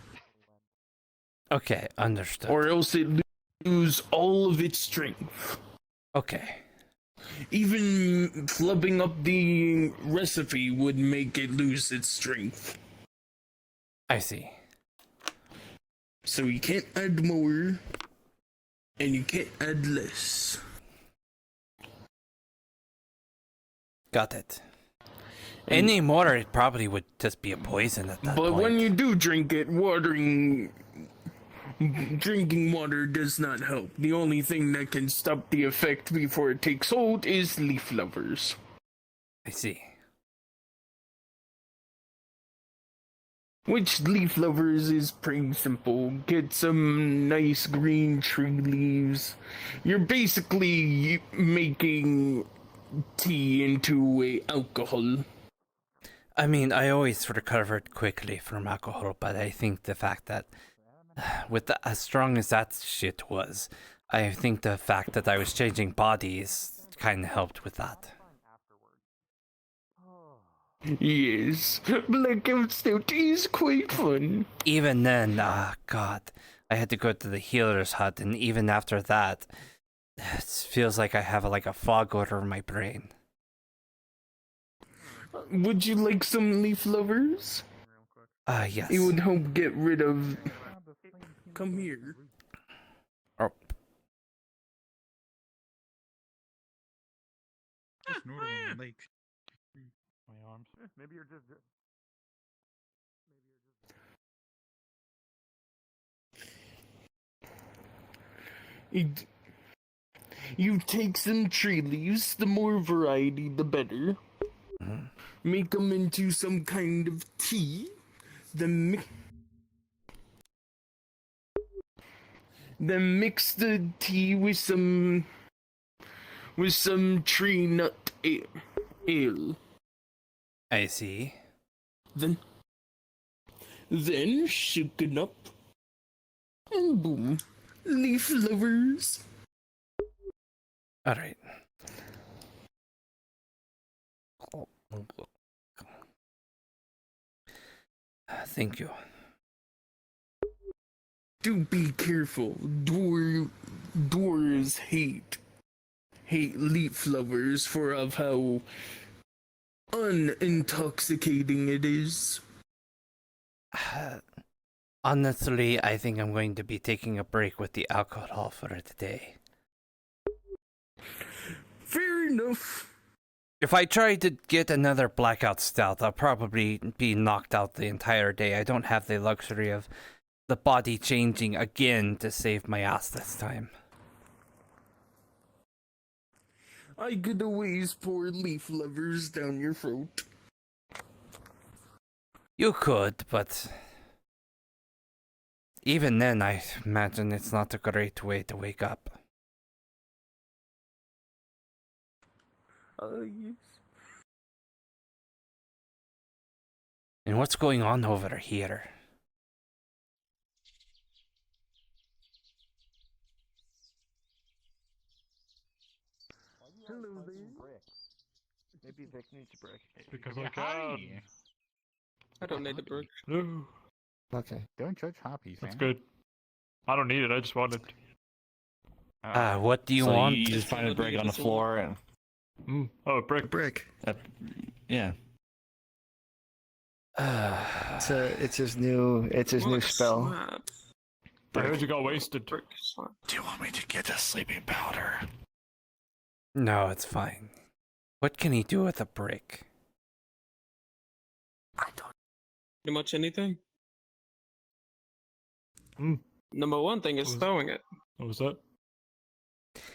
Okay, understood. Or else it loses all of its strength. Okay. Even flubbing up the recipe would make it lose its strength. I see. So you can't add more, and you can't add less. Got it. Any more, it probably would just be a poison at that But point. when you do drink it, drinking water does not help. The only thing that can stop the effect before it takes hold is leaf lovers. I see. Which leaf lovers is pretty simple. Get some nice green tree leaves. You're basically making tea into a alcohol. I mean, I always recovered quickly from alcohol, but I think the fact that, as strong as that shit was, I think the fact that I was changing bodies kind of helped with that. Yes, Blackout Stout is quite fun. Even then, God, I had to go to the healer's hut, and even after that, it feels like I have a fog over my brain. Would you like some leaf lovers? Yes. It would help get rid of... Come here. Oh, Just normal on the lake. My arms. Maybe you're just. You take some tree leaves, the more variety the better. Make them into some kind of tea. Then mix the tea with some tree nut ale. I see. Then shake it up, and boom, leaf lovers. All right. Thank you. Do be careful. Dwarves hate leaf lovers for of how unintoxicating it is. Honestly, I think I'm going to be taking a break with the alcohol for today. Fair enough. If I try to get another blackout stout, I'll probably be knocked out the entire day. I don't have the luxury of the body changing again to save my ass this time. I could always pour leaf lovers down your throat. You could, but even then, I imagine it's not a great way to wake up. Yes. And what's going on over here? Hello there. Maybe Vic needs a break. Because I can. I don't need a break. No. Okay, don't judge hobbies. That's good. I don't need it, I just want it. What do you so want? You just find a brick on the floor and... Oh, a brick. Yeah. It's his new spell. I heard you got wasted. Do you want me to get a sleeping powder? No, it's fine. What can he do with a brick? Pretty much anything. Number one thing is throwing it. What was that?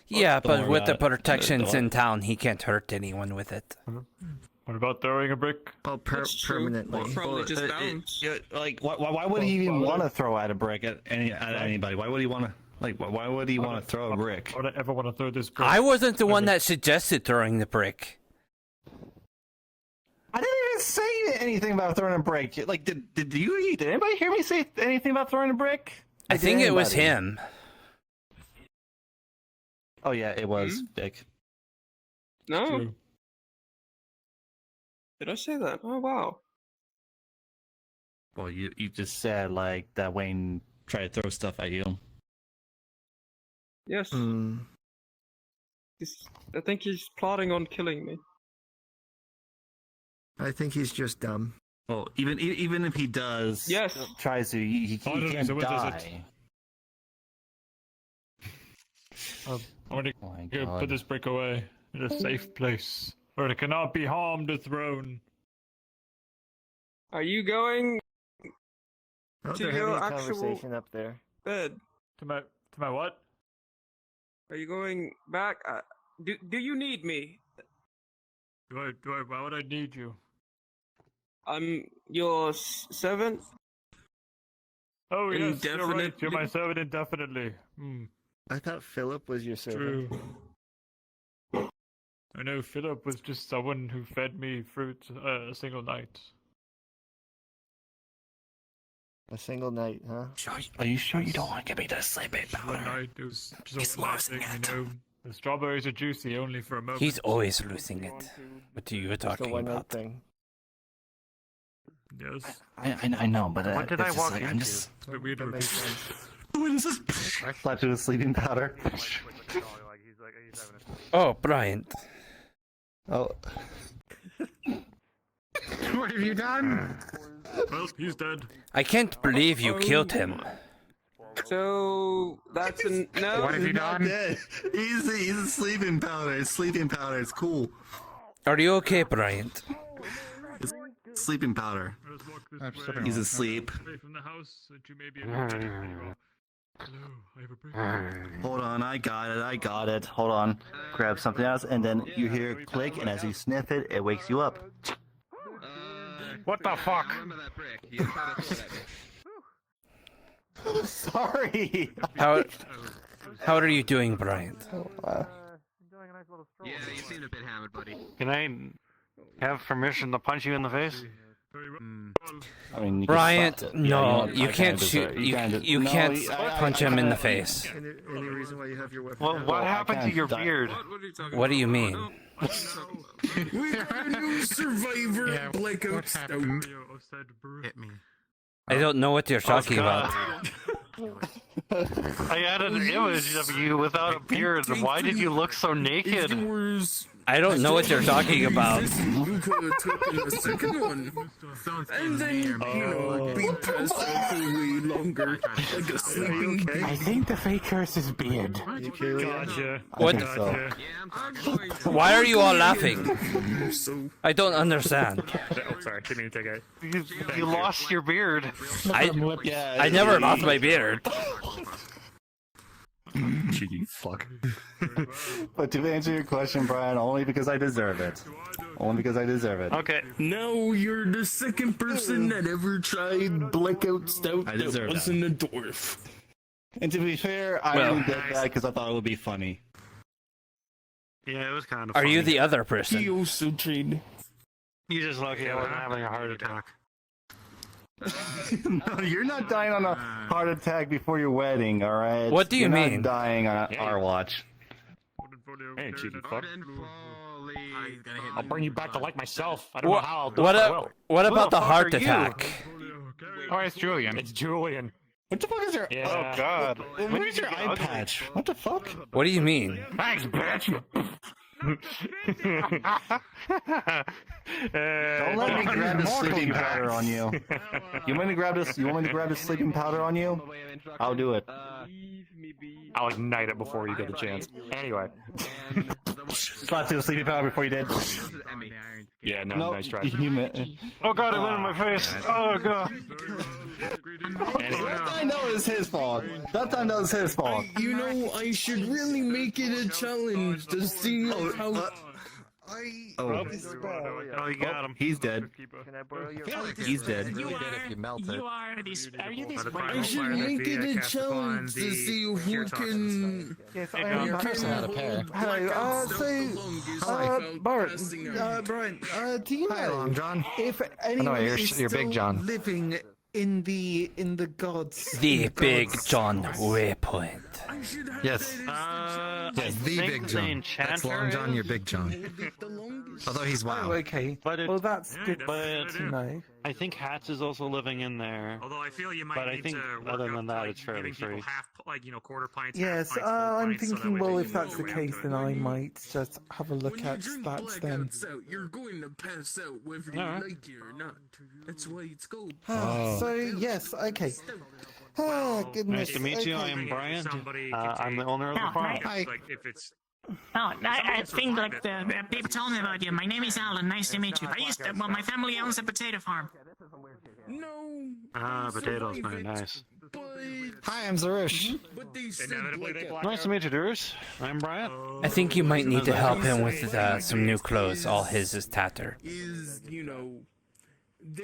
Yeah, but with the protections in town, he can't hurt anyone with it. What about throwing a brick? Oh, permanently. Probably just bounce. Like, why would he even want to throw at a brick at anybody? Why would he want to? Like, why would he want to throw a brick? Why would I ever want to throw this brick? I wasn't the one that suggested throwing the brick. I didn't even say anything about throwing a brick. Like, did anybody hear me say anything about throwing a brick? I think it was him. Oh yeah, it was Dick. No. True. Did I say that? Oh wow. Well, you just said like that Wayne tried to throw stuff at you. Yes. I think he's plotting on killing me. I think he's just dumb. Well, even if he does, tries to, he can't die. I want to put this brick away in a safe place where it cannot be harmed or thrown. Are you going to your actual conversation up there? Bed? To my what? Are you going back? Do you need me? Why would I need you? I'm your servant. Oh yes, you're right. You're my servant indefinitely. I thought Philip was your servant. True. I know Philip was just someone who fed me fruit a single night. A single night, huh? Are you sure you don't want to give me the sleeping powder? One night, it was just one thing, you know. The strawberries are juicy only for a moment. He's always losing it. What are you talking about? Thing. Yes. I know, but what did I walk into? I'm just. It's a bit weird. What is this? Slapped with a sleeping powder. Oh, Bryant. Oh. What have you done? Well, he's dead. I can't believe you killed him. So that's no. What have you done? He's a sleeping powder. Sleeping powder is cool. Are you okay, Bryant? Sleeping powder. He's asleep. Hold on, I got it. Hold on. Grab something else, and then you hear a click, and as you sniff it, it wakes you up. What the fuck? Sorry. How are you doing, Bryant? Yeah, you seem a bit hammered, buddy. Can I have permission to punch you in the face? I mean, you Bryant, can no, yeah, you can't shoot. You can't punch him in the face. Any reason why you have your weapon? Well, what happened to your beard? What do you mean? We got a new survivor, Blackout Stout. Hit me. I don't know what you're talking about. I added an image of you without a beard. Why did you look so naked? I don't know what you're talking about. You could have taken the second one. And then, you know, be passed out for way longer. Like a sleeping pig. I think the fake curse is beard. Gotcha. What? So. Why are you all laughing? I don't understand. Oh, sorry, didn't mean to take it. You lost your beard. I never lost my beard. Cheeky fuck. But to answer your question, Brian, only because I deserve it. Only because I deserve it. Okay. Now you're the second person that ever tried Blackout Stout that wasn't a dwarf. And to be fair, I only did that because I thought it would be funny. Yeah, it was kind of Are funny. you the other person? He also tried. You just lucky I wasn't having a heart attack. No, you're not dying on a heart attack before your wedding, alright? What do you mean? You're not dying on our watch. Hey, cheeky fuck. I'll bring you back to like myself. I don't know how I'll do What, it, but I will. what about the heart are you? attack? Oh, it's Julian. It's Julian. What the fuck is your... Yeah. Oh, God. Where's your eye patch? What the fuck? What do you mean? Thanks, bitch. Don't let me grab the sleeping powder on you. You want me to grab this? You want me to grab the sleeping powder on you? I'll do it. I'll ignite it before you get the chance. Anyway. Slap to the sleeping powder before you did. Yeah, no, Nope. nice try. Oh god, it went in my face. Oh god. That time that was his fault. That time that was his fault. You know, I should really make it a challenge to see how... Oh, you got him. He's dead. He's dead. You are these. Are you these? I should make it a challenge to see who can... Yes, I am Hello, Brian, do you know Long John. if anyone you're is Big still John. living in the gods? The Big John Waypoint. Yes. Yes, the Big John. That's Long John, you're Big John. Although he's WoW. Oh, okay. But Well, that's good but to know. I think Hats is also living in there. Although I feel you might But I need think to work other out, than that, like, it's fairly giving people free. half, like, you know, quarter pints. Yes, half pints, full I'm pints, so that thinking, way well, they if can that's the go case, out. then I might just have a look When you at drink stats then. Blackout Stout, you're going to pass out whether you like it or not. That's why it's called... So, yes, okay. Oh, goodness. Nice to meet you. I okay. am Brian. Somebody I'm the owner of the Oh, farm. right. Like, if it's... Oh, I think like the people told me about you. My name is Alan. Nice to meet you. Well, my family owns a potato farm. No. Potatoes, very nice. Hi, I'm Zarush. But they said Inevitably, they black Nice to meet you, Durs. I'm Brian. I think you might need to help him with some new clothes. All his is tattered. is, you know...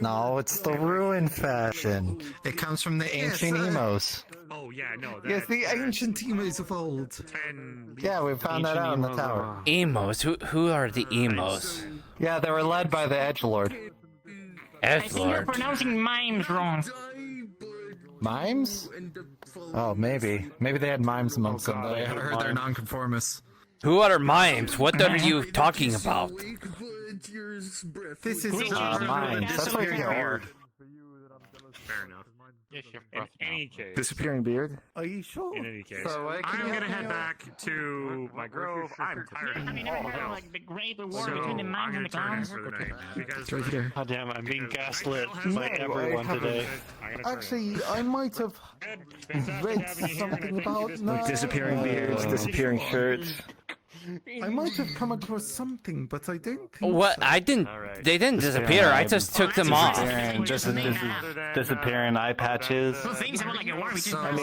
No, it's the ruin fashion. It comes from the ancient emos. Oh, yeah, no. Yes, the ancient emos of old. 10... Yeah, we found that out in the tower. Emos? Who are the emos? Yeah, they were led by the Edgelord. I think you're Edgelord. pronouncing mimes wrong. Mimes? Oh, maybe. Maybe they had mimes amongst them. God, I heard they're nonconformists. Who are mimes? What are you talking about? This is mimes. That's what you get ordered. Fair enough. In any case... Disappearing beard? Are you sure? In any case, So, I'm gonna head back to my grove. I'm tired Have you of never all heard of hell. like the great war So between the I'm mimes and gonna the turn in clowns? for the night because Right here. God damn, I'm being gaslit by No, everyone I haven't. today. Actually, I might have read something about... No, Disappearing beards, disappearing shirts. I might have come across something, but I don't think What? so. I didn't. They didn't disappear. I just took them off. Disappearing eye patches.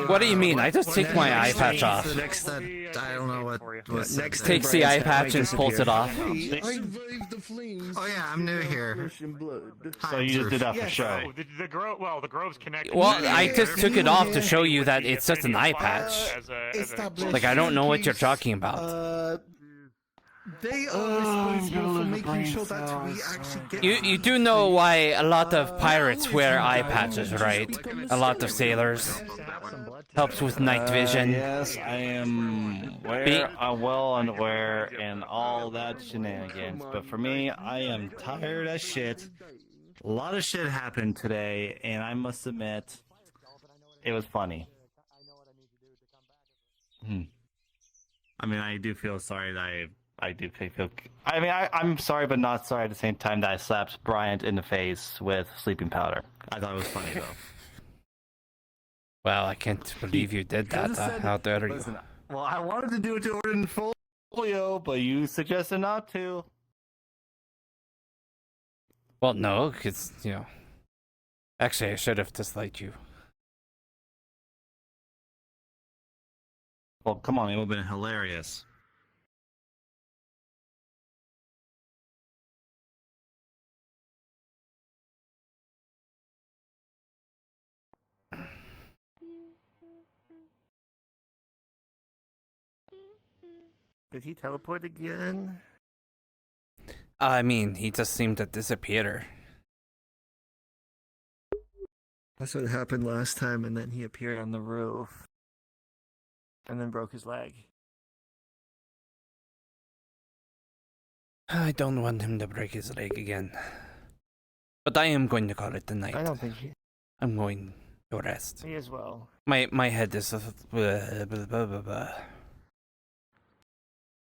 What do you mean? I just take my eye patch off. Next that I don't know what was Next takes the eye patch and pulls it off. Oh yeah, I'm new here. So you just did that for show. Oh, the grove's connected. Well, I just took it off to show you that it's just an eye patch. Like, I don't know what you're talking about. They are responsible for making sure that we actually get... You do know why a lot of pirates wear eye patches, right? A lot of sailors. Helps with night vision. Yes, I am well unaware and all that shenanigans. But for me, I am tired as shit. A lot of shit happened today, and I must admit, it was funny. I mean, I do feel sorry that I do feel. I mean, I'm sorry, but not sorry at the same time that I slapped Bryant in the face with sleeping powder. I thought it was funny, though. Well, I can't believe you did that. How dare you? Listen, well, I wanted to do it to Order Folio, but you suggested not to. Well, no, because, you know... Actually, I should have disliked you. Well, come on, it would have been hilarious. Did he teleport again? I mean, he just seemed to disappear. That's what happened last time, and then he appeared on the roof. And then broke his leg. I don't want him to break his leg again. But I am going to call it a night. I don't think he... I'm going to rest. Me as well. My head is... blah, blah, blah, blah.